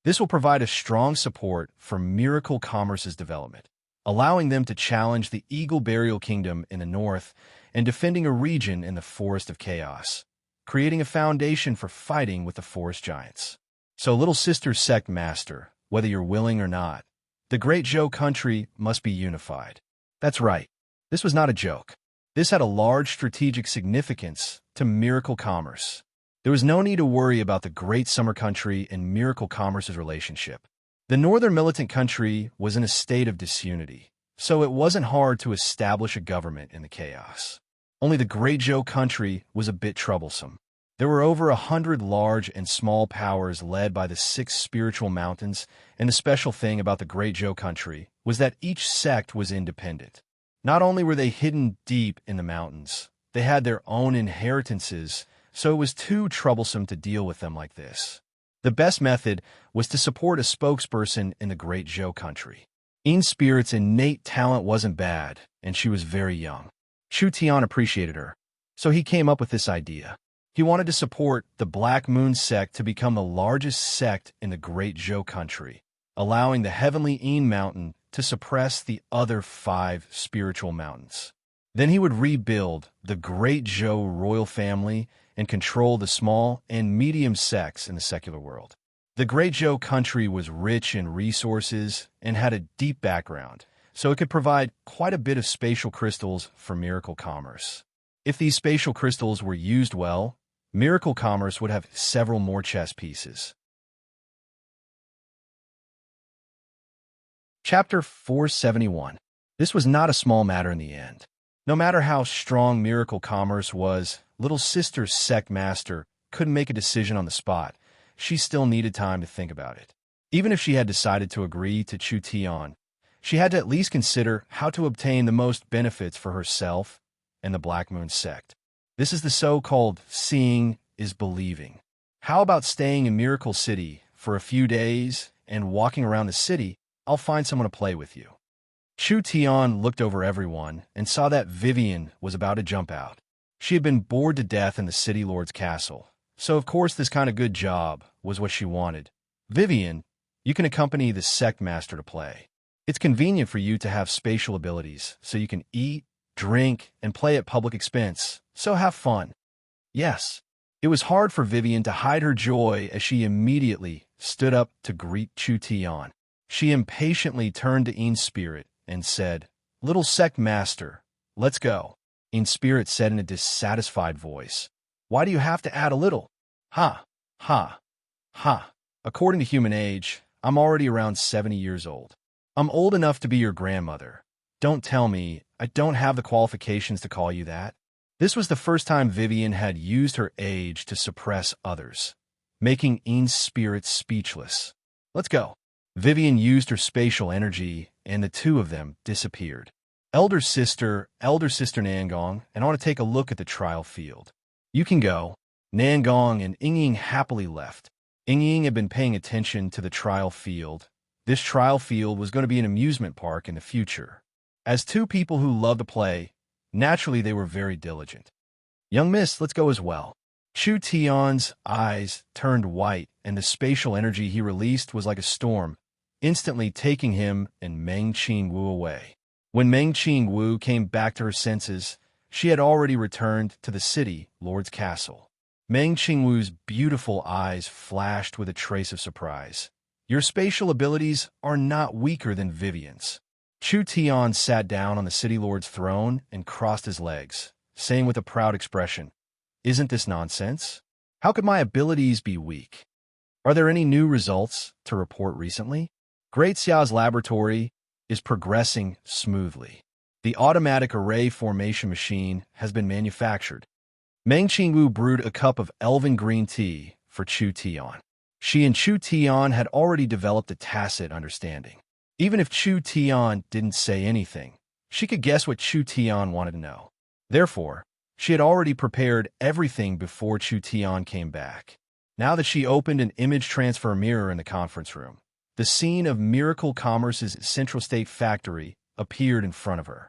[SPEAKER 1] This will provide a strong support for Miracle Commerce's development, allowing them to challenge the Eagle Burial Kingdom in the north and defending a region in the Forest of Chaos, creating a foundation for fighting with the forest giants. So, Little Sister Sect Master, whether you're willing or not, the Great Zhou country must be unified. That's right. This was not a joke. This had a large strategic significance to Miracle Commerce. There was no need to worry about the Great Summer country and Miracle Commerce's relationship. The Northern Militant country was in a state of disunity, so it wasn't hard to establish a government in the chaos. Only the Great Zhou country was a bit troublesome. There were over 100 large and small powers led by the 6 spiritual mountains, and the special thing about the Great Zhou country was that each sect was independent. Not only were they hidden deep in the mountains, they had their own inheritances, so it was too troublesome to deal with them like this. The best method was to support a spokesperson in the Great Zhou country. In Spirit's innate talent wasn't bad, and she was very young. Chu Tian appreciated her, so he came up with this idea. He wanted to support the Black Moon sect to become the largest sect in the Great Zhou country, allowing the Heavenly Een Mountain to suppress the other 5 spiritual mountains. Then he would rebuild the Great Zhou royal family and control the small and medium sects in the secular world. The Great Zhou country was rich in resources and had a deep background, so it could provide quite a bit of spatial crystals for Miracle Commerce. If these spatial crystals were used well, Miracle Commerce would have several more chess pieces. Chapter 471. This was not a small matter in the end. No matter how strong miracle commerce was, little sister's sect master couldn't make a decision on the spot. She still needed time to think about it. Even if she had decided to agree to Chu Tian, she had to at least consider how to obtain the most benefits for herself and the Black Moon sect. This is the so-called seeing is believing. How about staying in Miracle City for a few days and walking around the city? I'll find someone to play with you. Chu Tian looked over everyone and saw that Vivian was about to jump out. She had been bored to death in the city lord's castle, so of course this kind of good job was what she wanted. Vivian, you can accompany the sect master to play. It's convenient for you to have spatial abilities, so you can eat, drink, and play at public expense, so have fun. Yes. It was hard for Vivian to hide her joy as she immediately stood up to greet Chu Tian. She impatiently turned to In Spirit and said, "Little sect master, let's go." In Spirit said in a dissatisfied voice, "Why do you have to add a little?" Ha, ha, ha. According to human age, I'm already around 70 years old. I'm old enough to be your grandmother. Don't tell me I don't have the qualifications to call you that. This was the first time Vivian had used her age to suppress others, making In Spirit speechless. Let's go. Vivian used her spatial energy, and the two of them disappeared. Elder sister Nangong, and I want to take a look at the trial field. You can go. Nangong and Ying happily left. Ying had been paying attention to the trial field. This trial field was going to be an amusement park in the future. As two people who love to play, naturally they were very diligent. Young miss, let's go as well. Chu Tian's eyes turned white, and the spatial energy he released was like a storm, instantly taking him and Meng Qingwu away. When Meng Qingwu came back to her senses, she had already returned to the city lord's castle. Meng Qingwu's beautiful eyes flashed with a trace of surprise. Your spatial abilities are not weaker than Vivian's. Chu Tian sat down on the city lord's throne and crossed his legs, saying with a proud expression, "Isn't this nonsense? How could my abilities be weak? Are there any new results to report recently? Great Xiao's laboratory is progressing smoothly. The automatic array formation machine has been manufactured." Meng Qingwu brewed a cup of elven green tea for Chu Tian. She and Chu Tian had already developed a tacit understanding. Even if Chu Tian didn't say anything, she could guess what Chu Tian wanted to know. Therefore, she had already prepared everything before Chu Tian came back. Now that she opened an image transfer mirror in the conference room, the scene of Miracle Commerce's Central State factory appeared in front of her.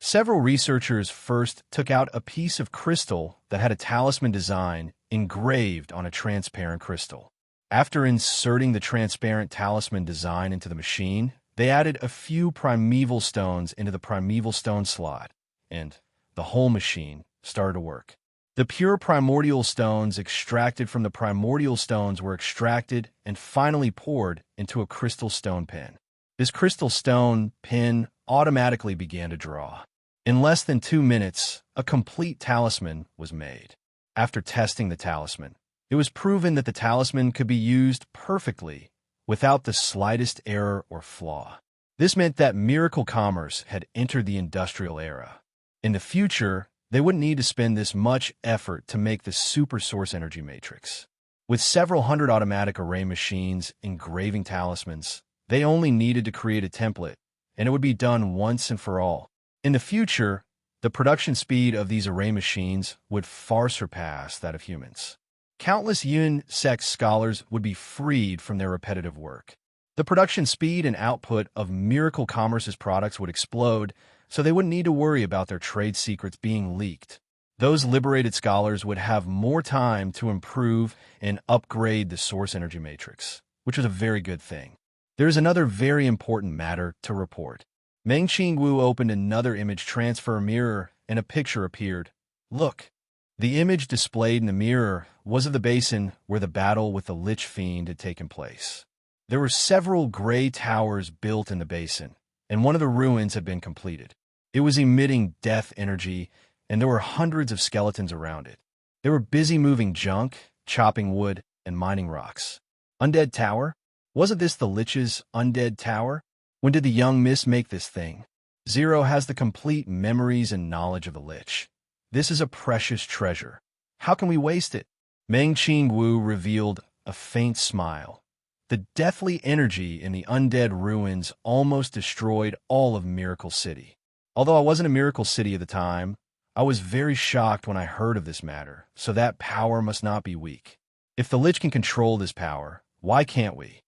[SPEAKER 1] Several researchers first took out a piece of crystal that had a talisman design engraved on a transparent crystal. After inserting the transparent talisman design into the machine, they added a few primeval stones into the primeval stone slot, and the whole machine started to work. The pure primordial stones extracted from the primordial stones were extracted and finally poured into a crystal stone pen. This crystal stone pen automatically began to draw. In less than 2 minutes, a complete talisman was made. After testing the talisman, it was proven that the talisman could be used perfectly without the slightest error or flaw. This meant that Miracle Commerce had entered the industrial era. In the future, they wouldn't need to spend this much effort to make the super source energy matrix. With several hundred automatic array machines engraving talismans, they only needed to create a template, and it would be done once and for all. In the future, the production speed of these array machines would far surpass that of humans. Countless Yun sect scholars would be freed from their repetitive work. The production speed and output of Miracle Commerce's products would explode, so they wouldn't need to worry about their trade secrets being leaked. Those liberated scholars would have more time to improve and upgrade the source energy matrix, which was a very good thing. There is another very important matter to report. Meng Qingwu opened another image transfer mirror, and a picture appeared. Look. The image displayed in the mirror was of the basin where the battle with the Lich Fiend had taken place. There were several gray towers built in the basin, and one of the ruins had been completed. It was emitting death energy, and there were hundreds of skeletons around it. They were busy moving junk, chopping wood, and mining rocks. Undead Tower? Wasn't this the Lich's undead tower? When did the young miss make this thing? Zero has the complete memories and knowledge of the Lich. This is a precious treasure. How can we waste it? Meng Qing Wu revealed a faint smile. The deathly energy in the undead ruins almost destroyed all of Miracle City. Although I wasn't in Miracle City at the time, I was very shocked when I heard of this matter, so that power must not be weak. If the Lich can control this power, why can't we?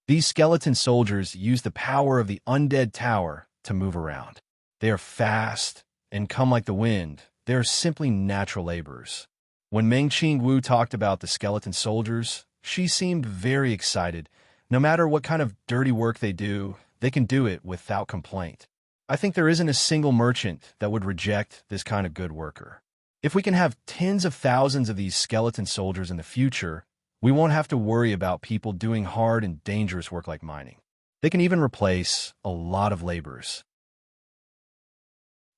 [SPEAKER 1] These skeleton soldiers use the power of the undead tower to move around. They are fast and come like the wind. They are simply natural laborers. When Meng Qing Wu talked about the skeleton soldiers, she seemed very excited. No matter what kind of dirty work they do, they can do it without complaint. I think there isn't a single merchant that would reject this kind of good worker. If we can have tens of thousands of these skeleton soldiers in the future, we won't have to worry about people doing hard and dangerous work like mining. They can even replace a lot of laborers.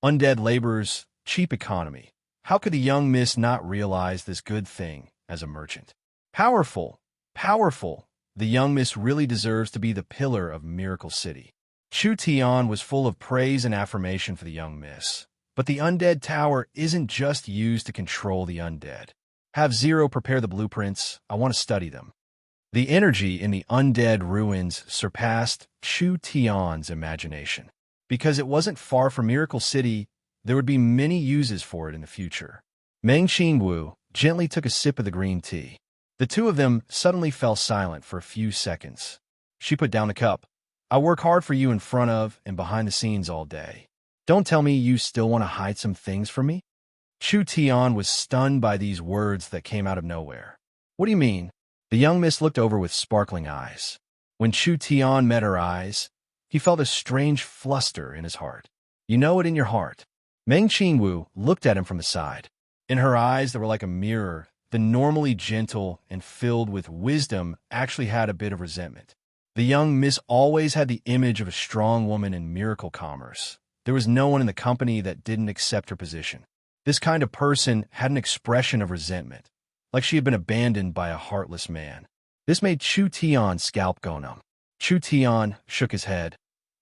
[SPEAKER 1] Undead laborers, cheap economy. How could the young miss not realize this good thing as a merchant? Powerful, powerful. The young miss really deserves to be the pillar of Miracle City. Chu Tian was full of praise and affirmation for the young miss. But the undead tower isn't just used to control the undead. Have Zero prepare the blueprints. I want to study them. The energy in the undead ruins surpassed Chu Tian's imagination. Because it wasn't far from Miracle City, there would be many uses for it in the future. Meng Qing Wu gently took a sip of the green tea. The two of them suddenly fell silent for a few seconds. She put down the cup. I work hard for you in front of and behind the scenes all day. Don't tell me you still want to hide some things from me? Chu Tian was stunned by these words that came out of nowhere. What do you mean? The young miss looked over with sparkling eyes. When Chu Tian met her eyes, he felt a strange fluster in his heart. You know it in your heart. Meng Qing Wu looked at him from the side. In her eyes that were like a mirror, the normally gentle and filled with wisdom actually had a bit of resentment. The young miss always had the image of a strong woman in miracle commerce. There was no one in the company that didn't accept her position. This kind of person had an expression of resentment, like she had been abandoned by a heartless man. This made Chu Tian's scalp go numb. Chu Tian shook his head.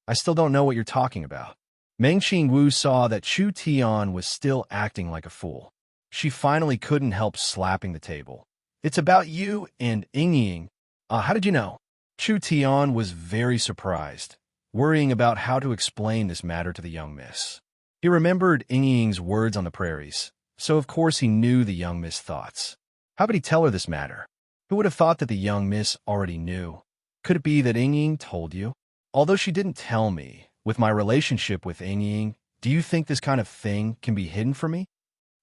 [SPEAKER 1] I still don't know what you're talking about. Meng Qing Wu saw that Chu Tian was still acting like a fool. She finally couldn't help slapping the table. It's about you and Ying. How did you know? Chu Tian was very surprised, worrying about how to explain this matter to the young miss. He remembered Ying's words on the prairies, so of course he knew the young miss' thoughts. How could he tell her this matter? Who would have thought that the young miss already knew? Could it be that Ying told you? Although she didn't tell me, with my relationship with Ying, do you think this kind of thing can be hidden from me?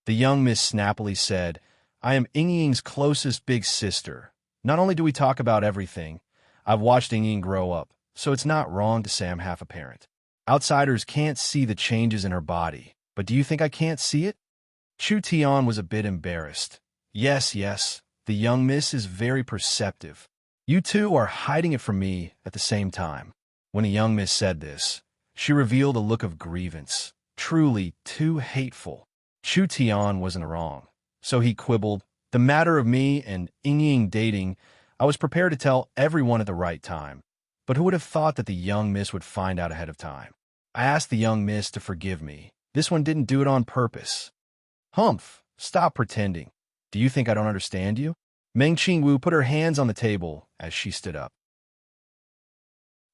[SPEAKER 1] The young miss snappily said, I am Ying's closest big sister. Not only do we talk about everything, I've watched Ying grow up, so it's not wrong to say I'm half a parent. Outsiders can't see the changes in her body, but do you think I can't see it? Chu Tian was a bit embarrassed. Yes, the young miss is very perceptive. You two are hiding it from me at the same time. When the young miss said this, she revealed a look of grievance, truly too hateful. Chu Tian wasn't wrong, so he quibbled. The matter of me and Ying dating, I was prepared to tell everyone at the right time. But who would have thought that the young miss would find out ahead of time? I asked the young miss to forgive me. This one didn't do it on purpose. Humph, stop pretending. Do you think I don't understand you? Meng Qing Wu put her hands on the table as she stood up.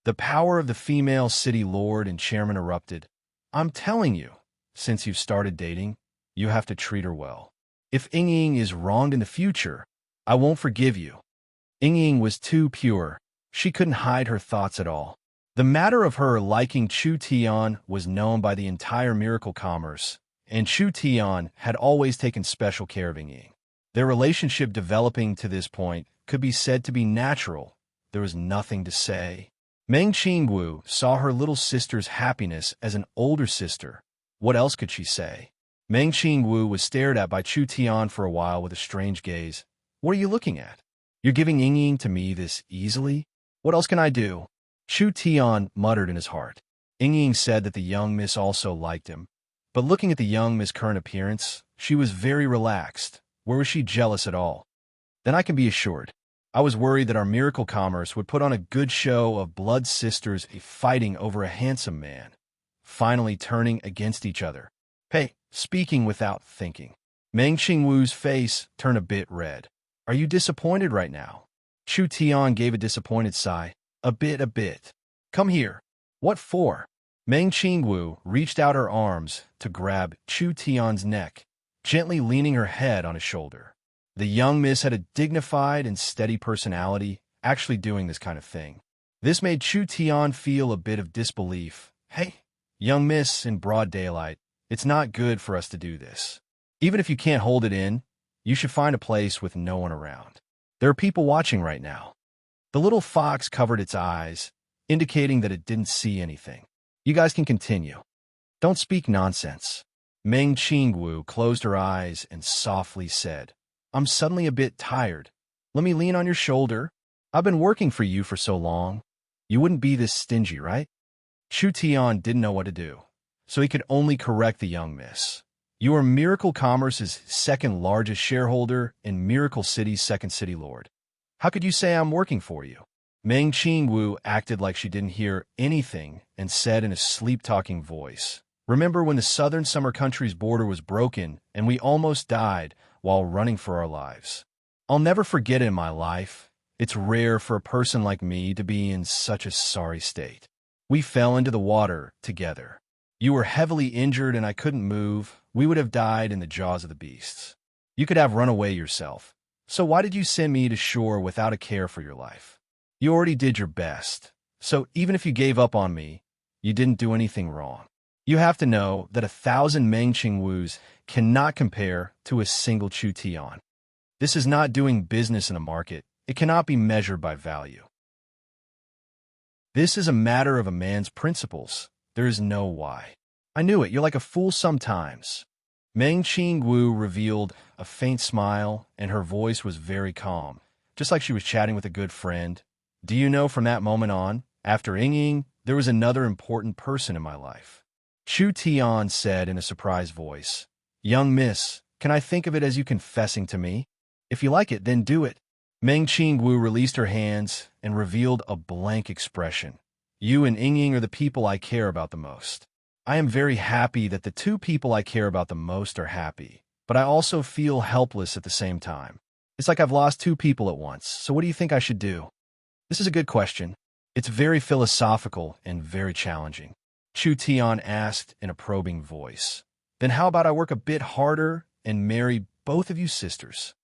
[SPEAKER 1] The power of the female city lord and chairman erupted. I'm telling you, since you've started dating, you have to treat her well. If Ying is wronged in the future, I won't forgive you. Ying was too pure. She couldn't hide her thoughts at all. The matter of her liking Chu Tian was known by the entire miracle commerce, and Chu Tian had always taken special care of Ying. Their relationship developing to this point could be said to be natural. There was nothing to say. Meng Qing Wu saw her little sister's happiness as an older sister. What else could she say? Meng Qing Wu was stared at by Chu Tian for a while with a strange gaze. What are you looking at? You're giving Ying to me this easily? What else can I do? Chu Tian muttered in his heart. Ying said that the young miss also liked him. But looking at the young miss' current appearance, she was very relaxed. Where was she jealous at all? Then I can be assured. I was worried that our miracle commerce would put on a good show of blood sisters fighting over a handsome man, finally turning against each other. Hey, speaking without thinking. Meng Qingwu's face turned a bit red. Are you disappointed right now? Chu Tian gave a disappointed sigh. A bit. Come here. What for? Meng Qingwu reached out her arms to grab Chu Tian's neck, gently leaning her head on his shoulder. The young miss had a dignified and steady personality, actually doing this kind of thing. This made Chu Tian feel a bit of disbelief. Hey, young miss, in broad daylight, it's not good for us to do this. Even if you can't hold it in, you should find a place with no one around. There are people watching right now. The little fox covered its eyes, indicating that it didn't see anything. You guys can continue. Don't speak nonsense. Meng Qingwu closed her eyes and softly said, I'm suddenly a bit tired. Let me lean on your shoulder. I've been working for you for so long. You wouldn't be this stingy, right? Chu Tian didn't know what to do, so he could only correct the young miss. You are Miracle Commerce's second largest shareholder and Miracle City's second city lord. How could you say I'm working for you? Meng Qingwu acted like she didn't hear anything and said in a sleep-talking voice, Remember when the southern summer country's border was broken and we almost died while running for our lives? I'll never forget it in my life. It's rare for a person like me to be in such a sorry state. We fell into the water together. You were heavily injured and I couldn't move. We would have died in the jaws of the beasts. You could have run away yourself. So why did you send me to shore without a care for your life? You already did your best. So even if you gave up on me, you didn't do anything wrong. You have to know that 1,000 Meng Qingwus cannot compare to a single Chu Tian. This is not doing business in a market. It cannot be measured by value. This is a matter of a man's principles. There is no why. I knew it. You're like a fool sometimes. Meng Qingwu revealed a faint smile, and her voice was very calm, just like she was chatting with a good friend. Do you know, from that moment on, after Ying, there was another important person in my life. Chu Tian said in a surprised voice, Young miss, can I think of it as you confessing to me? If you like it, then do it. Meng Qingwu released her hands and revealed a blank expression. You and Ying are the people I care about the most. I am very happy that the two people I care about the most are happy, but I also feel helpless at the same time. It's like I've lost two people at once, so what do you think I should do? This is a good question. It's very philosophical and very challenging. Chu Tian asked in a probing voice. Then how about I work a bit harder and marry both of you sisters?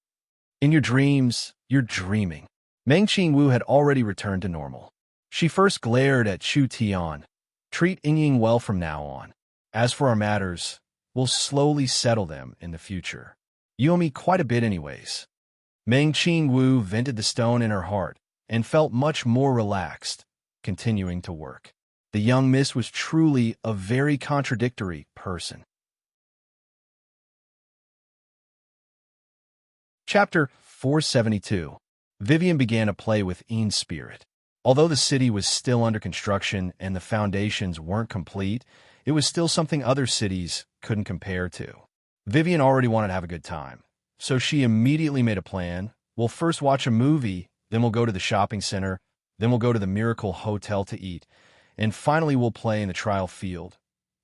[SPEAKER 1] In your dreams, you're dreaming. Meng Qingwu had already returned to normal. She first glared at Chu Tian. Treat Ying well from now on. As for our matters, we'll slowly settle them in the future. You owe me quite a bit anyways. Meng Qingwu vented the stone in her heart and felt much more relaxed, continuing to work. The young miss was truly a very contradictory person. Chapter 472. Vivian began to play with Ian's spirit. Although the city was still under construction and the foundations weren't complete, it was still something other cities couldn't compare to. Vivian already wanted to have a good time, so she immediately made a plan. We'll first watch a movie, then we'll go to the shopping center, then we'll go to the Miracle Hotel to eat, and finally we'll play in the trial field.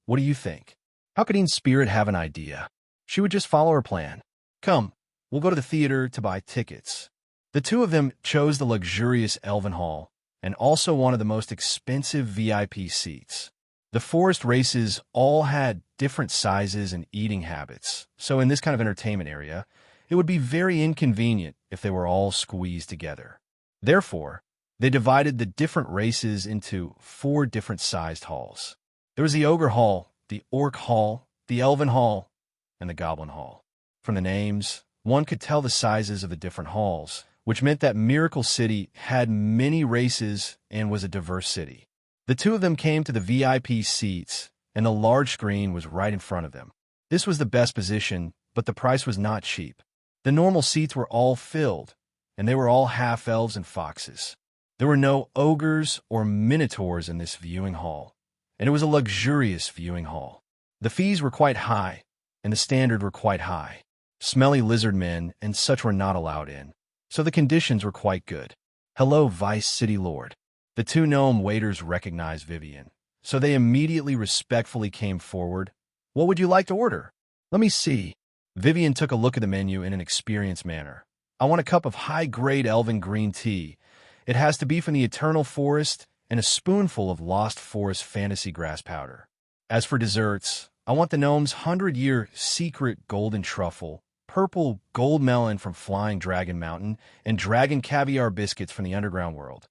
[SPEAKER 1] What do you think? How could Ian's spirit have an idea? She would just follow her plan. Come, we'll go to the theater to buy tickets. The two of them chose the luxurious Elven Hall, and also one of the most expensive VIP seats. The forest races all had different sizes and eating habits, so in this kind of entertainment area, it would be very inconvenient if they were all squeezed together. Therefore, they divided the different races into 4 different sized halls. There was the Ogre Hall, the Orc Hall, the Elven Hall, and the Goblin Hall. From the names, one could tell the sizes of the different halls, which meant that Miracle City had many races and was a diverse city. The two of them came to the VIP seats, and the large screen was right in front of them. This was the best position, but the price was not cheap. The normal seats were all filled, and they were all half-elves and foxes. There were no ogres or minotaurs in this viewing hall, and it was a luxurious viewing hall. The fees were quite high, and the standard were quite high. Smelly lizard men and such were not allowed in. so the conditions were quite good. "Hello, Vice City Lord." The two gnome waiters recognized Vivian, so they immediately respectfully came forward. "What would you like to order?" "Let me see." Vivian took a look at the menu in an experienced manner. "I want a cup of high-grade elven green tea. It has to be from the Eternal Forest and a spoonful of Lost Forest fantasy grass powder. As for desserts, I want the gnome's 100-year secret golden truffle, purple gold melon from Flying Dragon Mountain, and dragon caviar biscuits from the underground world."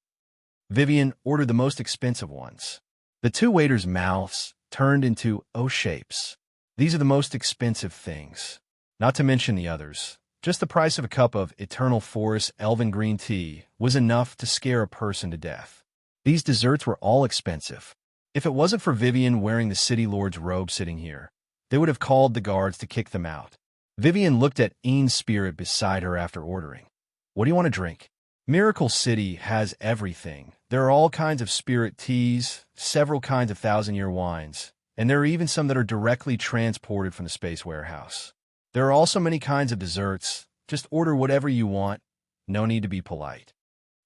[SPEAKER 1] Vivian ordered the most expensive ones. The two waiters' mouths turned into O shapes. "These are the most expensive things. Not to mention the others. Just the price of a cup of Eternal Forest elven green tea was enough to scare a person to death." These desserts were all expensive. If it wasn't for Vivian wearing the city lord's robe sitting here, they would have called the guards to kick them out. Vivian looked at Ian's spirit beside her after ordering. "What do you want to drink?" "Miracle City has everything. There are all kinds of spirit teas, several kinds of 1,000-year wines, and there are even some that are directly transported from the space warehouse. There are also many kinds of desserts. Just order whatever you want. No need to be polite."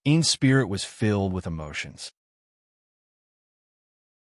[SPEAKER 1] Ian's spirit was filled with emotions.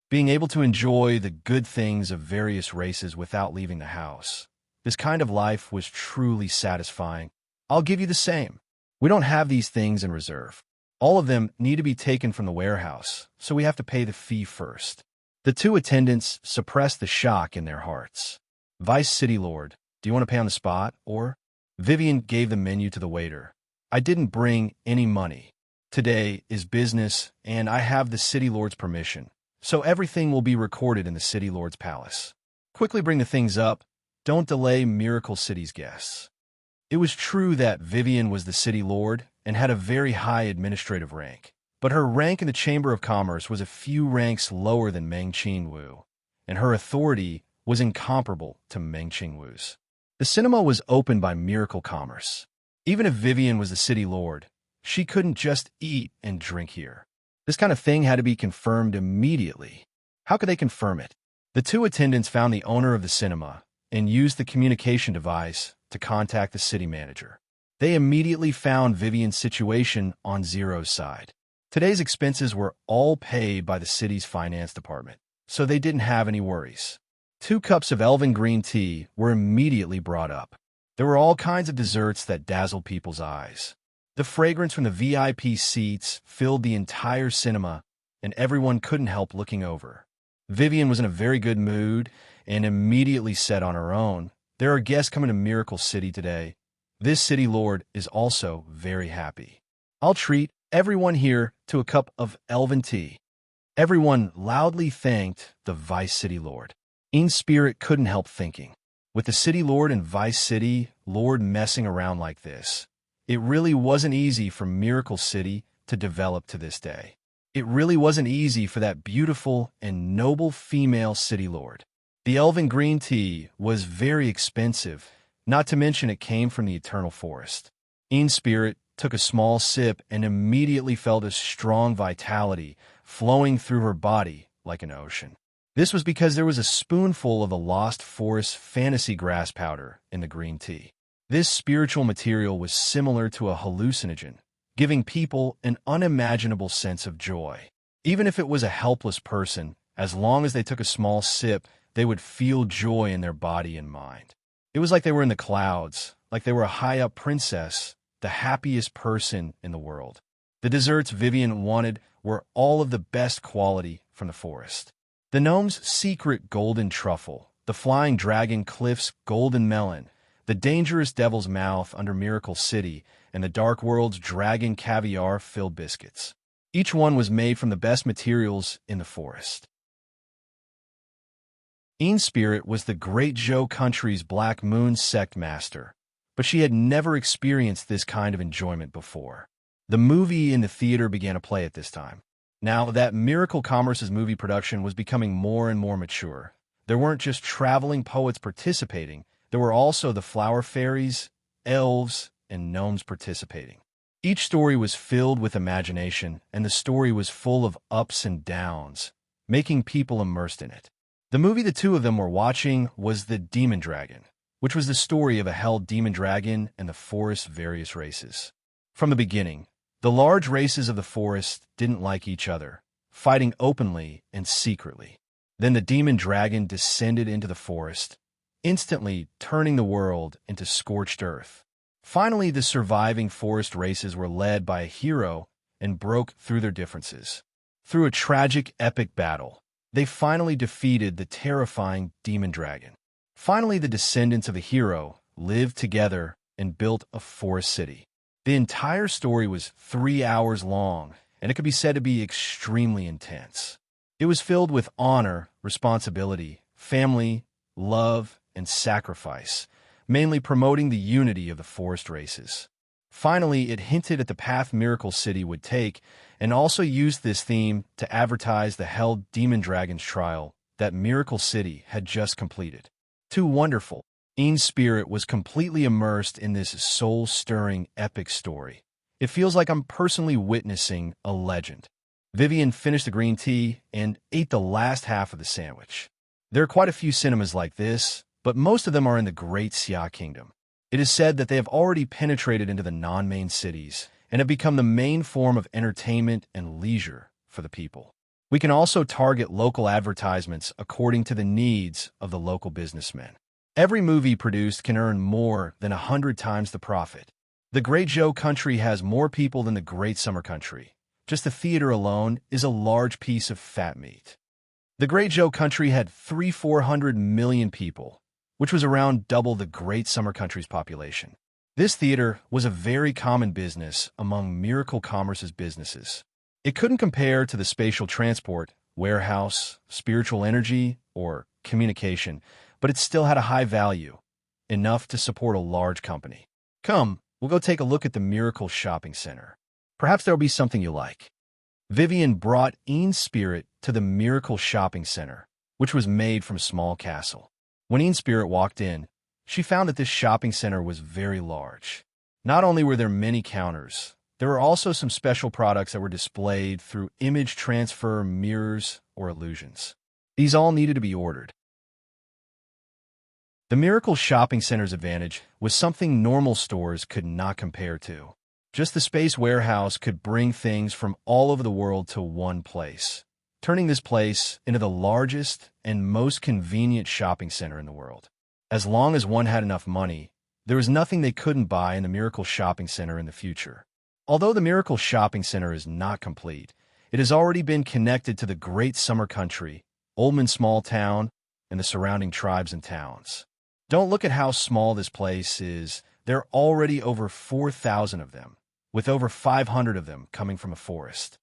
[SPEAKER 1] Being able to enjoy the good things of various races without leaving the house. This kind of life was truly satisfying. "I'll give you the same. We don't have these things in reserve. All of them need to be taken from the warehouse, so we have to pay the fee first." The two attendants suppressed the shock in their hearts. "Vice City Lord, do you want to pay on the spot, or?" Vivian gave the menu to the waiter. "I didn't bring any money. Today is business, and I have the City Lord's permission, so everything will be recorded in the City Lord's palace. Quickly bring the things up. Don't delay Miracle City's guests." It was true that Vivian was the City Lord and had a very high administrative rank, but her rank in the Chamber of Commerce was a few ranks lower than Meng Qingwu, and her authority was incomparable to Meng Qingwu's. The cinema was opened by Miracle Commerce. Even if Vivian was the City Lord, she couldn't just eat and drink here. This kind of thing had to be confirmed immediately. How could they confirm it? The two attendants found the owner of the cinema and used the communication device to contact the city manager. They immediately found Vivian's situation on Zero's side. Today's expenses were all paid by the city's finance department, so they didn't have any worries. 2 cups of elven green tea were immediately brought up. There were all kinds of desserts that dazzled people's eyes. The fragrance from the VIP seats filled the entire cinema, and everyone couldn't help looking over. Vivian was in a very good mood and immediately said on her own, "There are guests coming to Miracle City today. This City Lord is also very happy. I'll treat everyone here to a cup of elven tea." Everyone loudly thanked the Vice City Lord. Ian's spirit couldn't help thinking, with the City Lord and Vice City Lord messing around like this, it really wasn't easy for Miracle City to develop to this day. It really wasn't easy for that beautiful and noble female City Lord. The elven green tea was very expensive, not to mention it came from the Eternal Forest. Ian's spirit took a small sip and immediately felt a strong vitality flowing through her body like an ocean. This was because there was a spoonful of the Lost Forest fantasy grass powder in the green tea. This spiritual material was similar to a hallucinogen, giving people an unimaginable sense of joy. Even if it was a helpless person, as long as they took a small sip, they would feel joy in their body and mind. It was like they were in the clouds, like they were a high-up princess, the happiest person in the world. The desserts Vivian wanted were all of the best quality from the forest. The gnome's secret golden truffle, the flying dragon cliff's golden melon, the dangerous devil's mouth under Miracle City, and the dark world's dragon caviar-filled biscuits. Each one was made from the best materials in the forest. Ian's spirit was the Great Zhou country's Black Moon sect master, but she had never experienced this kind of enjoyment before. The movie in the theater began to play at this time. Now that Miracle Commerce's movie production was becoming more and more mature, there weren't just traveling poets participating, there were also the flower fairies, elves, and gnomes participating. Each story was filled with imagination, and the story was full of ups and downs, making people immersed in it. The movie the two of them were watching was The Demon Dragon, which was the story of a held demon dragon and the forest's various races. From the beginning, the large races of the forest didn't like each other, fighting openly and secretly. Then the demon dragon descended into the forest, instantly turning the world into scorched earth. Finally, the surviving forest races were led by a hero and broke through their differences. Through a tragic, epic battle, they finally defeated the terrifying demon dragon. Finally, the descendants of the hero lived together and built a forest city. The entire story was 3 hours long, and it could be said to be extremely intense. It was filled with honor, responsibility, family, love, and sacrifice, mainly promoting the unity of the forest races. Finally, it hinted at the path Miracle City would take, and also used this theme to advertise the held demon dragon's trial that Miracle City had just completed. Too wonderful. Ian's spirit was completely immersed in this soul-stirring epic story. It feels like I'm personally witnessing a legend. Vivian finished the green tea and ate the last half of the sandwich. There are quite a few cinemas like this, but most of them are in the Great Xia Kingdom. It is said that they have already penetrated into the non-main cities and have become the main form of entertainment and leisure for the people. We can also target local advertisements according to the needs of the local businessmen. Every movie produced can earn more than 100 times the profit. The Great Zhou Country has more people than the Great Summer Country. Just the theater alone is a large piece of fat meat. The Great Zhou Country had 400 million people, which was around double the Great Summer Country's population. This theater was a very common business among Miracle Commerce's businesses. It couldn't compare to the spatial transport, warehouse, spiritual energy, or communication, but it still had a high value, enough to support a large company. Come, we'll go take a look at the Miracle Shopping Center. Perhaps there'll be something you like. Vivian brought Ian's spirit to the Miracle Shopping Center, which was made from a small castle. When Ian's spirit walked in, she found that this shopping center was very large. Not only were there many counters, there were also some special products that were displayed through image transfer, mirrors, or illusions. These all needed to be ordered. The Miracle Shopping Center's advantage was something normal stores could not compare to. Just the space warehouse could bring things from all over the world to one place, turning this place into the largest and most convenient shopping center in the world. As long as one had enough money, there was nothing they couldn't buy in the Miracle Shopping Center in the future. Although the Miracle Shopping Center is not complete, it has already been connected to the Great Summer Country, Oldman Small Town, and the surrounding tribes and towns. Don't look at how small this place is. There are already over 4,000 of them, with over 500 of them coming from a forest.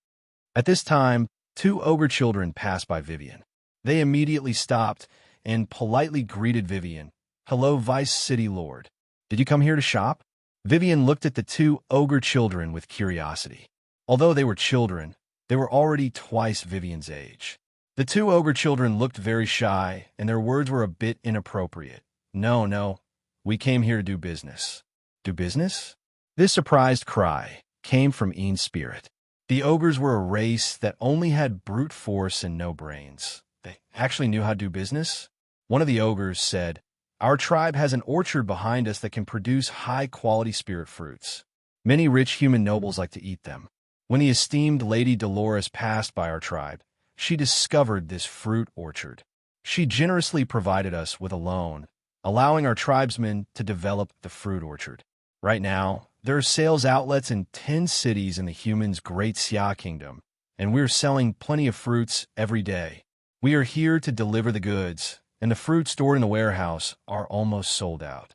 [SPEAKER 1] At this time, 2 ogre children passed by Vivian. They immediately stopped and politely greeted Vivian. "Hello, Vice City Lord. Did you come here to shop?" Vivian looked at the 2 ogre children with curiosity. Although they were children, they were already twice Vivian's age. The 2 ogre children looked very shy, and their words were a bit inappropriate. No, we came here to do business." "Do business?" This surprised cry came from Ian's spirit. The ogres were a race that only had brute force and no brains. They actually knew how to do business? One of the ogres said, "Our tribe has an orchard behind us that can produce high-quality spirit fruits. Many rich human nobles like to eat them. When the esteemed Lady Dolores passed by our tribe, she discovered this fruit orchard. She generously provided us with a loan, allowing our tribesmen to develop the fruit orchard. Right now, there are sales outlets in 10 cities in the humans' Great Xia Kingdom, and we're selling plenty of fruits every day. We are here to deliver the goods, and the fruits stored in the warehouse are almost sold out."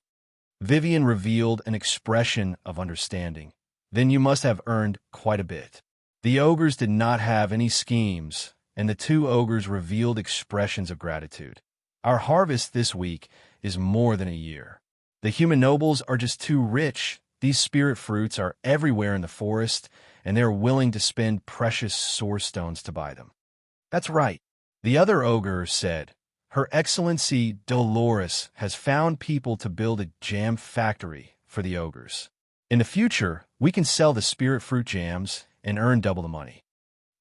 [SPEAKER 1] Vivian revealed an expression of understanding. "Then you must have earned quite a bit." The ogres did not have any schemes, and the 2 ogres revealed expressions of gratitude. "Our harvest this week is more than a year. The human nobles are just too rich. These spirit fruits are everywhere in the forest, and they are willing to spend precious source stones to buy them." "That's right," the other ogre said. "Her Excellency Dolores has found people to build a jam factory for the ogres. In the future, we can sell the spirit fruit jams and earn double the money.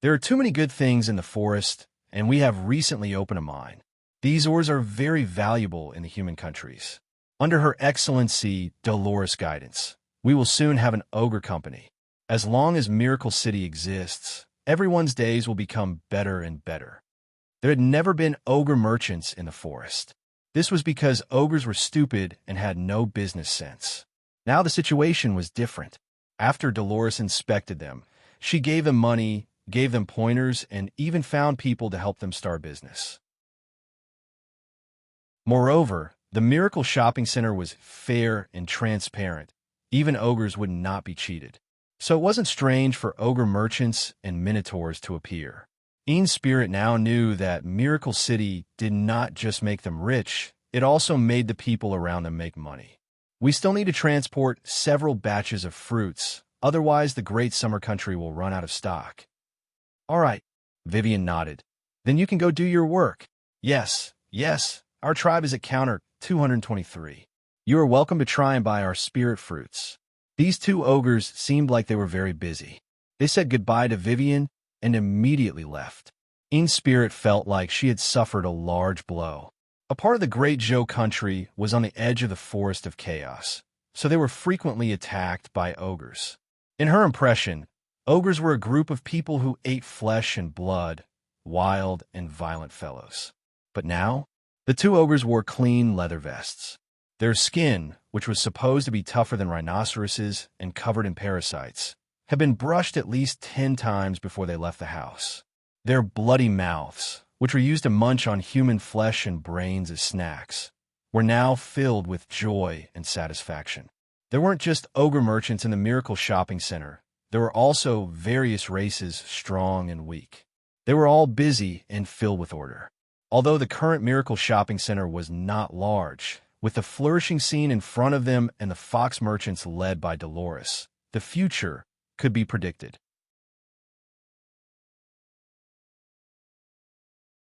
[SPEAKER 1] There are too many good things in the forest, and we have recently opened a mine. These ores are very valuable in the human countries. Under Her Excellency Dolores' guidance, We will soon have an ogre company. As long as Miracle City exists, everyone's days will become better and better. There had never been ogre merchants in the forest. This was because ogres were stupid and had no business sense. Now the situation was different. After Dolores inspected them, she gave them money, gave them pointers, and even found people to help them start business. Moreover, the Miracle Shopping Center was fair and transparent. Even ogres would not be cheated. So it wasn't strange for ogre merchants and minotaurs to appear. Ian's spirit now knew that Miracle City did not just make them rich, it also made the people around them make money. We still need to transport several batches of fruits, otherwise the great summer country will run out of stock. All right, Vivian nodded. Then you can go do your work. Yes, our tribe is at counter 223. You are welcome to try and buy our spirit fruits. These two ogres seemed like they were very busy. They said goodbye to Vivian and immediately left. Ian's spirit felt like she had suffered a large blow. A part of the Great Joe country was on the edge of the Forest of Chaos, so they were frequently attacked by ogres. In her impression, ogres were a group of people who ate flesh and blood, wild and violent fellows. But now, the two ogres wore clean leather vests. Their skin, which was supposed to be tougher than rhinoceroses and covered in parasites, had been brushed at least 10 times before they left the house. Their bloody mouths, which were used to munch on human flesh and brains as snacks, were now filled with joy and satisfaction. There weren't just ogre merchants in the Miracle Shopping Center. There were also various races, strong and weak. They were all busy and filled with order. Although the current Miracle Shopping Center was not large, with the flourishing scene in front of them and the fox merchants led by Dolores, the future could be predicted.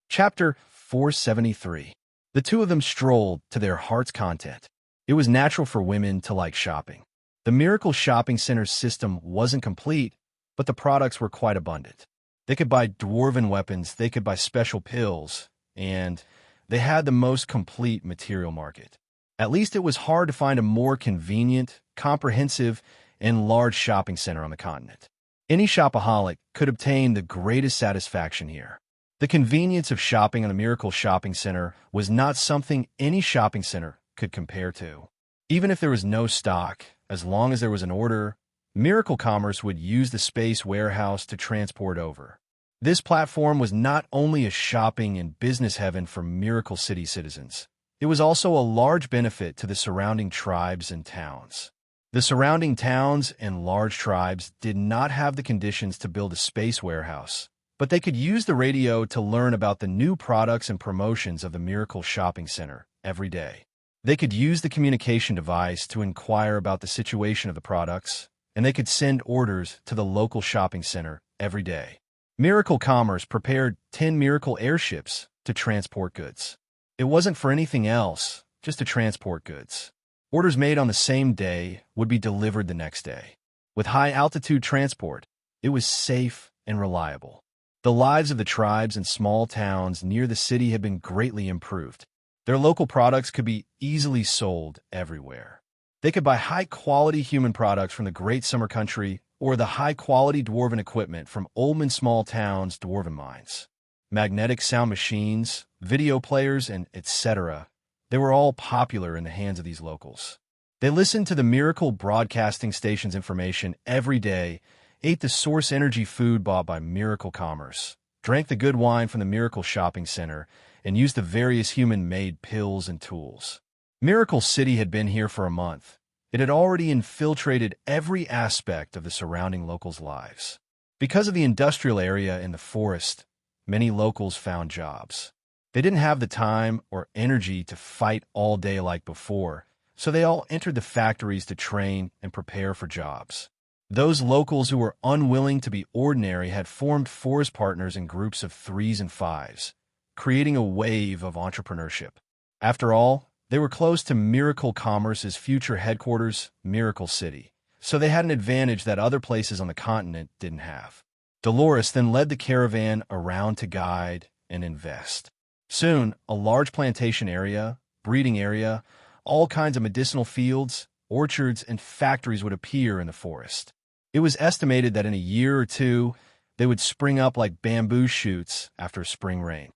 [SPEAKER 1] Chapter 473. The two of them strolled to their heart's content. It was natural for women to like shopping. The Miracle Shopping Center's system wasn't complete, but the products were quite abundant. They could buy dwarven weapons, they could buy special pills, and they had the most complete material market. At least it was hard to find a more convenient, comprehensive, and large shopping center on the continent. Any shopaholic could obtain the greatest satisfaction here. The convenience of shopping on the Miracle Shopping Center was not something any shopping center could compare to. Even if there was no stock, as long as there was an order, Miracle Commerce would use the space warehouse to transport over. This platform was not only a shopping and business heaven for Miracle City citizens, it was also a large benefit to the surrounding tribes and towns. The surrounding towns and large tribes did not have the conditions to build a space warehouse, but they could use the radio to learn about the new products and promotions of the Miracle Shopping Center every day. They could use the communication device to inquire about the situation of the products, and they could send orders to the local shopping center every day. Miracle Commerce prepared 10 Miracle airships to transport goods. It wasn't for anything else, just to transport goods. Orders made on the same day would be delivered the next day. With high-altitude transport, it was safe and reliable. The lives of the tribes and small towns near the city had been greatly improved. Their local products could be easily sold everywhere. They could buy high-quality human products from the Great Summer Country or the high-quality dwarven equipment from Oldman Small Town's dwarven mines. Magnetic sound machines, video players, and etc. They were all popular in the hands of these locals. They listened to the Miracle Broadcasting Station's information every day, ate the source energy food bought by Miracle Commerce, drank the good wine from the Miracle Shopping Center, and used the various human-made pills and tools. Miracle City had been here for a month. It had already infiltrated every aspect of the surrounding locals' lives. Because of the industrial area in the forest, many locals found jobs. They didn't have the time or energy to fight all day like before, so they all entered the factories to train and prepare for jobs. Those locals who were unwilling to be ordinary had formed forest partners in groups of 3s and 5s, creating a wave of entrepreneurship. After all, they were close to Miracle Commerce's future headquarters, Miracle City, so they had an advantage that other places on the continent didn't have. Dolores then led the caravan around to guide and invest. Soon, a large plantation area, breeding area, all kinds of medicinal fields, orchards, and factories would appear in the forest. It was estimated that in a year or two, they would spring up like bamboo shoots after a spring rain.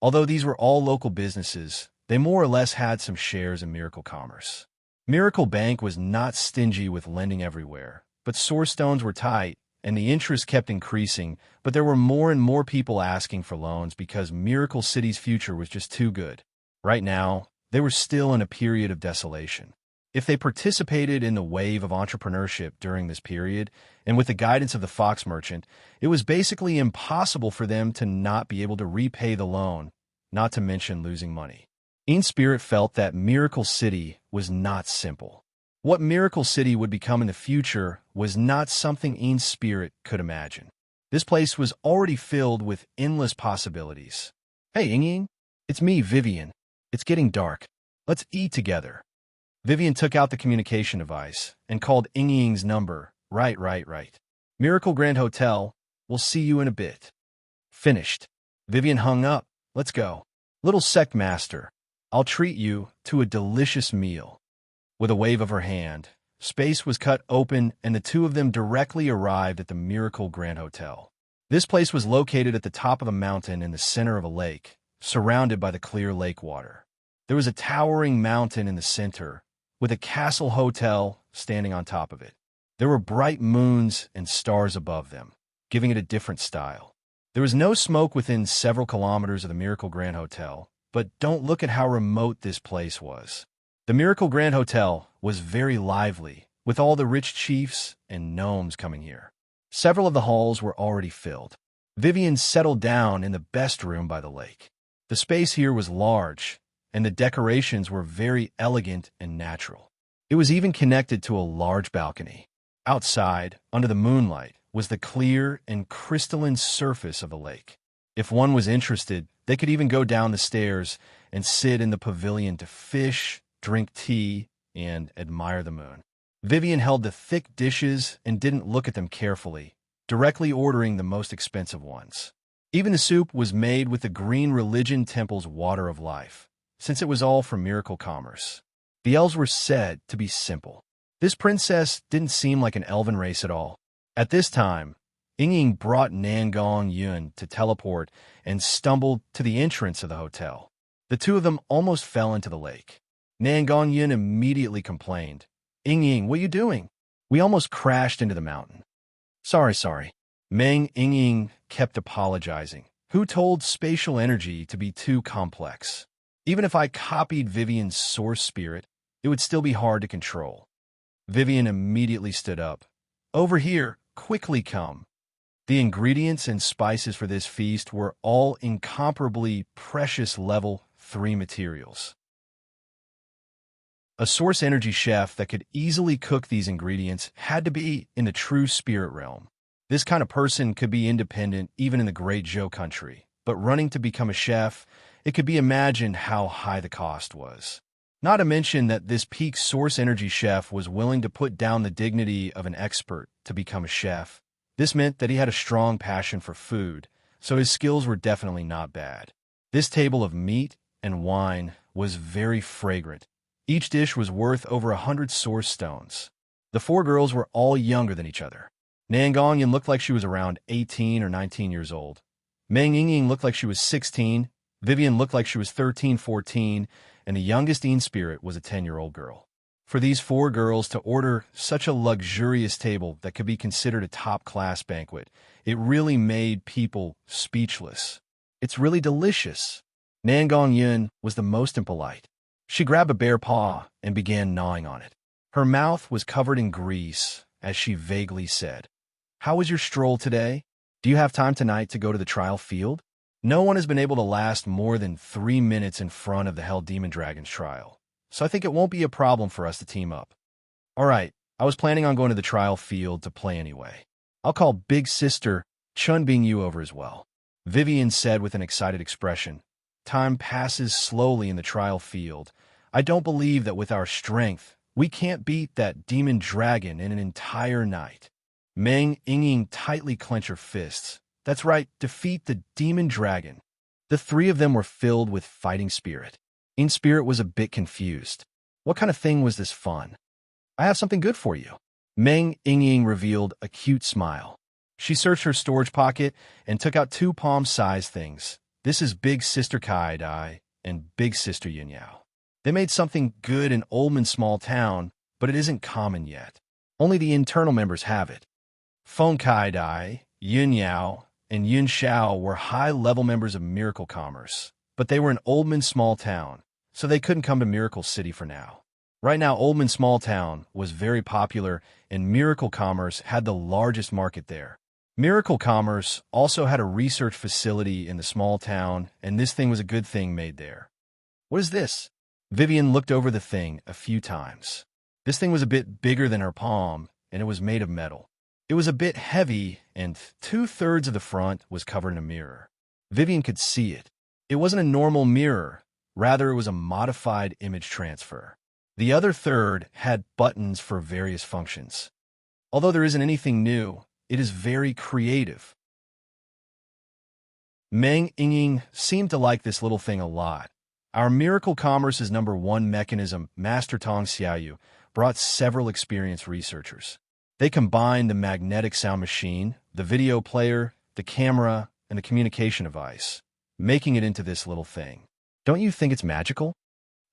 [SPEAKER 1] Although these were all local businesses, they more or less had some shares in Miracle Commerce. Miracle Bank was not stingy with lending everywhere, but source stones were tight, and the interest kept increasing, but there were more and more people asking for loans because Miracle City's future was just too good. Right now, they were still in a period of desolation. If they participated in the wave of entrepreneurship during this period, and with the guidance of the Fox Merchant, it was basically impossible for them to not be able to repay the loan, not to mention losing money. In Spirit felt that Miracle City was not simple. What Miracle City would become in the future was not something In Spirit could imagine. This place was already filled with endless possibilities. "Hey, Ying, it's me, Vivian. It's getting dark. Let's eat together." Vivian took out the communication device and called Ying's number. Right. Miracle Grand Hotel. We'll see you in a bit. Finished. Vivian hung up. Let's go. Little sect master, I'll treat you to a delicious meal. With a wave of her hand, space was cut open and the two of them directly arrived at the Miracle Grand Hotel. This place was located at the top of a mountain in the center of a lake, surrounded by the clear lake water. There was a towering mountain in the center, with a castle hotel standing on top of it. There were bright moons and stars above them, giving it a different style. There was no smoke within several kilometers of the Miracle Grand Hotel, but don't look at how remote this place was. The Miracle Grand Hotel was very lively, with all the rich chiefs and gnomes coming here. Several of the halls were already filled. Vivian settled down in the best room by the lake. The space here was large, and the decorations were very elegant and natural. It was even connected to a large balcony. Outside, under the moonlight, was the clear and crystalline surface of the lake. If one was interested, they could even go down the stairs and sit in the pavilion to fish, drink tea, and admire the moon. Vivian held the thick dishes and didn't look at them carefully, directly ordering the most expensive ones. Even the soup was made with the Green Religion Temple's water of life, since it was all from Miracle Commerce. The elves were said to be simple. This princess didn't seem like an elven race at all. At this time, Ying brought Nangong Yun to teleport and stumbled to the entrance of the hotel. The two of them almost fell into the lake. Nangong Yun immediately complained. Ying, what are you doing? We almost crashed into the mountain. Sorry. Meng Ying kept apologizing. Who told spatial energy to be too complex? Even if I copied Vivian's source spirit, it would still be hard to control. Vivian immediately stood up. Over here, quickly come. The ingredients and spices for this feast were all incomparably precious level 3 materials. A source energy chef that could easily cook these ingredients had to be in the true spirit realm. This kind of person could be independent even in the Great Zhou country, but running to become a chef, it could be imagined how high the cost was. Not to mention that this peak source energy chef was willing to put down the dignity of an expert to become a chef. This meant that he had a strong passion for food, so his skills were definitely not bad. This table of meat and wine was very fragrant. Each dish was worth over 100 source stones. The 4 girls were all younger than each other. Nangong Yin looked like she was around 18 or 19 years old. Meng Ying looked like she was 16. Vivian looked like she was 13, 14, and the youngest In Spirit was a 10-year-old girl. For these 4 girls to order such a luxurious table that could be considered a top-class banquet, it really made people speechless. It's really delicious. Nangong Yun was the most impolite. She grabbed a bare paw and began gnawing on it. Her mouth was covered in grease as she vaguely said, "How was your stroll today? Do you have time tonight to go to the trial field? No one has been able to last more than 3 minutes in front of the Hell Demon Dragon's trial, so I think it won't be a problem for us to team up." "All right, I was planning on going to the trial field to play anyway. I'll call Big Sister Chun Bing Yu over as well," Vivian said with an excited expression. "Time passes slowly in the trial field. I don't believe that with our strength, we can't beat that demon dragon in an entire night." Meng Ying tightly clenched her fists. That's right, defeat the demon dragon. The 3 of them were filled with fighting spirit. In Spirit was a bit confused. What kind of thing was this fun? I have something good for you. Meng Yingying revealed a cute smile. She searched her storage pocket and took out two palm-sized things. This is Big Sister Kai Dai and Big Sister Yin Yao. They made something good in Oldman Small Town, but it isn't common yet. Only the internal members have it. Feng Kai Dai, Yin Yao, and Yun Xiao were high-level members of Miracle Commerce, but they were in Oldman Small Town, so they couldn't come to Miracle City for now. Right now, Oldman Small Town was very popular, and Miracle Commerce had the largest market there. Miracle Commerce also had a research facility in the small town, and this thing was a good thing made there. What is this? Vivian looked over the thing a few times. This thing was a bit bigger than her palm, and it was made of metal. It was a bit heavy, and 2/3 of the front was covered in a mirror. Vivian could see it. It wasn't a normal mirror. Rather, it was a modified image transfer. The other third had buttons for various functions. Although there isn't anything new, it is very creative. Meng Yingying seemed to like this little thing a lot. Our Miracle Commerce's #1 mechanism, Master Tong Xiaoyu, brought several experienced researchers. They combined the magnetic sound machine, the video player, the camera, and the communication device, making it into this little thing. Don't you think it's magical?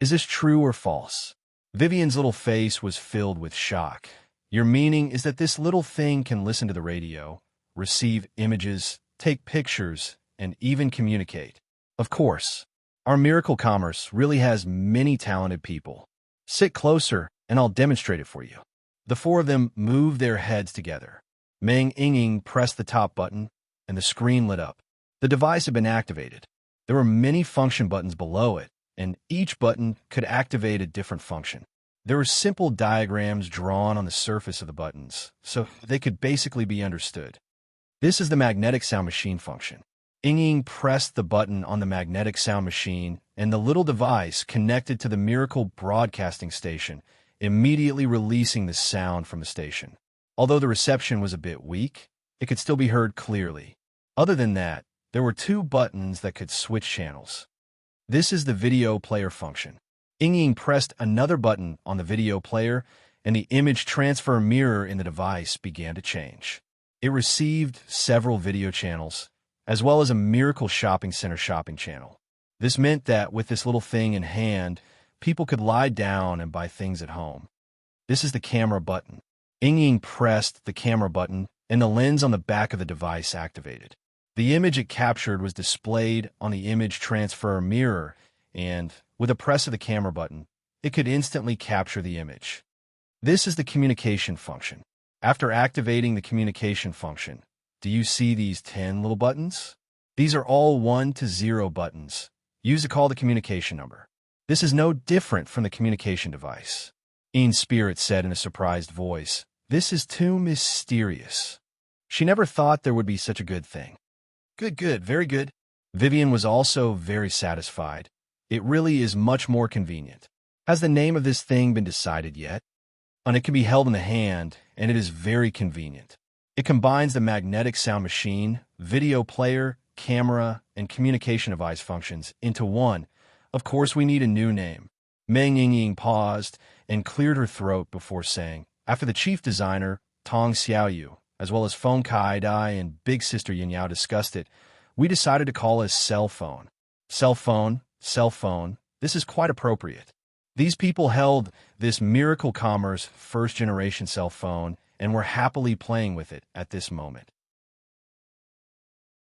[SPEAKER 1] Is this true or false? Vivian's little face was filled with shock. Your meaning is that this little thing can listen to the radio, receive images, take pictures, and even communicate. Of course, our Miracle Commerce really has many talented people. Sit closer, and I'll demonstrate it for you. The four of them moved their heads together. Meng Yingying pressed the top button, and the screen lit up. The device had been activated. There were many function buttons below it, and each button could activate a different function. There were simple diagrams drawn on the surface of the buttons, so they could basically be understood. This is the magnetic sound machine function. Yingying pressed the button on the magnetic sound machine, and the little device connected to the Miracle broadcasting station, immediately releasing the sound from the station. Although the reception was a bit weak, it could still be heard clearly. Other than that, there were two buttons that could switch channels. This is the video player function. Yingying pressed another button on the video player, and the image transfer mirror in the device began to change. It received several video channels, as well as a Miracle Shopping Center shopping channel. This meant that with this little thing in hand, people could lie down and buy things at home. This is the camera button. Yingying pressed the camera button, and the lens on the back of the device activated. The image it captured was displayed on the image transfer mirror, and with a press of the camera button, it could instantly capture the image. This is the communication function. After activating the communication function, do you see these 10 little buttons? These are all 1 to 0 buttons, used to call the communication number. This is no different from the communication device. In Spirit said in a surprised voice, "This is too mysterious." She never thought there would be such a good thing. Good, very good. Vivian was also very satisfied. It really is much more convenient. Has the name of this thing been decided yet? And it can be held in the hand, and it is very convenient. It combines the magnetic sound machine, video player, camera, and communication device functions into one. Of course, we need a new name. Meng Yingying paused and cleared her throat before saying, after the chief designer, Tong Xiaoyu, as well as Feng Kai Dai and Big Sister Yin Yao discussed it, we decided to call it cell phone. Cell phone, this is quite appropriate. These people held this Miracle Commerce first-generation cell phone and were happily playing with it at this moment.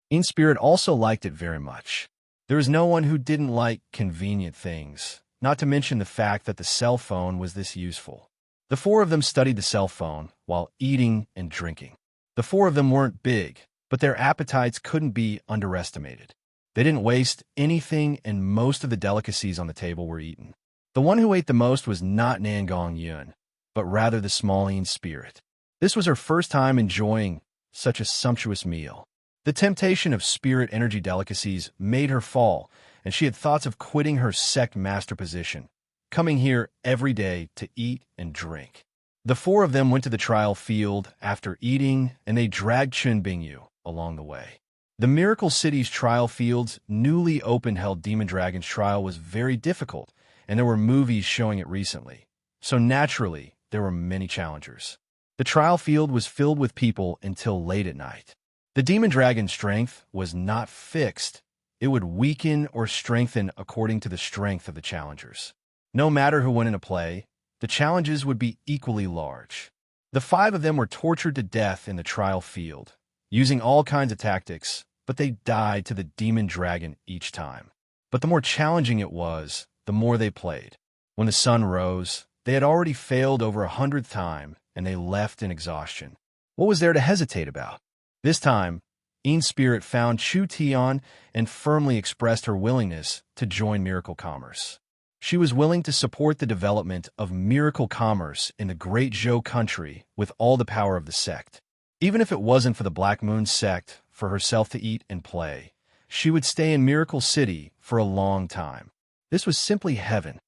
[SPEAKER 1] In Spirit also liked it very much. There is no one who didn't like convenient things, not to mention the fact that the cell phone was this useful. The four of them studied the cell phone while eating and drinking. The four of them weren't big, but their appetites couldn't be underestimated. They didn't waste anything, and most of the delicacies on the table were eaten. The one who ate the most was not Nangong Yun, but rather the small In Spirit. This was her first time enjoying such a sumptuous meal. The temptation of spirit energy delicacies made her fall, and she had thoughts of quitting her sect master position, coming here every day to eat and drink. The four of them went to the trial field after eating, and they dragged Chun Bingyu along the way. The Miracle City's trial field's newly open-held Demon Dragon's trial was very difficult, and there were movies showing it recently. So naturally, there were many challengers. The trial field was filled with people until late at night. The demon dragon's strength was not fixed. It would weaken or strengthen according to the strength of the challengers. No matter who went into play, the challenges would be equally large. The 5 of them were tortured to death in the trial field, using all kinds of tactics, but they died to the demon dragon each time. But the more challenging it was, the more they played. When the sun rose, they had already failed over 100th time, and they left in exhaustion. What was there to hesitate about? This time, Ean's spirit found Chu Tian and firmly expressed her willingness to join miracle commerce. She was willing to support the development of miracle commerce in the Great Zhou country with all the power of the sect. Even if it wasn't for the Black Moon sect, for herself to eat and play, she would stay in Miracle City for a long time. This was simply heaven.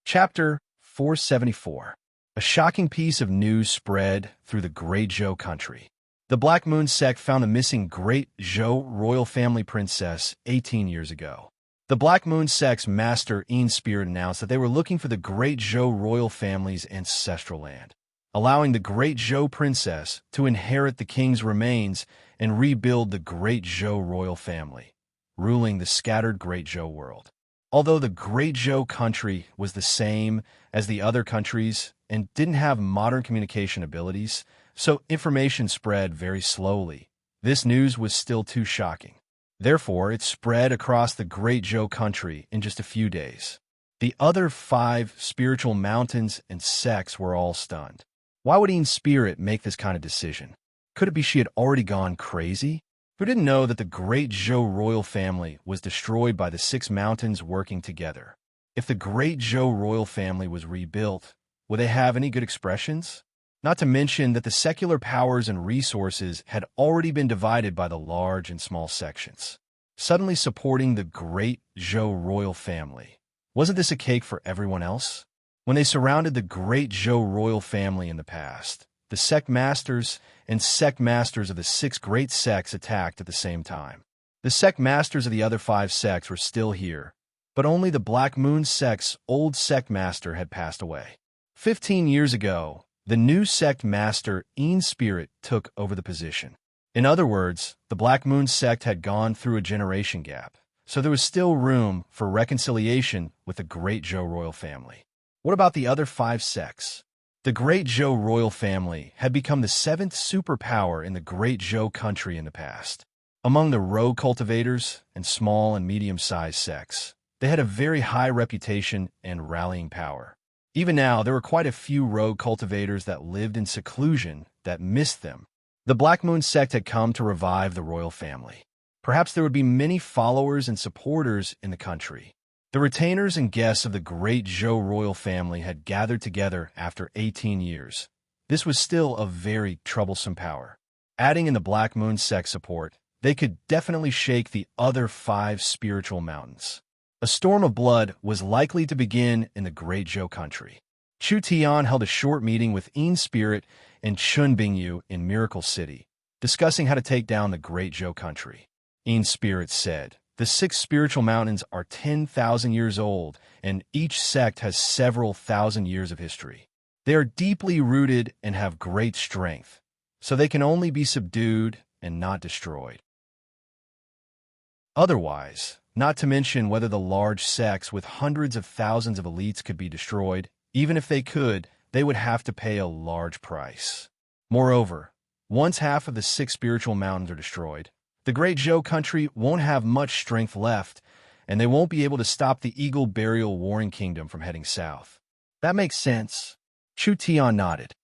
[SPEAKER 1] Chapter 474. A shocking piece of news spread through the Great Zhou country. The Black Moon sect found a missing Great Zhou royal family princess 18 years ago. The Black Moon sect's master, Ean's spirit, announced that they were looking for the Great Zhou royal family's ancestral land, allowing the Great Zhou princess to inherit the king's remains and rebuild the Great Zhou royal family, ruling the scattered Great Zhou world. Although the Great Zhou country was the same as the other countries and didn't have modern communication abilities, so information spread very slowly, this news was still too shocking. Therefore, it spread across the Great Zhou country in just a few days. The other 5 spiritual mountains and sects were all stunned. Why would Ean's spirit make this kind of decision? Could it be she had already gone crazy? Who didn't know that the Great Zhou royal family was destroyed by the 6 mountains working together? If the Great Zhou royal family was rebuilt, would they have any good expressions? Not to mention that the secular powers and resources had already been divided by the large and small sections. Suddenly supporting the Great Zhou royal family. Wasn't this a cake for everyone else? When they surrounded the Great Zhou royal family in the past, the sect masters and sect masters of the 6 great sects attacked at the same time. The sect masters of the other 5 sects were still here, but only the Black Moon sect's old sect master had passed away. 15 years ago, the new sect master, Ean's spirit, took over the position. In other words, the Black Moon sect had gone through a generation gap, so there was still room for reconciliation with the Great Zhou royal family. What about the other 5 sects? The Great Zhou royal family had become the 7th superpower in the Great Zhou country in the past. Among the rogue cultivators and small and medium-sized sects, they had a very high reputation and rallying power. Even now, there were quite a few rogue cultivators that lived in seclusion that missed them. The Black Moon sect had come to revive the royal family. Perhaps there would be many followers and supporters in the country. The retainers and guests of the Great Zhou royal family had gathered together after 18 years. This was still a very troublesome power. Adding in the Black Moon sect support, they could definitely shake the other 5 spiritual mountains. A storm of blood was likely to begin in the Great Zhou country. Chu Tian held a short meeting with Ean's spirit and Chun Bingyu in Miracle City, discussing how to take down the Great Zhou country. Ean's spirit said, "The 6 spiritual mountains are 10,000 years old, and each sect has several thousand years of history. They are deeply rooted and have great strength, so they can only be subdued and not destroyed. Otherwise, not to mention whether the large sects with hundreds of thousands of elites could be destroyed. Even if they could, they would have to pay a large price. Moreover, once half of the 6 spiritual mountains are destroyed, the Great Zhou country won't have much strength left, and they won't be able to stop the Eagle Burial Warring Kingdom from heading south." That makes sense. Chu Tian nodded.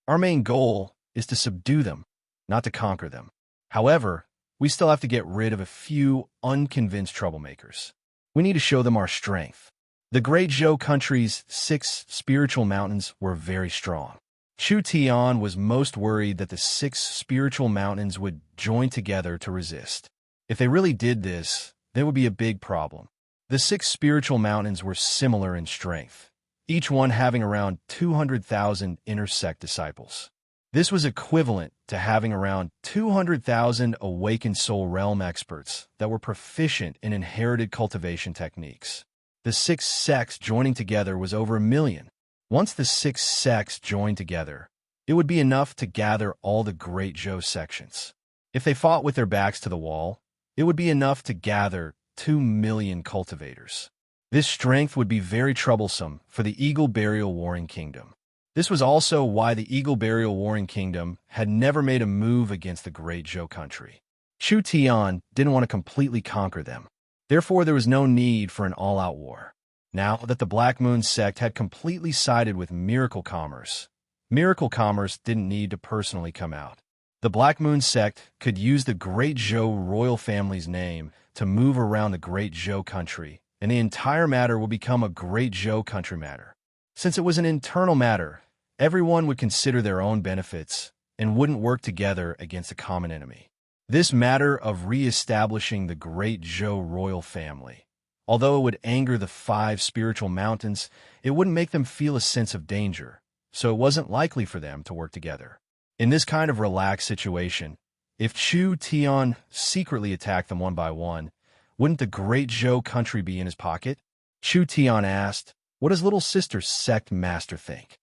[SPEAKER 1] "Our main goal is to subdue them, not to conquer them. However, we still have to get rid of a few unconvinced troublemakers. We need to show them our strength." The Great Zhou country's 6 spiritual mountains were very strong. Chu Tian was most worried that the 6 spiritual mountains would join together to resist. If they really did this, there would be a big problem. The 6 spiritual mountains were similar in strength, each one having around 200,000 inner sect disciples. This was equivalent to having around 200,000 awakened soul realm experts that were proficient in inherited cultivation techniques. The six sects joining together was over 1 million. Once the six sects joined together, it would be enough to gather all the Great Zhou sections. If they fought with their backs to the wall, it would be enough to gather 2 million cultivators. This strength would be very troublesome for the Eagle Burial Warring Kingdom. This was also why the Eagle Burial Warring Kingdom had never made a move against the Great Zhou country. Chu Tian didn't want to completely conquer them. Therefore, there was no need for an all-out war. Now that the Black Moon sect had completely sided with Miracle Commerce didn't need to personally come out. The Black Moon sect could use the Great Zhou royal family's name to move around the Great Zhou country, and the entire matter will become a Great Zhou country matter. Since it was an internal matter, everyone would consider their own benefits and wouldn't work together against a common enemy. This matter of re-establishing the Great Zhou royal family, although it would anger the 5 spiritual mountains, it wouldn't make them feel a sense of danger, so it wasn't likely for them to work together. In this kind of relaxed situation, if Chu Tian secretly attacked them one by one, wouldn't the Great Zhou country be in his pocket? Chu Tian asked, "What does little sister sect master think?"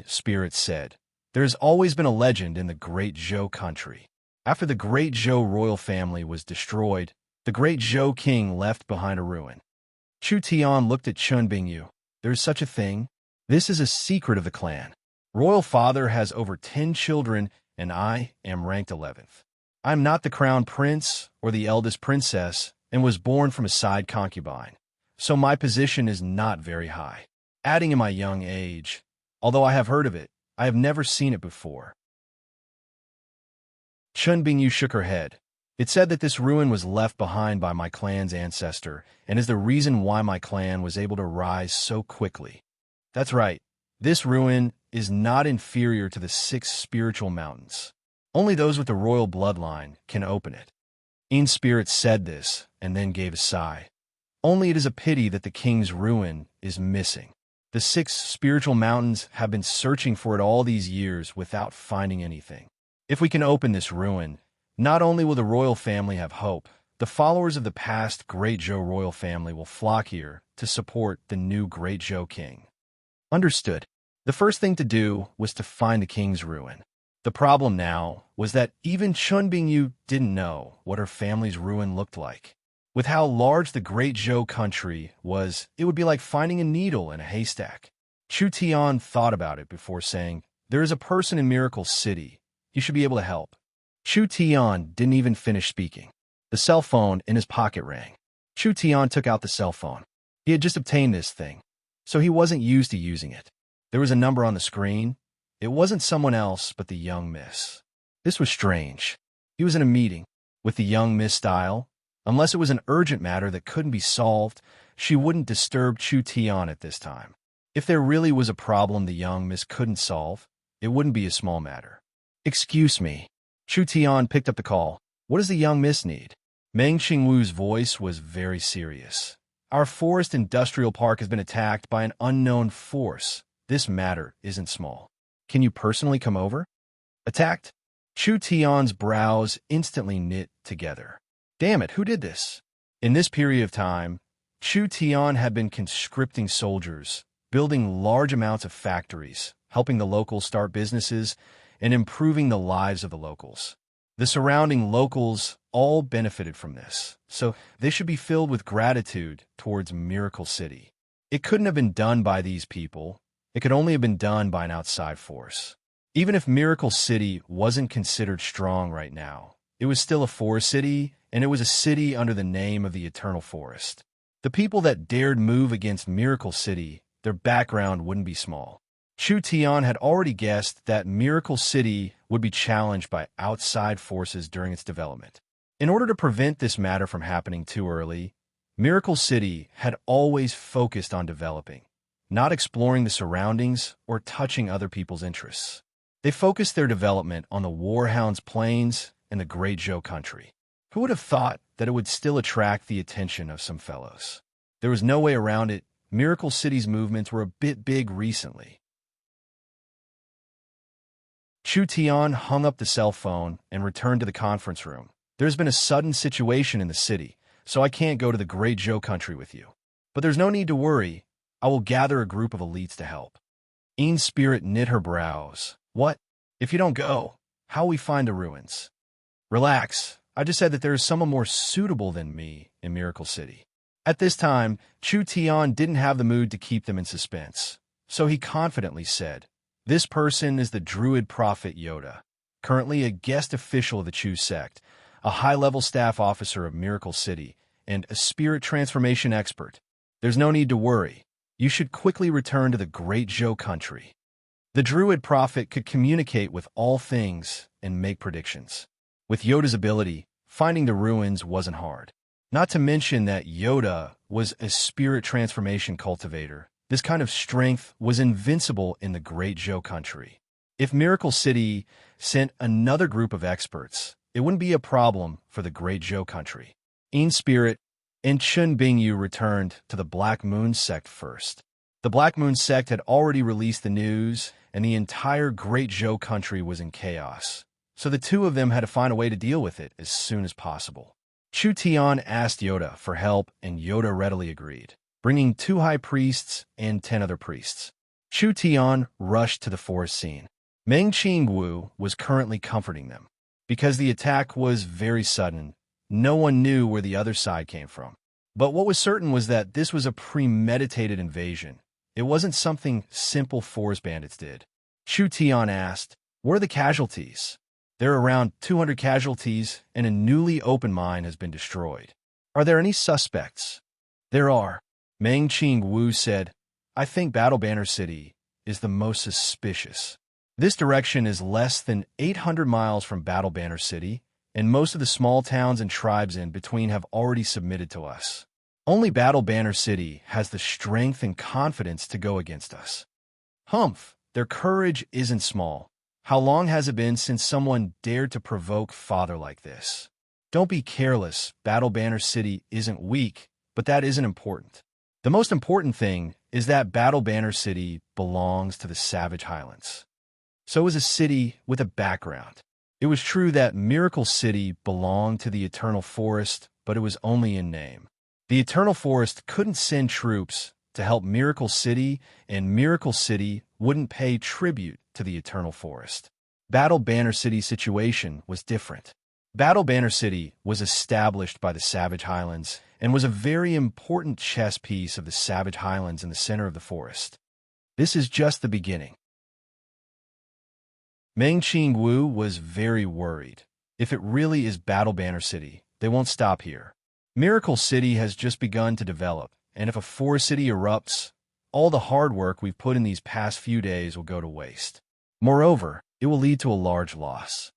[SPEAKER 1] Spirit said, "There has always been a legend in the Great Zhou country. After the Great Zhou royal family was destroyed, the Great Zhou king left behind a ruin." Chu Tian looked at Chun Bingyu. "There is such a thing? This is a secret of the clan. Royal father has over 10 children, and I am ranked 11th. I am not the crown prince or the eldest princess and was born from a side concubine, so my position is not very high. Adding in my young age, although I have heard of it, I have never seen it before." Chun Bingyu shook her head. "It said that this ruin was left behind by my clan's ancestor and is the reason why my clan was able to rise so quickly. That's right. This ruin is not inferior to the 6 spiritual mountains. Only those with the royal bloodline can open it." Spirit said this and then gave a sigh. "Only it is a pity that the king's ruin is missing. The 6 spiritual mountains have been searching for it all these years without finding anything. If we can open this ruin, not only will the royal family have hope, the followers of the past Great Zhou royal family will flock here to support the new Great Zhou king." Understood. The first thing to do was to find the king's ruin. The problem now was that even Chun Bingyu didn't know what her family's ruin looked like. With how large the Great Zhou country was, it would be like finding a needle in a haystack. Chu Tian thought about it before saying, "There is a person in Miracle City. You should be able to help." Chu Tian didn't even finish speaking. The cell phone in his pocket rang. Chu Tian took out the cell phone. He had just obtained this thing, so he wasn't used to using it. There was a number on the screen. It wasn't someone else but the young miss. This was strange. He was in a meeting with the young miss style. Unless it was an urgent matter that couldn't be solved, she wouldn't disturb Chu Tian at this time. If there really was a problem the young miss couldn't solve, it wouldn't be a small matter. "Excuse me." Chu Tian picked up the call. "What does the young miss need?" Meng Qingwu's voice was very serious. "Our forest industrial park has been attacked by an unknown force. This matter isn't small. Can you personally come over?" "Attacked?" Chu Tian's brows instantly knit together. Damn it, who did this? In this period of time, Chu Tian had been conscripting soldiers, building large amounts of factories, helping the locals start businesses, and improving the lives of the locals. The surrounding locals all benefited from this, so they should be filled with gratitude towards Miracle City. It couldn't have been done by these people. It could only have been done by an outside force. Even if Miracle City wasn't considered strong right now, it was still a forest city, and it was a city under the name of the Eternal Forest. The people that dared move against Miracle City, their background wouldn't be small. Chu Tian had already guessed that Miracle City would be challenged by outside forces during its development. In order to prevent this matter from happening too early, Miracle City had always focused on developing, not exploring the surroundings or touching other people's interests. They focused their development on the Warhound's Plains and the Great Zhou country. Who would have thought that it would still attract the attention of some fellows? There was no way around it. Miracle City's movements were a bit big recently. Chu Tian hung up the cell phone and returned to the conference room. There's been a sudden situation in the city, so I can't go to the Great Zhou country with you. But there's no need to worry. I will gather a group of elites to help. Ean's spirit knit her brows. What? If you don't go, how will we find the ruins? Relax. I just said that there is someone more suitable than me in Miracle City. At this time, Chu Tian didn't have the mood to keep them in suspense, so he confidently said, "This person is the druid prophet Yoda, currently a guest official of the Chu sect, a high-level staff officer of Miracle City, and a spirit transformation expert. There's no need to worry. You should quickly return to the Great Zhou country." The druid prophet could communicate with all things and make predictions. With Yoda's ability, finding the ruins wasn't hard. Not to mention that Yoda was a spirit transformation cultivator. This kind of strength was invincible in the Great Zhou country. If Miracle City sent another group of experts, it wouldn't be a problem for the Great Zhou country. Ean's spirit and Chun Bingyu returned to the Black Moon sect first. The Black Moon sect had already released the news, and the entire Great Zhou country was in chaos. So the two of them had to find a way to deal with it as soon as possible. Chu Tian asked Yoda for help, and Yoda readily agreed, bringing 2 high priests and 10 other priests. Chu Tian rushed to the forest scene. Meng Qingwu was currently comforting them. Because the attack was very sudden, no one knew where the other side came from. But what was certain was that this was a premeditated invasion. It wasn't something simple forest bandits did. Chu Tian asked, "Where are the casualties?" "There are around 200 casualties, and a newly opened mine has been destroyed." "Are there any suspects?" "There are." Meng Qingwu said, "I think Battle Banner City is the most suspicious. This direction is less than 800 miles from Battle Banner City, and most of the small towns and tribes in between have already submitted to us. Only Battle Banner City has the strength and confidence to go against us." "Humph, their courage isn't small. How long has it been since someone dared to provoke Father like this?" "Don't be careless. Battle Banner City isn't weak, but that isn't important. The most important thing is that Battle Banner City belongs to the Savage Highlands. So is a city with a background. It was true that Miracle City belonged to the Eternal Forest, but it was only in name. The Eternal Forest couldn't send troops to help Miracle City, and Miracle City wouldn't pay tribute to the Eternal Forest. Battle Banner City's situation was different. Battle Banner City was established by the Savage Highlands and was a very important chess piece of the Savage Highlands in the center of the forest. This is just the beginning. Meng Qingwu was very worried. If it really is Battle Banner City, they won't stop here. Miracle City has just begun to develop, and if a forest city erupts, all the hard work we've put in these past few days will go to waste. Moreover, it will lead to a large loss.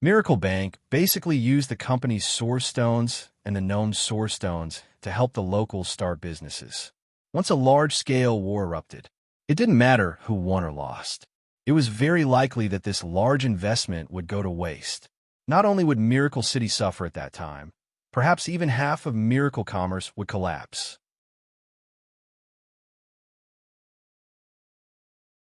[SPEAKER 1] Miracle Bank basically used the company's source stones and the known source stones to help the locals start businesses. Once a large-scale war erupted, it didn't matter who won or lost. It was very likely that this large investment would go to waste. Not only would Miracle City suffer at that time, perhaps even half of Miracle Commerce would collapse.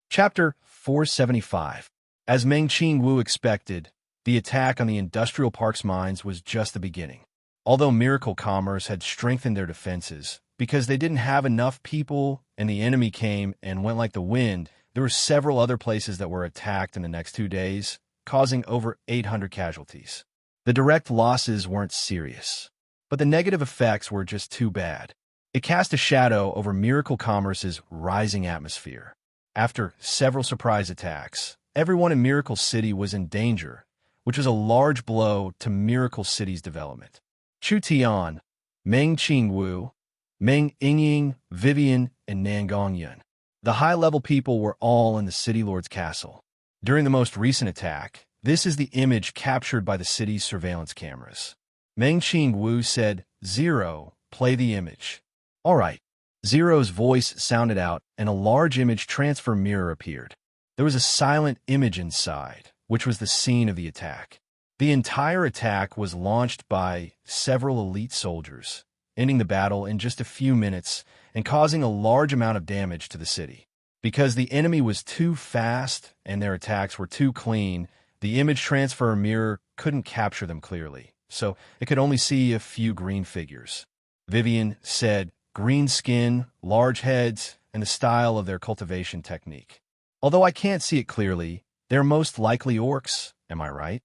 [SPEAKER 1] Chapter 475. As Meng Qingwu expected, the attack on the Industrial Park's mines was just the beginning. Although Miracle Commerce had strengthened their defenses, because they didn't have enough people and the enemy came and went like the wind, there were several other places that were attacked in the next 2 days, causing over 800 casualties. The direct losses weren't serious, but the negative effects were just too bad. It cast a shadow over Miracle Commerce's rising atmosphere. After several surprise attacks, everyone in Miracle City was in danger, which was a large blow to Miracle City's development. Chu Tian, Meng Qingwu, Meng Yingying, Vivian, and Nangongyun. The high-level people were all in the City Lord's castle. During the most recent attack, this is the image captured by the city's surveillance cameras. Meng Qingwu said, "Zero, play the image." "All right." Zero's voice sounded out, and a large image transfer mirror appeared. There was a silent image inside, which was the scene of the attack. The entire attack was launched by several elite soldiers, ending the battle in just a few minutes and causing a large amount of damage to the city. Because the enemy was too fast and their attacks were too clean, the image transfer mirror couldn't capture them clearly, so it could only see a few green figures. Vivian said, green skin, large heads, and the style of their cultivation technique. Although I can't see it clearly, they're most likely orcs, am I right?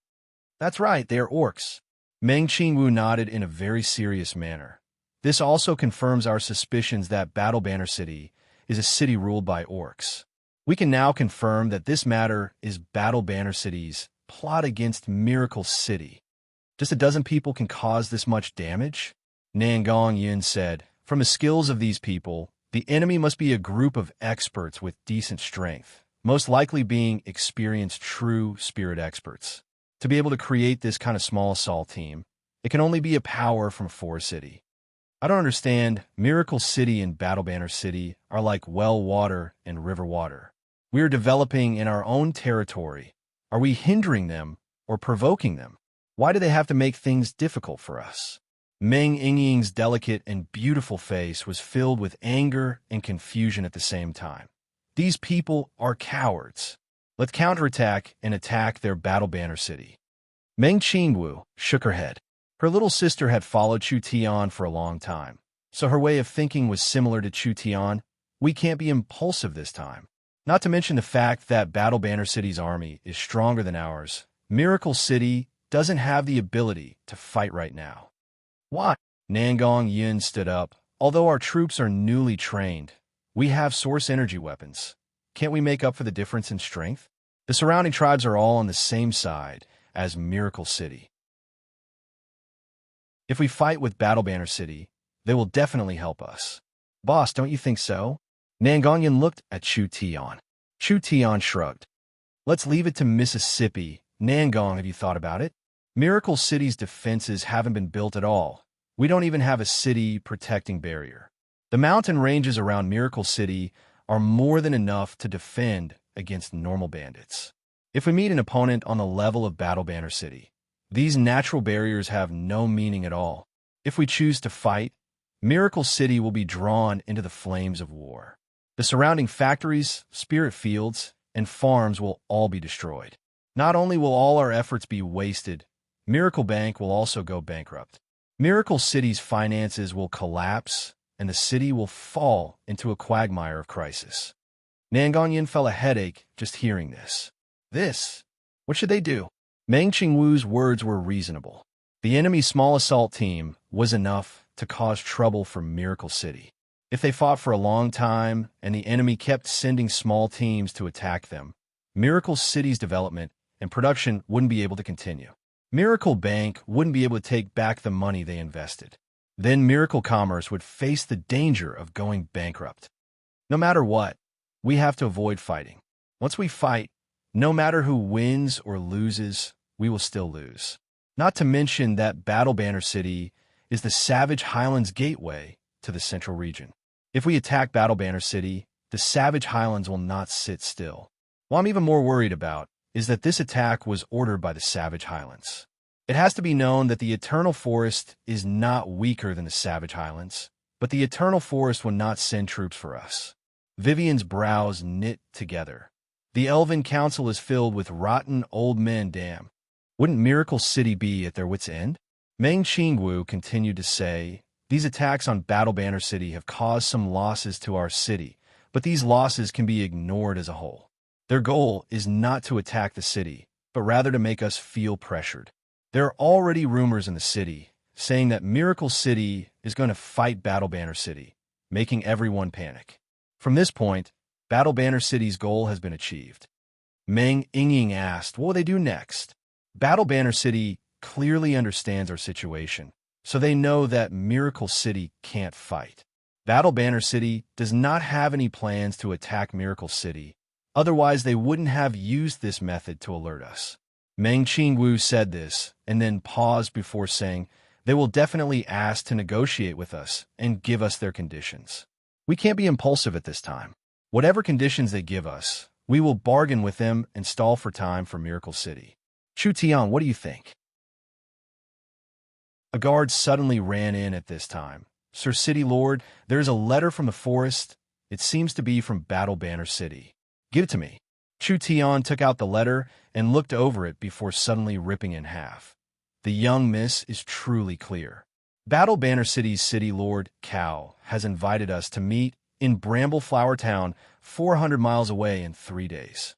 [SPEAKER 1] That's right, they are orcs. Meng Qingwu nodded in a very serious manner. This also confirms our suspicions that Battle Banner City is a city ruled by orcs. We can now confirm that this matter is Battle Banner City's plot against Miracle City. Just a dozen people can cause this much damage? Nangong Yin said, from the skills of these people, the enemy must be a group of experts with decent strength, most likely being experienced true spirit experts. To be able to create this kind of small assault team, it can only be a power from Forest City. I don't understand. Miracle City and Battle Banner City are like well water and river water. We are developing in our own territory. Are we hindering them or provoking them? Why do they have to make things difficult for us? Meng Yingying's delicate and beautiful face was filled with anger and confusion at the same time. These people are cowards. Let's counterattack and attack their Battle Banner City. Meng Qingwu shook her head. Her little sister had followed Chu Tian for a long time, so her way of thinking was similar to Chu Tian. We can't be impulsive this time. Not to mention the fact that Battle Banner City's army is stronger than ours. Miracle City doesn't have the ability to fight right now. Why? Nangong Yin stood up. Although our troops are newly trained, we have source energy weapons. Can't we make up for the difference in strength? The surrounding tribes are all on the same side as Miracle City. If we fight with Battle Banner City, they will definitely help us. Boss, don't you think so? Nangongyan looked at Chu Tian. Chu Tian shrugged. Let's leave it to Mississippi. Nangong, have you thought about it? Miracle City's defenses haven't been built at all. We don't even have a city protecting barrier. The mountain ranges around Miracle City are more than enough to defend against normal bandits. If we meet an opponent on the level of Battle Banner City, these natural barriers have no meaning at all. If we choose to fight, Miracle City will be drawn into the flames of war. The surrounding factories, spirit fields, and farms will all be destroyed. Not only will all our efforts be wasted, Miracle Bank will also go bankrupt. Miracle City's finances will collapse, and the city will fall into a quagmire of crisis. Nangongyan felt a headache just hearing this. What should they do? Meng Qingwu's words were reasonable. The enemy's small assault team was enough to cause trouble for Miracle City. If they fought for a long time and the enemy kept sending small teams to attack them, Miracle City's development and production wouldn't be able to continue. Miracle Bank wouldn't be able to take back the money they invested. Then Miracle Commerce would face the danger of going bankrupt. No matter what, we have to avoid fighting. Once we fight, no matter who wins or loses, we will still lose. Not to mention that Battle Banner City is the Savage Highlands gateway to the central region. If we attack Battle Banner City, the Savage Highlands will not sit still. What I'm even more worried about is that this attack was ordered by the Savage Highlands. It has to be known that the Eternal Forest is not weaker than the Savage Highlands, but the Eternal Forest will not send troops for us. Vivian's brows knit together. The Elven Council is filled with rotten old men, damn. Wouldn't Miracle City be at their wits' end? Meng Qingwu continued to say, these attacks on Battle Banner City have caused some losses to our city, but these losses can be ignored as a whole. Their goal is not to attack the city, but rather to make us feel pressured. There are already rumors in the city saying that Miracle City is going to fight Battle Banner City, making everyone panic. From this point, Battle Banner City's goal has been achieved. Meng Yingying asked, what will they do next? Battle Banner City clearly understands our situation, so they know that Miracle City can't fight. Battle Banner City does not have any plans to attack Miracle City, otherwise they wouldn't have used this method to alert us. Meng Qingwu said this, and then paused before saying, they will definitely ask to negotiate with us and give us their conditions. We can't be impulsive at this time. Whatever conditions they give us, we will bargain with them and stall for time for Miracle City. Chu Tian, what do you think? A guard suddenly ran in at this time. Sir City Lord, there is a letter from the forest. It seems to be from Battle Banner City. Give it to me. Chu Tian took out the letter and looked over it before suddenly ripping in half. The young miss is truly clear. Battle Banner City's city lord, Cao, has invited us to meet in Brambleflower Town 400 miles away in 3 days.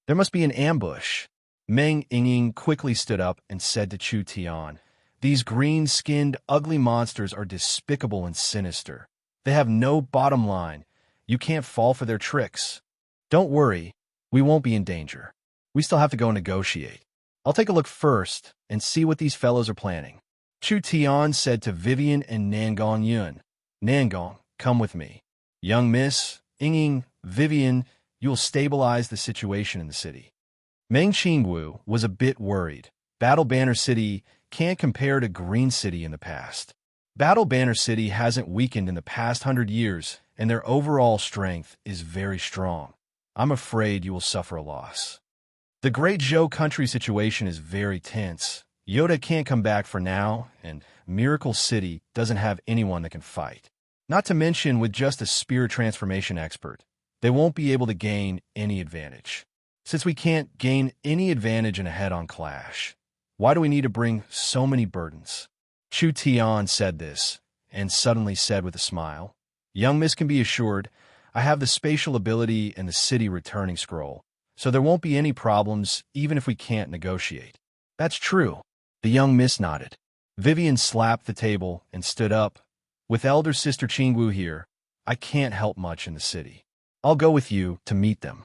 [SPEAKER 1] There must be an ambush. Meng Yingying quickly stood up and said to Chu Tian, "These green-skinned, ugly monsters are despicable and sinister. They have no bottom line. You can't fall for their tricks. Don't worry, we won't be in danger. We still have to go negotiate. I'll take a look first and see what these fellows are planning." Chu Tian said to Vivian and Nangong Yun, "Nangong, come with me. Young miss, Yingying, Vivian, you will stabilize the situation in the city." Meng Qingwu was a bit worried. Battle Banner City can't compare to Green City in the past. Battle Banner City hasn't weakened in the past 100 years, and their overall strength is very strong. I'm afraid you will suffer a loss. The Great Zhou country situation is very tense. Yoda can't come back for now, and Miracle City doesn't have anyone that can fight. Not to mention with just a spirit transformation expert, they won't be able to gain any advantage. Since we can't gain any advantage in a head-on clash, why do we need to bring so many burdens? Chu Tian said this, and suddenly said with a smile, "Young miss can be assured, I have the spatial ability and the city returning scroll, so there won't be any problems even if we can't negotiate." "That's true." The young miss nodded. Vivian slapped the table and stood up. "With elder sister Qingwu here, I can't help much in the city. I'll go with you to meet them."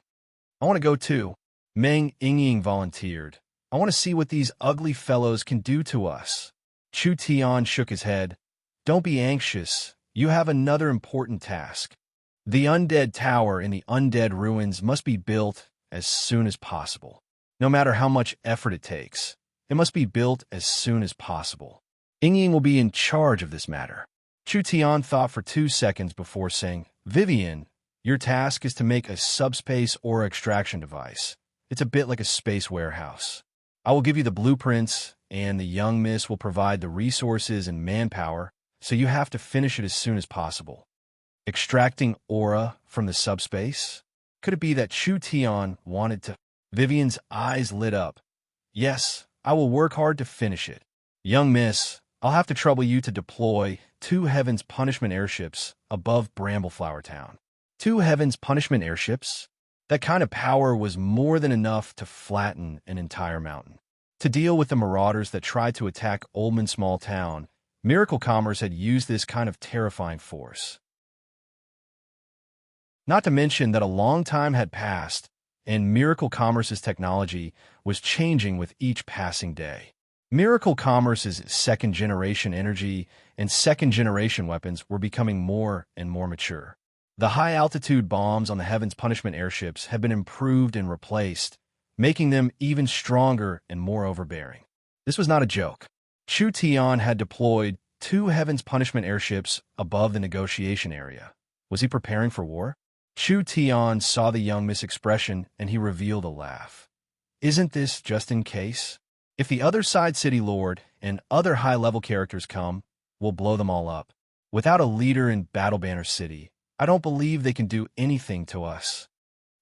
[SPEAKER 1] "I want to go too." Meng Yingying volunteered. "I want to see what these ugly fellows can do to us." Chu Tian shook his head. "Don't be anxious. You have another important task. The undead tower in the undead ruins must be built as soon as possible. No matter how much effort it takes, it must be built as soon as possible. Yingying will be in charge of this matter." Chu Tian thought for 2 seconds before saying, "Vivian, your task is to make a subspace aura extraction device. It's a bit like a space warehouse. I will give you the blueprints, and the young miss will provide the resources and manpower, so you have to finish it as soon as possible." Extracting aura from the subspace? Could it be that Chu Tian wanted to? Vivian's eyes lit up. "Yes, I will work hard to finish it. Young miss, I'll have to trouble you to deploy 2 Heaven's Punishment airships above Brambleflower Town." 2 Heaven's Punishment airships? That kind of power was more than enough to flatten an entire mountain. To deal with the marauders that tried to attack Oldman Small Town, Miracle Commerce had used this kind of terrifying force. Not to mention that a long time had passed, and Miracle Commerce's technology was changing with each passing day. Miracle Commerce's second-generation energy and second-generation weapons were becoming more and more mature. The high-altitude bombs on the Heaven's Punishment airships had been improved and replaced, making them even stronger and more overbearing. This was not a joke. Chu Tian had deployed 2 Heaven's Punishment airships above the negotiation area. Was he preparing for war? Chu Tian saw the young miss expression, and he revealed a laugh. "Isn't this just in case? If the other side city lord and other high-level characters come, we'll blow them all up. Without a leader in Battle Banner City, I don't believe they can do anything to us.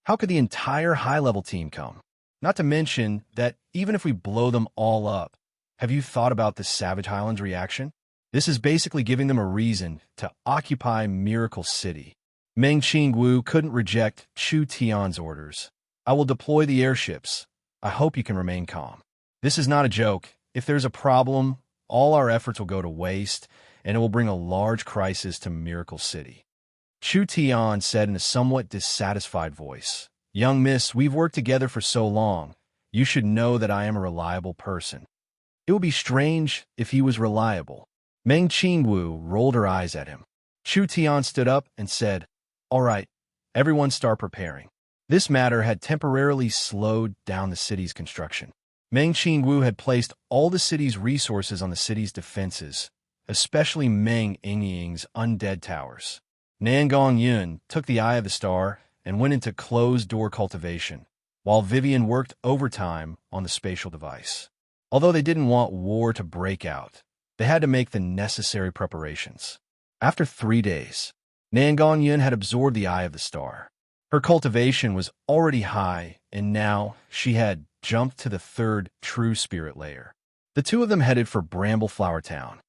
[SPEAKER 1] How could the entire high-level team come? Not to mention that even if we blow them all up, have you thought about the Savage Highlands reaction? This is basically giving them a reason to occupy Miracle City." Meng Qingwu couldn't reject Chu Tian's orders. "I will deploy the airships. I hope you can remain calm. This is not a joke. If there's a problem, all our efforts will go to waste, and it will bring a large crisis to Miracle City." Chu Tian said in a somewhat dissatisfied voice, "Young miss, we've worked together for so long. You should know that I am a reliable person." It would be strange if he was reliable. Meng Qingwu rolled her eyes at him. Chu Tian stood up and said, "All right, everyone start preparing." This matter had temporarily slowed down the city's construction. Meng Qingwu had placed all the city's resources on the city's defenses, especially Meng Yingying's undead towers. Nangong Yun took the eye of the star and went into closed-door cultivation, while Vivian worked overtime on the spatial device. Although they didn't want war to break out, they had to make the necessary preparations. After 3 days, Nangon Yun had absorbed the eye of the star. Her cultivation was already high, and now she had jumped to the third true spirit layer. The two of them headed for Brambleflower Town.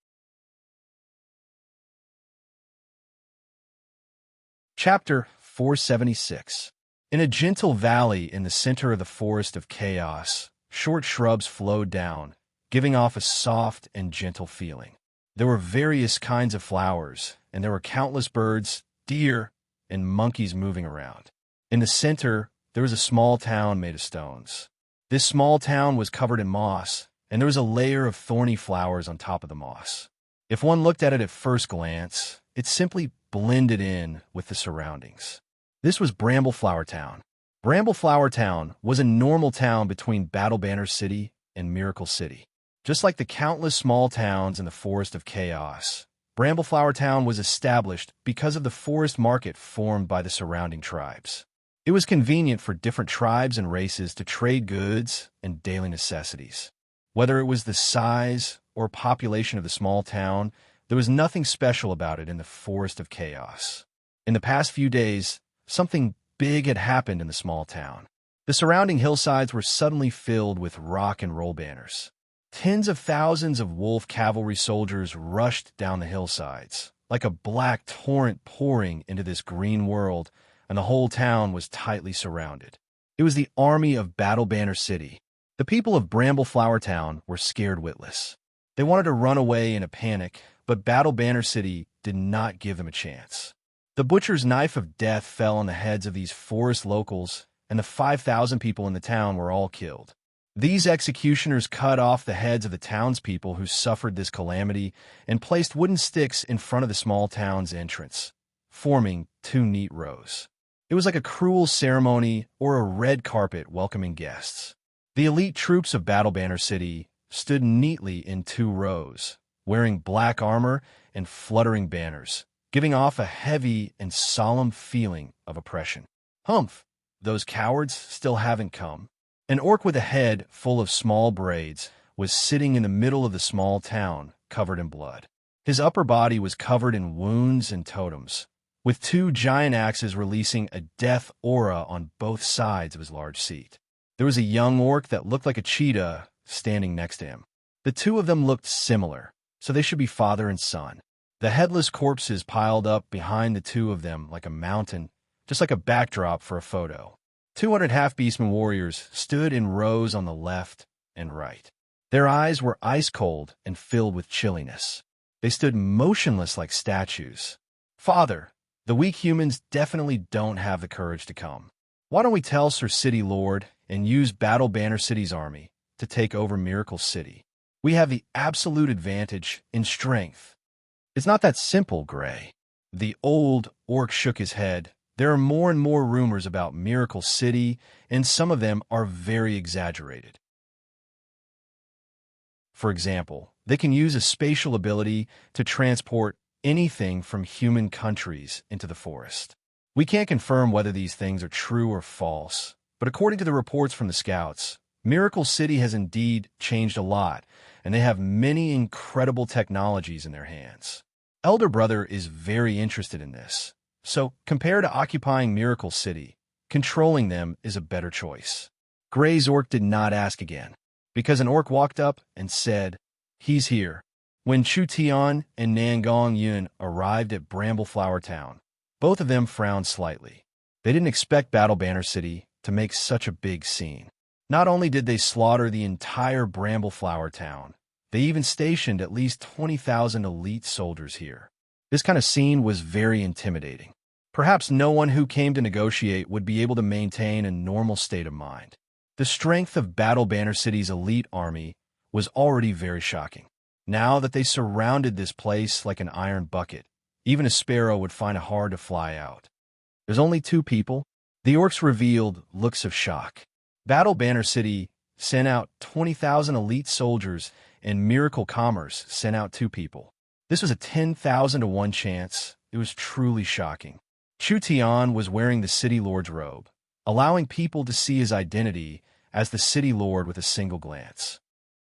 [SPEAKER 1] Chapter 476. In a gentle valley in the center of the forest of chaos, short shrubs flowed down, giving off a soft and gentle feeling. There were various kinds of flowers, and there were countless birds, deer, and monkeys moving around. In the center, there was a small town made of stones. This small town was covered in moss, and there was a layer of thorny flowers on top of the moss. If one looked at it at first glance, it simply blended in with the surroundings. This was Brambleflower Town. Brambleflower Town was a normal town between Battle Banner City and Miracle City. Just like the countless small towns in the Forest of Chaos, Brambleflower Town was established because of the forest market formed by the surrounding tribes. It was convenient for different tribes and races to trade goods and daily necessities. Whether it was the size or population of the small town, there was nothing special about it in the Forest of Chaos. In the past few days, something big had happened in the small town. The surrounding hillsides were suddenly filled with rock and roll banners. Tens of thousands of wolf cavalry soldiers rushed down the hillsides, like a black torrent pouring into this green world, and the whole town was tightly surrounded. It was the army of Battle Banner City. The people of Brambleflower Town were scared witless. They wanted to run away in a panic, but Battle Banner City did not give them a chance. The butcher's knife of death fell on the heads of these forest locals, and the 5,000 people in the town were all killed. These executioners cut off the heads of the townspeople who suffered this calamity and placed wooden sticks in front of the small town's entrance, forming two neat rows. It was like a cruel ceremony or a red carpet welcoming guests. The elite troops of Battle Banner City stood neatly in two rows, wearing black armor and fluttering banners, giving off a heavy and solemn feeling of oppression. Humph! Those cowards still haven't come. An orc with a head full of small braids was sitting in the middle of the small town, covered in blood. His upper body was covered in wounds and totems, with two giant axes releasing a death aura on both sides of his large seat. There was a young orc that looked like a cheetah standing next to him. The two of them looked similar, so they should be father and son. The headless corpses piled up behind the two of them like a mountain, just like a backdrop for a photo. 200 half-beastmen warriors stood in rows on the left and right. Their eyes were ice-cold and filled with chilliness. They stood motionless like statues. Father, the weak humans definitely don't have the courage to come. Why don't we tell Sir City Lord and use Battle Banner City's army to take over Miracle City? We have the absolute advantage in strength. It's not that simple, Gray. The old orc shook his head. There are more and more rumors about Miracle City, and some of them are very exaggerated. For example, they can use a spatial ability to transport anything from human countries into the forest. We can't confirm whether these things are true or false, but according to the reports from the scouts, Miracle City has indeed changed a lot, and they have many incredible technologies in their hands. Elder Brother is very interested in this. So, compared to occupying Miracle City, controlling them is a better choice. Gray's orc did not ask again, because an orc walked up and said, "He's here." When Chu Tian and Nangong Yun arrived at Brambleflower Town, both of them frowned slightly. They didn't expect Battle Banner City to make such a big scene. Not only did they slaughter the entire Brambleflower Town, they even stationed at least 20,000 elite soldiers here. This kind of scene was very intimidating. Perhaps no one who came to negotiate would be able to maintain a normal state of mind. The strength of Battle Banner City's elite army was already very shocking. Now that they surrounded this place like an iron bucket, even a sparrow would find it hard to fly out. There's only two people. The orcs revealed looks of shock. Battle Banner City sent out 20,000 elite soldiers, and Miracle Commerce sent out 2 people. This was a 10,000 to 1 chance. It was truly shocking. Chu Tian was wearing the City Lord's robe, allowing people to see his identity as the City Lord with a single glance.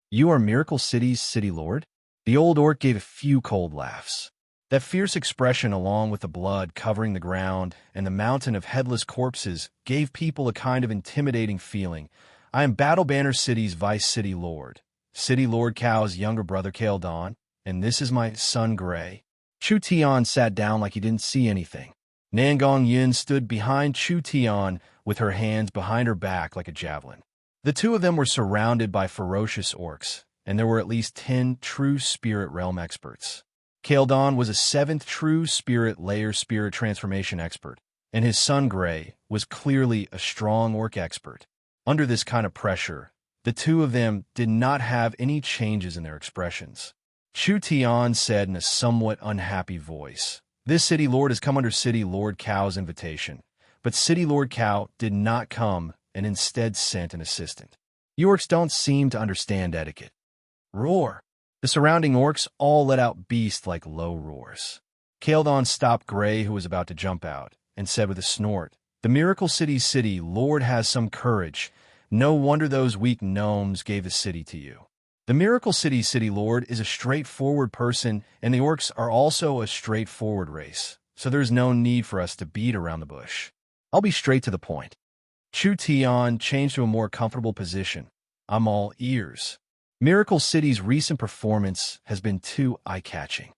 [SPEAKER 1] "You are Miracle City's City Lord?" The old orc gave a few cold laughs. That fierce expression, along with the blood covering the ground and the mountain of headless corpses, gave people a kind of intimidating feeling. I am Battle Banner City's Vice City Lord, City Lord Kao's younger brother Kaeldon, and this is my son Gray. Chu Tian sat down like he didn't see anything. Nangong Yin stood behind Chu Tian with her hands behind her back like a javelin. The two of them were surrounded by ferocious orcs, and there were at least 10 true spirit realm experts. Kaeldon was a 7th true spirit layer spirit transformation expert, and his son Gray was clearly a strong orc expert. Under this kind of pressure, the two of them did not have any changes in their expressions. Chu Tian said in a somewhat unhappy voice, "This City Lord has come under City Lord Kao's invitation, but City Lord Kao did not come and instead sent an assistant. You orcs don't seem to understand etiquette." Roar! The surrounding orcs all let out beast-like low roars. Kaeldon stopped Gray, who was about to jump out, and said with a snort, "The Miracle City's City Lord has some courage. No wonder those weak gnomes gave the city to you. The Miracle City's City Lord is a straightforward person, and the orcs are also a straightforward race, so there's no need for us to beat around the bush. I'll be straight to the point." Chu Tian changed to a more comfortable position. "I'm all ears. Miracle City's recent performance has been too eye-catching.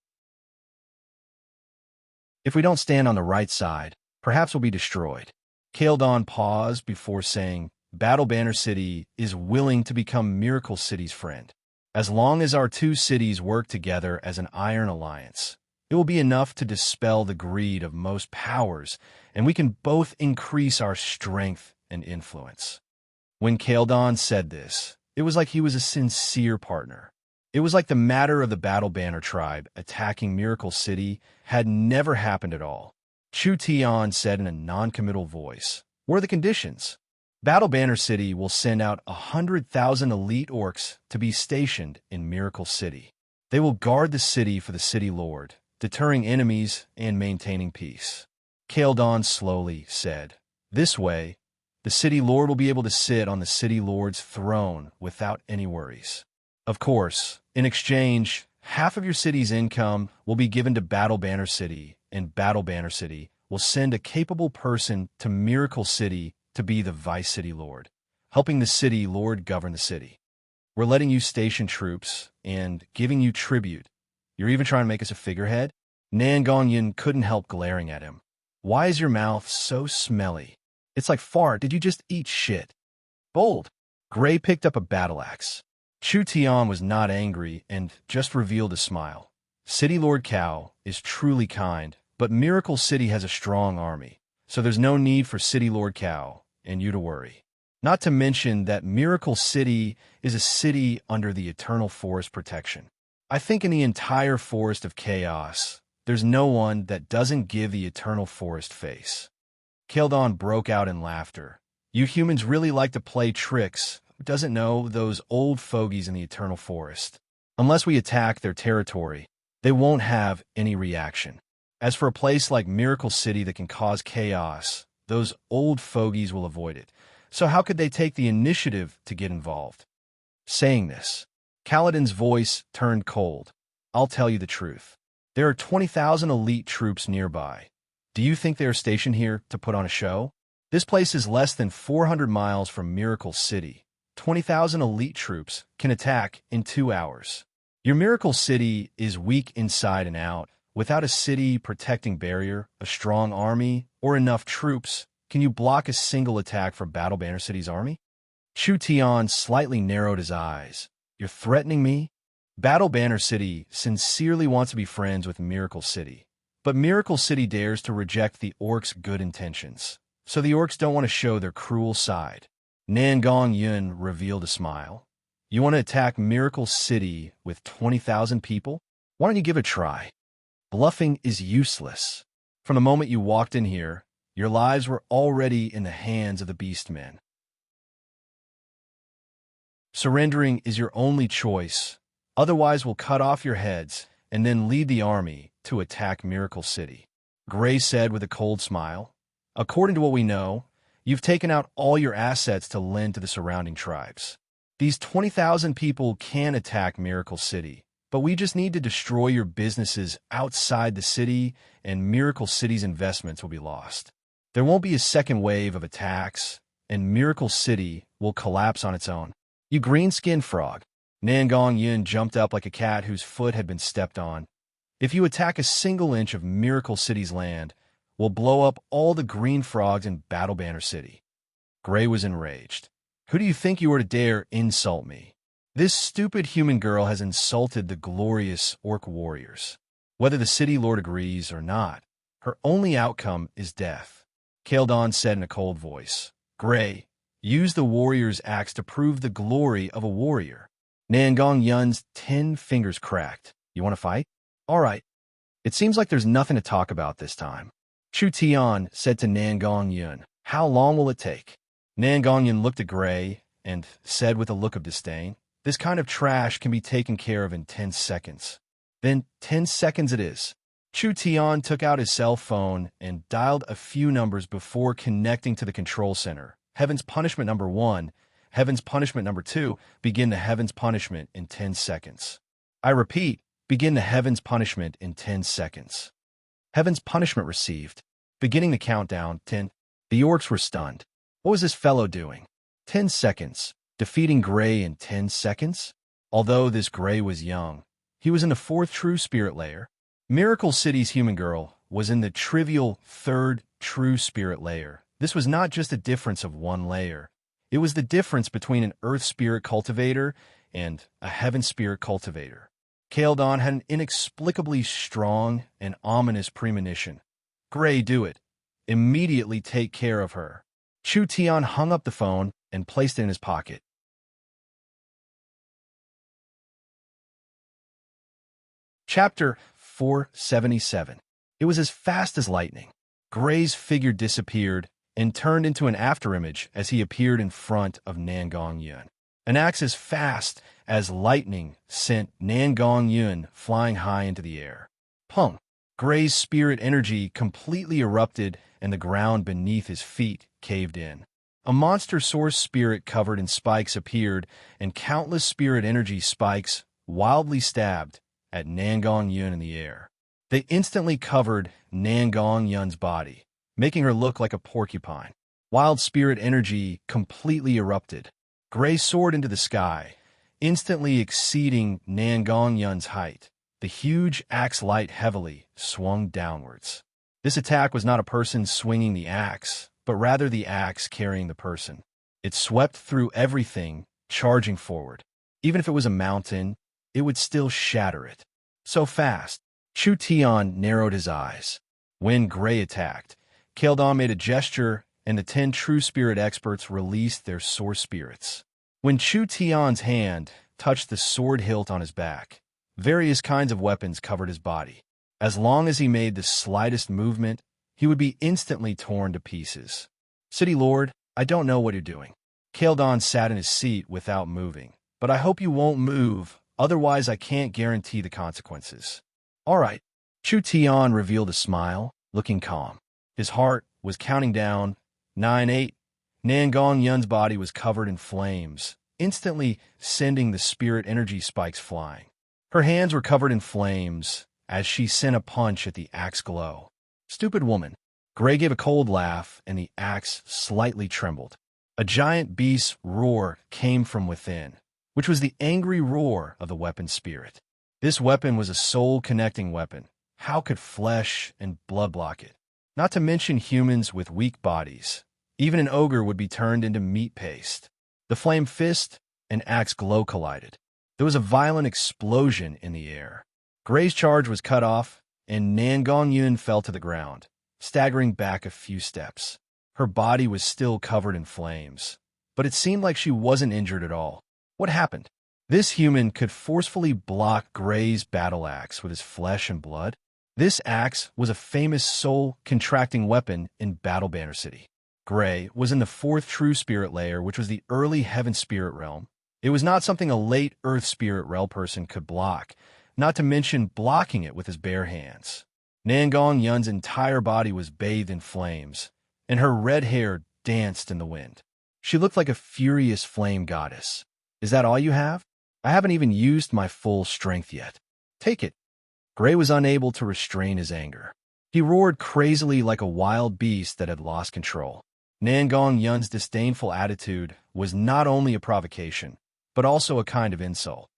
[SPEAKER 1] If we don't stand on the right side, perhaps we'll be destroyed." Kaeldon paused before saying, "Battle Banner City is willing to become Miracle City's friend. As long as our two cities work together as an iron alliance, it will be enough to dispel the greed of most powers, and we can both increase our strength and influence." When Kaeldon said this, it was like he was a sincere partner. It was like the matter of the Battle Banner tribe attacking Miracle City had never happened at all. Chu Tian said in a non-committal voice, "What are the conditions?" "Battle Banner City will send out 100,000 elite orcs to be stationed in Miracle City. They will guard the city for the City Lord, deterring enemies and maintaining peace." Kaeldon slowly said, "This way, the City Lord will be able to sit on the City Lord's throne without any worries. Of course, in exchange, half of your city's income will be given to Battle Banner City, and Battle Banner City will send a capable person to Miracle City to be the Vice City Lord, helping the City Lord govern the city. We're letting you station troops and giving you tribute. You're even trying to make us a figurehead?" Nangongyan couldn't help glaring at him. "Why is your mouth so smelly? It's like fart. Did you just eat shit?" "Bold." Gray picked up a battle axe. Chu Tian was not angry and just revealed a smile. "City Lord Kao is truly kind, but Miracle City has a strong army, so there's no need for City Lord Kao and you to worry. Not to mention that Miracle City is a city under the Eternal Forest protection. I think in the entire Forest of Chaos, there's no one that doesn't give the Eternal Forest face." Kaeldon broke out in laughter. "You humans really like to play tricks. Who doesn't know those old fogies in the Eternal Forest? Unless we attack their territory, they won't have any reaction. As for a place like Miracle City that can cause chaos, those old fogies will avoid it. So how could they take the initiative to get involved?" Saying this, Kaladin's voice turned cold. "I'll tell you the truth. There are 20,000 elite troops nearby. Do you think they are stationed here to put on a show? This place is less than 400 miles from Miracle City. 20,000 elite troops can attack in 2 hours. Your Miracle City is weak inside and out. Without a city protecting barrier, a strong army, or enough troops, can you block a single attack from Battle Banner City's army?" Chu Tian slightly narrowed his eyes. "You're threatening me?" Battle Banner City sincerely wants to be friends with Miracle City, but Miracle City dares to reject the orcs' good intentions, so the orcs don't want to show their cruel side. Nangong Yun revealed a smile. "You want to attack Miracle City with 20,000 people? Why don't you give it a try? Bluffing is useless. From the moment you walked in here, your lives were already in the hands of the Beastmen. Surrendering is your only choice. Otherwise, we'll cut off your heads and then lead the army to attack Miracle City." Gray said with a cold smile. "According to what we know, you've taken out all your assets to lend to the surrounding tribes. These 20,000 people can attack Miracle City, but we just need to destroy your businesses outside the city, and Miracle City's investments will be lost. There won't be a second wave of attacks, and Miracle City will collapse on its own. You green-skinned frog. Nangong Yun jumped up like a cat whose foot had been stepped on. If you attack a single inch of Miracle City's land, we'll blow up all the green frogs in Battle Banner City. Gray was enraged. Who do you think you are to dare insult me? This stupid human girl has insulted the glorious orc warriors. Whether the city lord agrees or not, her only outcome is death. Kaeldon said in a cold voice. Gray, use the warrior's axe to prove the glory of a warrior. Nangong Yun's 10 fingers cracked. You want to fight? All right. It seems like there's nothing to talk about this time. Chu Tian said to Nangong Yun, how long will it take? Nangong Yun looked at Gray and said with a look of disdain, this kind of trash can be taken care of in 10 seconds. Then 10 seconds it is. Chu Tian took out his cell phone and dialed a few numbers before connecting to the control center. Heaven's punishment number 1, Heaven's punishment number 2, begin the Heaven's punishment in 10 seconds. I repeat, begin the Heaven's punishment in 10 seconds. Heaven's punishment received. Beginning the countdown, 10. The orcs were stunned. What was this fellow doing? 10 seconds. Defeating Gray in 10 seconds? Although this Gray was young, he was in the 4th true spirit layer. Miracle City's human girl was in the trivial 3rd true spirit layer. This was not just a difference of 1 layer. It was the difference between an earth spirit cultivator and a heaven spirit cultivator. Kaeldon had an inexplicably strong and ominous premonition. Gray, do it. Immediately take care of her. Chu Tian hung up the phone and placed it in his pocket. Chapter 477. It was as fast as lightning. Gray's figure disappeared and turned into an afterimage as he appeared in front of Nangong Yun. An axe as fast as lightning sent Nangong Yun flying high into the air. Pung! Gray's spirit energy completely erupted and the ground beneath his feet caved in. A monster source spirit covered in spikes appeared, and countless spirit energy spikes wildly stabbed at Nangong Yun in the air. They instantly covered Nangong Yun's body, making her look like a porcupine. Wild spirit energy completely erupted. Gray soared into the sky, instantly exceeding Nangong Yun's height. The huge axe light heavily swung downwards. This attack was not a person swinging the axe, but rather the axe carrying the person. It swept through everything, charging forward. Even if it was a mountain, it would still shatter it. So fast. Chu Tian narrowed his eyes. When Gray attacked, Kaeldon made a gesture, and the 10 true spirit experts released their source spirits. When Chu Tian's hand touched the sword hilt on his back, various kinds of weapons covered his body. As long as he made the slightest movement, he would be instantly torn to pieces. City Lord, I don't know what you're doing. Kaeldon sat in his seat without moving. But I hope you won't move, otherwise I can't guarantee the consequences. All right. Chu Tian revealed a smile, looking calm. His heart was counting down. 9-8. Nangong Yun's body was covered in flames, instantly sending the spirit energy spikes flying. Her hands were covered in flames as she sent a punch at the axe glow. Stupid woman. Gray gave a cold laugh, and the axe slightly trembled. A giant beast's roar came from within, which was the angry roar of the weapon spirit. This weapon was a soul-connecting weapon. How could flesh and blood block it? Not to mention humans with weak bodies. Even an ogre would be turned into meat paste. The flame fist and axe glow collided. There was a violent explosion in the air. Gray's charge was cut off, and Nangong Yun fell to the ground, staggering back a few steps. Her body was still covered in flames, but it seemed like she wasn't injured at all. What happened? This human could forcefully block Gray's battle axe with his flesh and blood. This axe was a famous soul-contracting weapon in Battle Banner City. Gray was in the 4th true spirit layer, which was the early heaven spirit realm. It was not something a late earth spirit realm person could block, not to mention blocking it with his bare hands. Nangong Yun's entire body was bathed in flames, and her red hair danced in the wind. She looked like a furious flame goddess. Is that all you have? I haven't even used my full strength yet. Take it. Gray was unable to restrain his anger. He roared crazily like a wild beast that had lost control. Nangong Yun's disdainful attitude was not only a provocation, but also a kind of insult.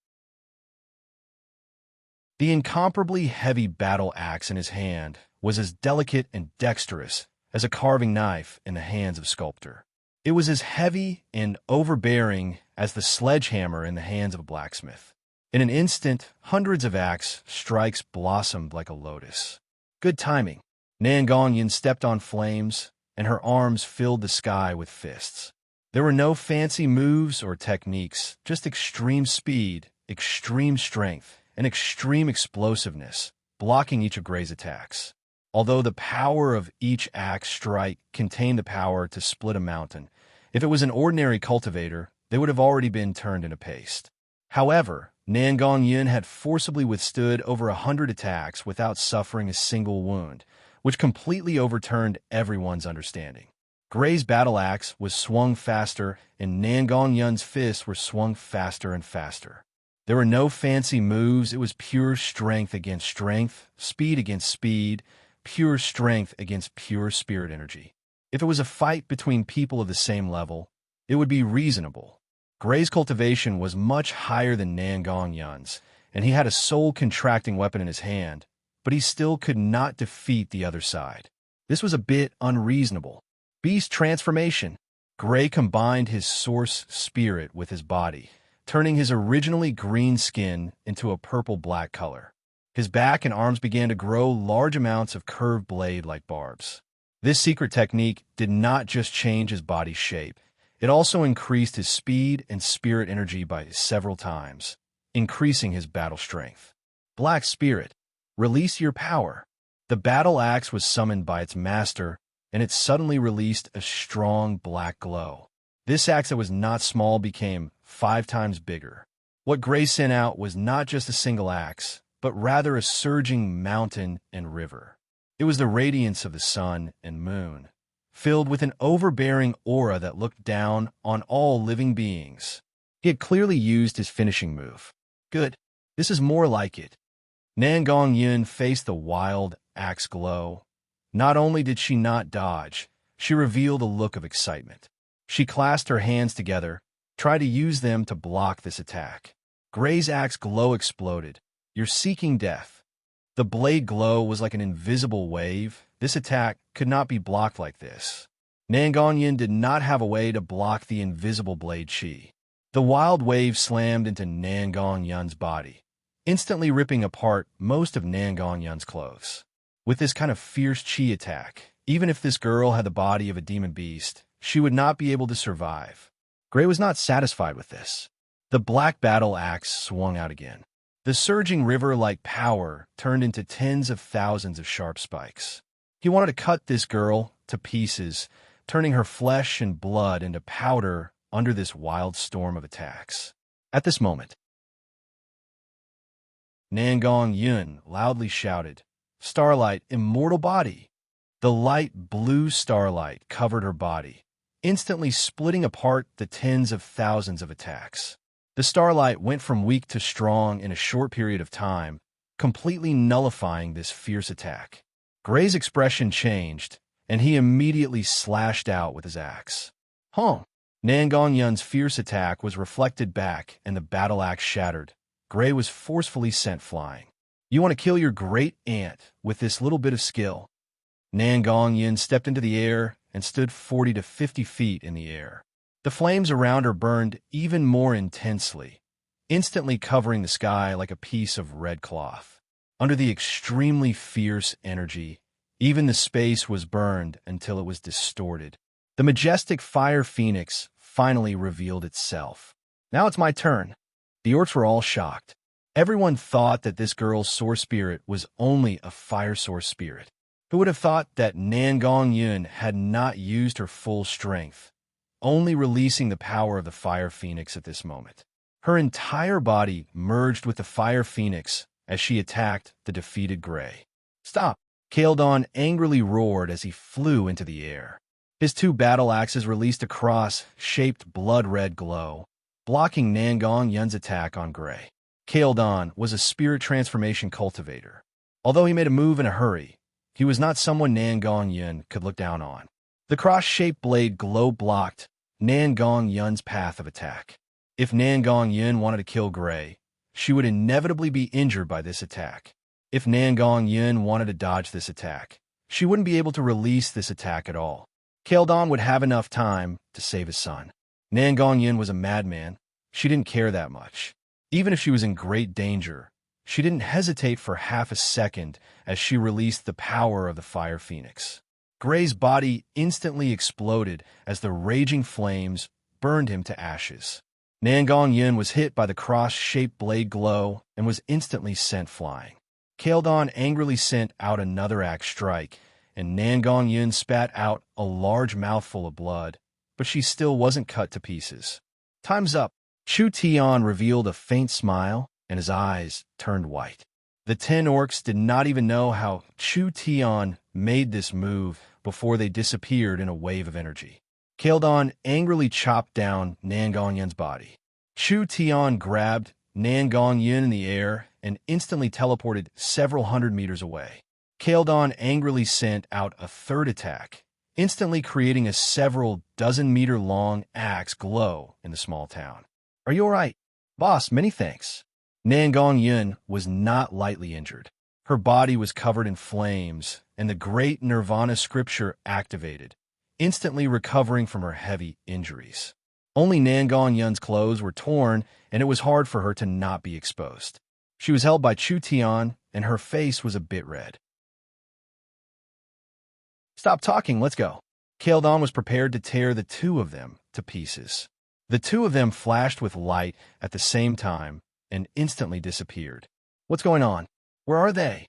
[SPEAKER 1] The incomparably heavy battle axe in his hand was as delicate and dexterous as a carving knife in the hands of a sculptor. It was as heavy and overbearing as the sledgehammer in the hands of a blacksmith. In an instant, hundreds of axe strikes blossomed like a lotus. Good timing. Nangong Yin stepped on flames, and her arms filled the sky with fists. There were no fancy moves or techniques, just extreme speed, extreme strength, and extreme explosiveness, blocking each of Gray's attacks. Although the power of each axe strike contained the power to split a mountain, if it was an ordinary cultivator, they would have already been turned into paste. However, Nangong Yin had forcibly withstood over 100 attacks without suffering a single wound, which completely overturned everyone's understanding. Gray's battle axe was swung faster, and Nangong Yun's fists were swung faster and faster. There were no fancy moves, it was pure strength against strength, speed against speed, pure strength against pure spirit energy. If it was a fight between people of the same level, it would be reasonable. Gray's cultivation was much higher than Nangong Yun's, and he had a soul-contracting weapon in his hand, but he still could not defeat the other side. This was a bit unreasonable. Beast transformation. Gray combined his source spirit with his body, turning his originally green skin into a purple-black color. His back and arms began to grow large amounts of curved blade like barbs. This secret technique did not just change his body's shape, it also increased his speed and spirit energy by several times, increasing his battle strength. Black Spirit, release your power. The battle axe was summoned by its master, and it suddenly released a strong black glow. This axe that was not small became 5 times bigger. What Gray sent out was not just a single axe, but rather a surging mountain and river. It was the radiance of the sun and moon, filled with an overbearing aura that looked down on all living beings. He had clearly used his finishing move. Good. This is more like it. Nangong Yin faced the wild axe glow. Not only did she not dodge, she revealed a look of excitement. She clasped her hands together, tried to use them to block this attack. Gray's axe glow exploded. You're seeking death. The blade glow was like an invisible wave. This attack could not be blocked like this. Nangong Yin did not have a way to block the invisible blade chi. The wild wave slammed into Nangong Yun's body, instantly ripping apart most of Nangong Yun's clothes. With this kind of fierce chi attack, even if this girl had the body of a demon beast, she would not be able to survive. Gray was not satisfied with this. The black battle axe swung out again. The surging river-like power turned into tens of thousands of sharp spikes. He wanted to cut this girl to pieces, turning her flesh and blood into powder under this wild storm of attacks. At this moment, Nangong Yun loudly shouted, "Starlight, immortal body!" The light blue starlight covered her body, instantly splitting apart the tens of thousands of attacks. The starlight went from weak to strong in a short period of time, completely nullifying this fierce attack. Gray's expression changed, and he immediately slashed out with his axe. Nangong Yun's fierce attack was reflected back, and the battle axe shattered. Gray was forcefully sent flying. You want to kill your great aunt with this little bit of skill? Nangong Yin stepped into the air and stood 40 to 50 feet in the air. The flames around her burned even more intensely, instantly covering the sky like a piece of red cloth. Under the extremely fierce energy, even the space was burned until it was distorted. The majestic fire phoenix finally revealed itself. Now it's my turn. The orcs were all shocked. Everyone thought that this girl's source spirit was only a fire source spirit. Who would have thought that Nangong Yin had not used her full strength, only releasing the power of the fire phoenix at this moment? Her entire body merged with the fire phoenix as she attacked the defeated Gray. Stop! Kaeldon angrily roared as he flew into the air. His 2 battle axes released a cross-shaped blood-red glow, blocking Nangong Yun's attack on Gray. Kaeldon was a spirit transformation cultivator. Although he made a move in a hurry, he was not someone Nangong Yun could look down on. The cross-shaped blade glow-blocked Nangong Yun's path of attack. If Nangong Yun wanted to kill Gray, she would inevitably be injured by this attack. If Nangong Yun wanted to dodge this attack, she wouldn't be able to release this attack at all. Kaeldon would have enough time to save his son. Nangong Yun was a madman. She didn't care that much. Even if she was in great danger, she didn't hesitate for half a second as she released the power of the Fire Phoenix. Gray's body instantly exploded as the raging flames burned him to ashes. Nangong Yun was hit by the cross-shaped blade glow and was instantly sent flying. Kaeldon angrily sent out another axe strike, and Nangong Yun spat out a large mouthful of blood, but she still wasn't cut to pieces. Time's up. Chu Tian revealed a faint smile, and his eyes turned white. The 10 orcs did not even know how Chu Tian made this move before they disappeared in a wave of energy. Kaeldon angrily chopped down Nangong Yun's body. Chu Tian grabbed Nangong Yun in the air and instantly teleported several hundred meters away. Kaeldon angrily sent out a third attack, instantly creating a several dozen-meter-long axe glow in the small town. "Are you all right?" "Boss, many thanks." Nangong Yun was not lightly injured. Her body was covered in flames, and the great Nirvana scripture activated, instantly recovering from her heavy injuries. Only Nangong Yun's clothes were torn, and it was hard for her to not be exposed. She was held by Chu Tian, and her face was a bit red. "Stop talking, let's go." Kaeldon was prepared to tear the two of them to pieces. The two of them flashed with light at the same time and instantly disappeared. "What's going on? Where are they?"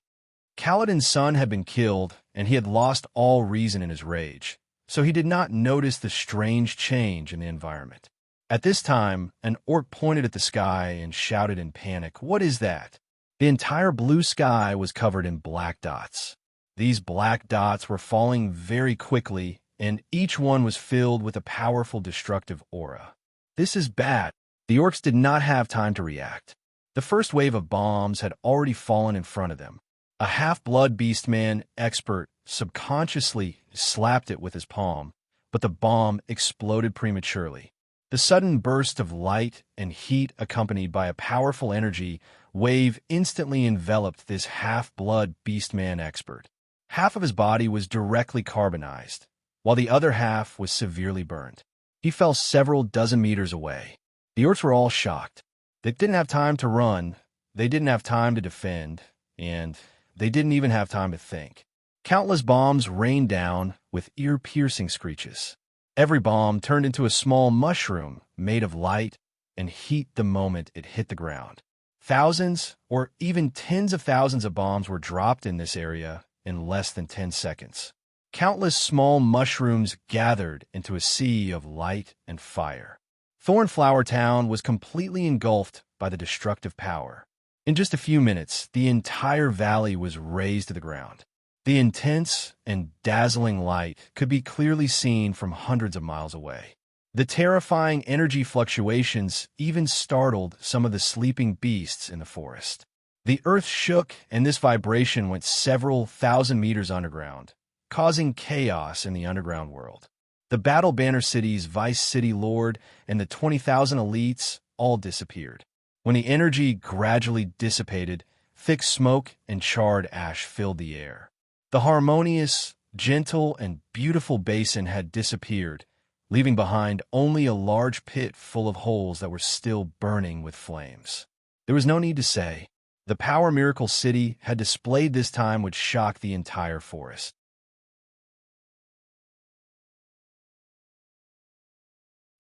[SPEAKER 1] Kaladin's son had been killed, and he had lost all reason in his rage, so he did not notice the strange change in the environment. At this time, an orc pointed at the sky and shouted in panic, "What is that?" The entire blue sky was covered in black dots. These black dots were falling very quickly, and each one was filled with a powerful destructive aura. "This is bad." The orcs did not have time to react. The first wave of bombs had already fallen in front of them. A half-blood beastman expert subconsciously slapped it with his palm, but the bomb exploded prematurely. The sudden burst of light and heat accompanied by a powerful energy wave instantly enveloped this half-blood beastman expert. Half of his body was directly carbonized, while the other half was severely burned. He fell several dozen meters away. The orcs were all shocked. They didn't have time to run, they didn't have time to defend, and they didn't even have time to think. Countless bombs rained down with ear-piercing screeches. Every bomb turned into a small mushroom made of light and heat the moment it hit the ground. Thousands or even tens of thousands of bombs were dropped in this area in less than 10 seconds. Countless small mushrooms gathered into a sea of light and fire. Thornflower Town was completely engulfed by the destructive power. In just a few minutes, the entire valley was razed to the ground. The intense and dazzling light could be clearly seen from hundreds of miles away. The terrifying energy fluctuations even startled some of the sleeping beasts in the forest. The earth shook, and this vibration went several thousand meters underground, causing chaos in the underground world. The Battle Banner City's Vice City Lord and the 20,000 elites all disappeared. When the energy gradually dissipated, thick smoke and charred ash filled the air. The harmonious, gentle, and beautiful basin had disappeared, leaving behind only a large pit full of holes that were still burning with flames. There was no need to say. The Power Miracle City had displayed this time would shock the entire forest.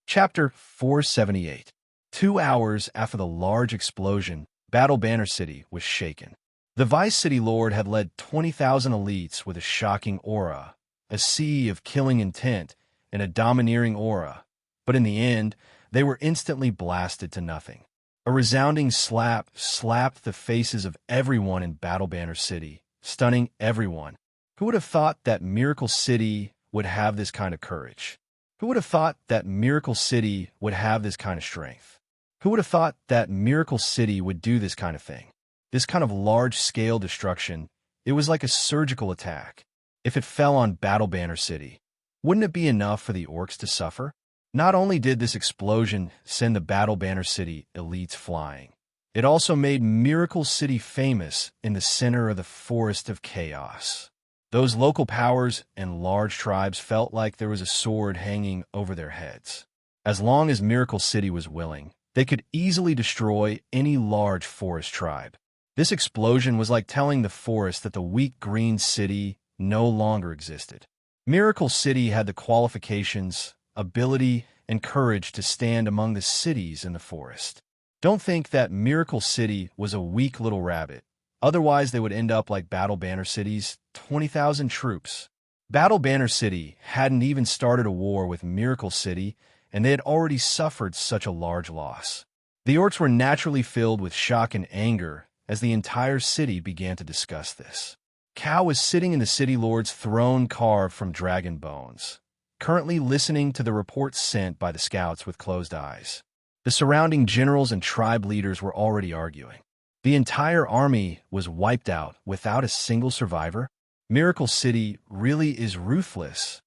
[SPEAKER 1] Chapter 478. 2 hours after the large explosion, Battle Banner City was shaken. The Vice City Lord had led 20,000 elites with a shocking aura, a sea of killing intent, and a domineering aura, but in the end, they were instantly blasted to nothing. A resounding slap slapped the faces of everyone in Battle Banner City, stunning everyone. Who would have thought that Miracle City would have this kind of courage? Who would have thought that Miracle City would have this kind of strength? Who would have thought that Miracle City would do this kind of thing? This kind of large-scale destruction, it was like a surgical attack. If it fell on Battle Banner City, wouldn't it be enough for the orcs to suffer? Not only did this explosion send the Battle Banner City elites flying, it also made Miracle City famous in the center of the Forest of Chaos. Those local powers and large tribes felt like there was a sword hanging over their heads. As long as Miracle City was willing, they could easily destroy any large forest tribe. This explosion was like telling the forest that the weak green city no longer existed. Miracle City had the qualifications, ability, and courage to stand among the cities in the forest. Don't think that Miracle City was a weak little rabbit. Otherwise, they would end up like Battle Banner City's 20,000 troops. Battle Banner City hadn't even started a war with Miracle City, and they had already suffered such a large loss. The orcs were naturally filled with shock and anger as the entire city began to discuss this. Cal was sitting in the city lord's throne carved from dragon bones, currently listening to the reports sent by the scouts with closed eyes. The surrounding generals and tribe leaders were already arguing. The entire army was wiped out without a single survivor. Miracle City really is ruthless.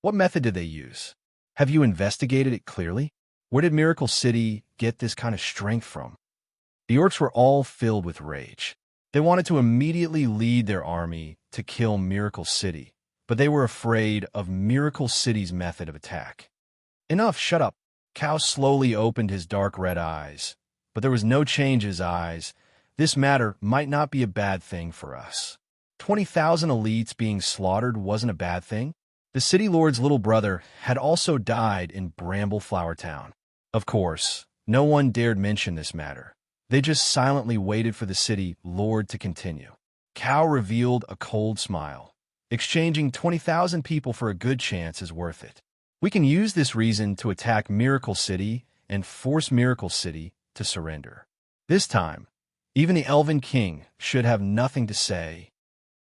[SPEAKER 1] What method did they use? Have you investigated it clearly? Where did Miracle City get this kind of strength from? The orcs were all filled with rage. They wanted to immediately lead their army to kill Miracle City, but they were afraid of Miracle City's method of attack. Enough, shut up. Cal slowly opened his dark red eyes, but there was no change in his eyes. This matter might not be a bad thing for us. 20,000 elites being slaughtered wasn't a bad thing. The city lord's little brother had also died in Bramble Flower Town. Of course, no one dared mention this matter. They just silently waited for the city lord to continue. Cal revealed a cold smile. Exchanging 20,000 people for a good chance is worth it. We can use this reason to attack Miracle City and force Miracle City to surrender. This time, even the Elven King should have nothing to say.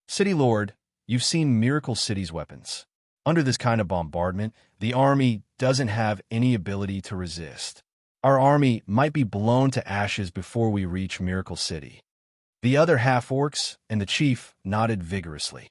[SPEAKER 1] City Lord, you've seen Miracle City's weapons. Under this kind of bombardment, the army doesn't have any ability to resist. Our army might be blown to ashes before we reach Miracle City. The other half-orcs and the chief nodded vigorously.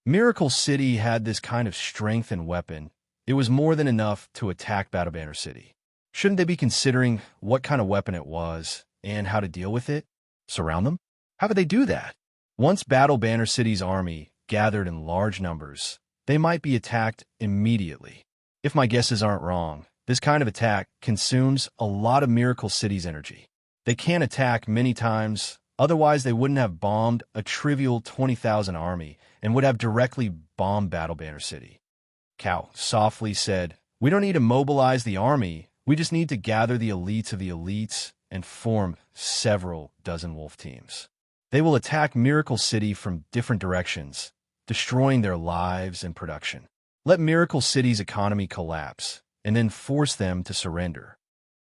[SPEAKER 1] Miracle City had this kind of strength and weapon. It was more than enough to attack Battle Banner City. Shouldn't they be considering what kind of weapon it was and how to deal with it? Surround them? How could they do that? Once Battle Banner City's army gathered in large numbers, they might be attacked immediately. If my guesses aren't wrong, this kind of attack consumes a lot of Miracle City's energy. They can't attack many times, otherwise they wouldn't have bombed a trivial 20,000 army and would have directly bombed Battle Banner City. Cal softly said, "We don't need to mobilize the army, we just need to gather the elites of the elites and form several dozen wolf teams. They will attack Miracle City from different directions, destroying their lives and production. Let Miracle City's economy collapse, and then force them to surrender."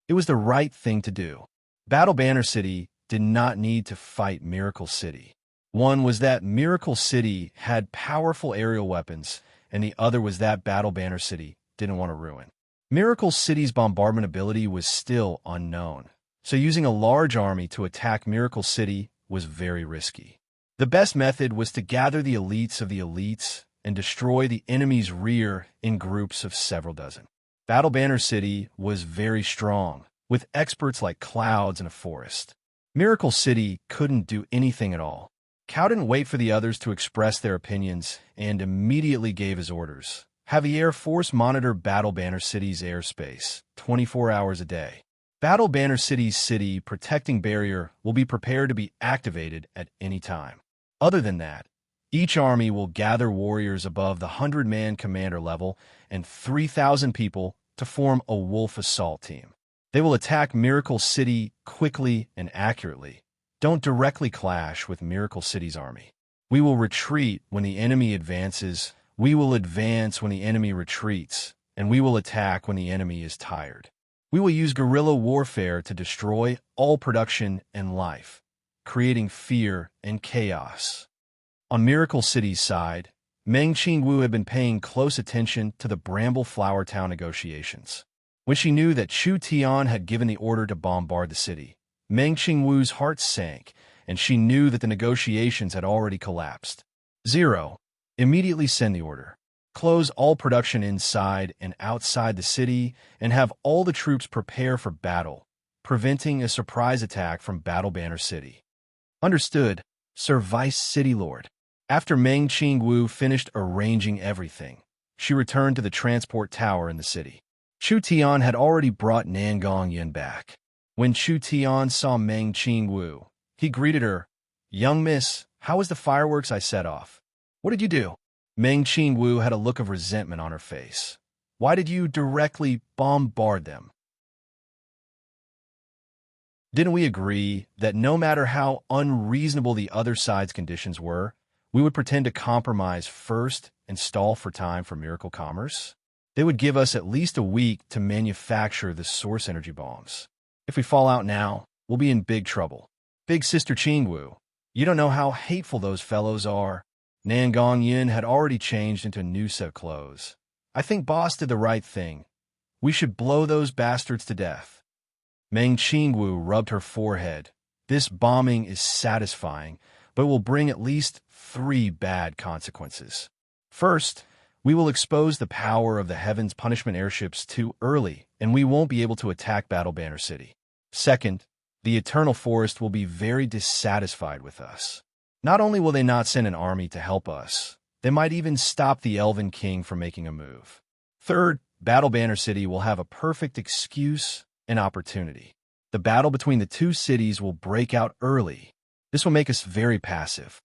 [SPEAKER 1] It was the right thing to do. Battle Banner City did not need to fight Miracle City. One was that Miracle City had powerful aerial weapons, and the other was that Battle Banner City didn't want to ruin. Miracle City's bombardment ability was still unknown, so using a large army to attack Miracle City was very risky. The best method was to gather the elites of the elites and destroy the enemy's rear in groups of several dozen. Battle Banner City was very strong, with experts like clouds in a forest. Miracle City couldn't do anything at all. Cal didn't wait for the others to express their opinions and immediately gave his orders. Have the Air Force monitor Battle Banner City's airspace 24 hours a day. Battle Banner City's city protecting barrier will be prepared to be activated at any time. Other than that, each army will gather warriors above the 100-man commander level and 3,000 people to form a wolf assault team. They will attack Miracle City quickly and accurately. Don't directly clash with Miracle City's army. We will retreat when the enemy advances, we will advance when the enemy retreats, and we will attack when the enemy is tired. We will use guerrilla warfare to destroy all production and life, creating fear and chaos. On Miracle City's side, Meng Qingwu had been paying close attention to the Bramble Flower Town negotiations. When she knew that Chu Tian had given the order to bombard the city, Meng Qingwu's heart sank, and she knew that the negotiations had already collapsed. 0. Immediately send the order. Close all production inside and outside the city, and have all the troops prepare for battle, preventing a surprise attack from Battle Banner City. Understood, Sir Vice City Lord. After Meng Qingwu finished arranging everything, she returned to the transport tower in the city. Chu Tian had already brought Nangong Yin back. When Chu Tian saw Meng Qingwu, he greeted her, "Young miss, how was the fireworks I set off? What did you do?" Meng Qingwu had a look of resentment on her face. "Why did you directly bombard them? Didn't we agree that no matter how unreasonable the other side's conditions were, we would pretend to compromise first and stall for time for miracle commerce? They would give us at least a week to manufacture the source energy bombs. If we fall out now, we'll be in big trouble. Big Sister Qingwu, you don't know how hateful those fellows are." Nangong Yin had already changed into a new set of clothes. "I think boss did the right thing. We should blow those bastards to death." Meng Qingwu rubbed her forehead. "This bombing is satisfying, but will bring at least 3 bad consequences. First, we will expose the power of the Heaven's Punishment airships too early, and we won't be able to attack Battle Banner City. Second, the Eternal Forest will be very dissatisfied with us. Not only will they not send an army to help us, they might even stop the Elven King from making a move. Third, Battle Banner City will have a perfect excuse and opportunity. The battle between the two cities will break out early. This will make us very passive."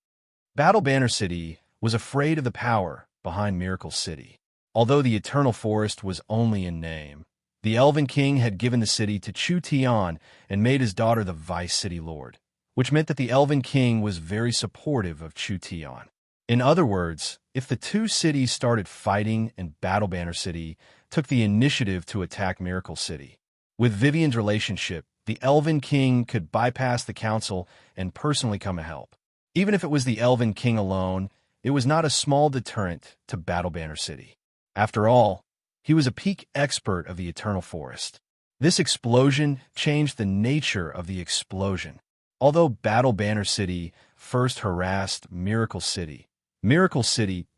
[SPEAKER 1] Battle Banner City was afraid of the power behind Miracle City. Although the Eternal Forest was only in name, the Elven King had given the city to Chu Tian and made his daughter the Vice City Lord, which meant that the Elven King was very supportive of Chu Tian. In other words, if the two cities started fighting and Battle Banner City took the initiative to attack Miracle City, with Vivian's relationship, the Elven King could bypass the council and personally come to help. Even if it was the Elven King alone, it was not a small deterrent to Battle Banner City. After all, he was a peak expert of the Eternal Forest. This explosion changed the nature of the explosion. Although Battle Banner City first harassed Miracle City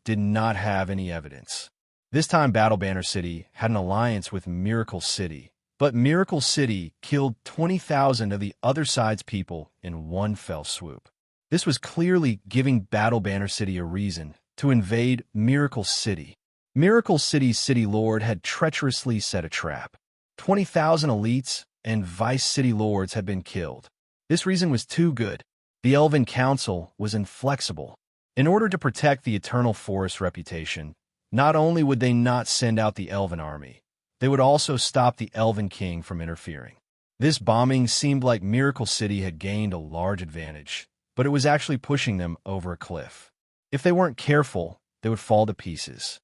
[SPEAKER 1] did not have any evidence. This time Battle Banner City had an alliance with Miracle City, but Miracle City killed 20,000 of the other side's people in one fell swoop. This was clearly giving Battle Banner City a reason to invade Miracle City. Miracle City's City Lord had treacherously set a trap. 20,000 elites and Vice City Lords had been killed. This reason was too good. The Elven Council was inflexible. In order to protect the Eternal Forest's reputation, not only would they not send out the Elven army, they would also stop the Elven King from interfering. This bombing seemed like Miracle City had gained a large advantage, but it was actually pushing them over a cliff. If they weren't careful, they would fall to pieces.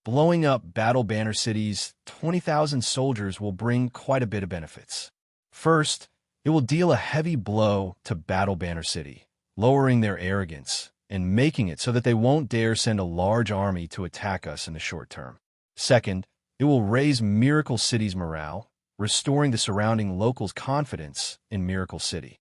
[SPEAKER 1] Blowing up Battle Banner City's 20,000 soldiers will bring quite a bit of benefits. First, it will deal a heavy blow to Battle Banner City, lowering their arrogance and making it so that they won't dare send a large army to attack us in the short term. Second, it will raise Miracle City's morale, restoring the surrounding locals' confidence in Miracle City.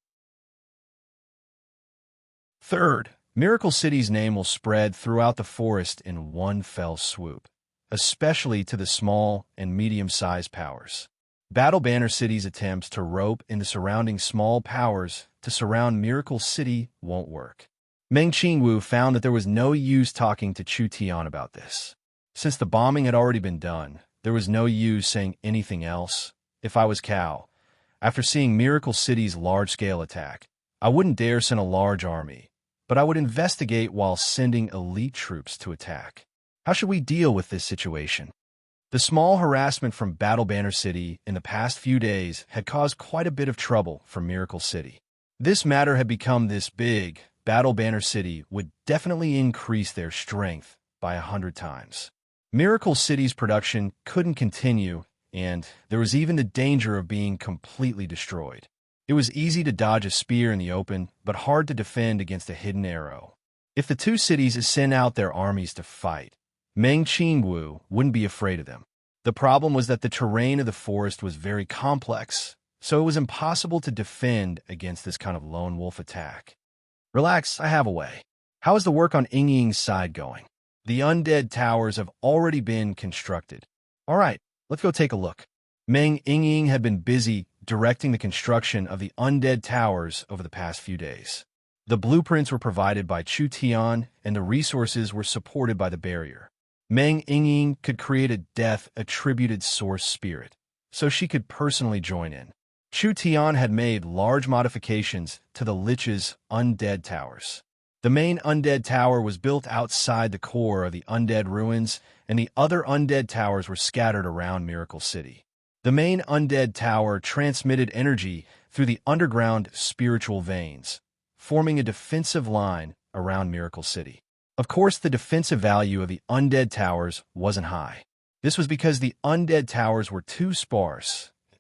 [SPEAKER 1] Third, Miracle City's name will spread throughout the forest in one fell swoop, especially to the small and medium-sized powers. Battle Banner City's attempts to rope in the surrounding small powers to surround Miracle City won't work. Meng Qingwu found that there was no use talking to Chu Tian about this. Since the bombing had already been done, there was no use saying anything else. If I was Cao, after seeing Miracle City's large-scale attack, I wouldn't dare send a large army, but I would investigate while sending elite troops to attack. How should we deal with this situation? The small harassment from Battle Banner City in the past few days had caused quite a bit of trouble for Miracle City. This matter had become this big. Battle Banner City would definitely increase their strength by 100 times. Miracle City's production couldn't continue, and there was even the danger of being completely destroyed. It was easy to dodge a spear in the open, but hard to defend against a hidden arrow. If the two cities sent out their armies to fight, Meng Qingwu wouldn't be afraid of them. The problem was that the terrain of the forest was very complex, so it was impossible to defend against this kind of lone wolf attack. Relax, I have a way. How is the work on Ying's side going? The undead towers have already been constructed. All right, let's go take a look. Meng Ying had been busy directing the construction of the undead towers over the past few days. The blueprints were provided by Chu Tian, and the resources were supported by the barrier. Meng Ying could create a death-attributed source spirit, so she could personally join in. Chu Tian had made large modifications to the Lich's undead towers. The main undead tower was built outside the core of the undead ruins, and the other undead towers were scattered around Miracle City. The main undead tower transmitted energy through the underground spiritual veins, forming a defensive line around Miracle City. Of course, the defensive value of the undead towers wasn't high. This was because the undead towers were too sparse. It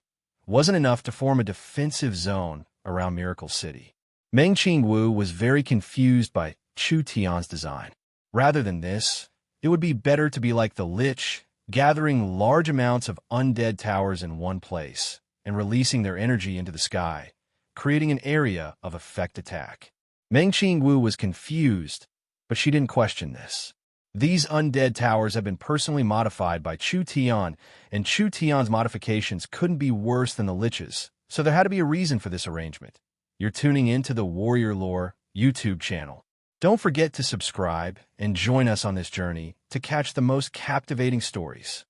[SPEAKER 1] wasn't enough to form a defensive zone around Miracle City. Meng Qingwu was very confused by Chu Tian's design. Rather than this, it would be better to be like the Lich, gathering large amounts of undead towers in one place and releasing their energy into the sky, creating an area of effect attack. Meng Qingwu was confused, but she didn't question this. These undead towers have been personally modified by Chu Tian, and Chu Tian's modifications couldn't be worse than the Lich's, so there had to be a reason for this arrangement. You're tuning into the Warrior Lore YouTube channel. Don't forget to subscribe and join us on this journey to catch the most captivating stories.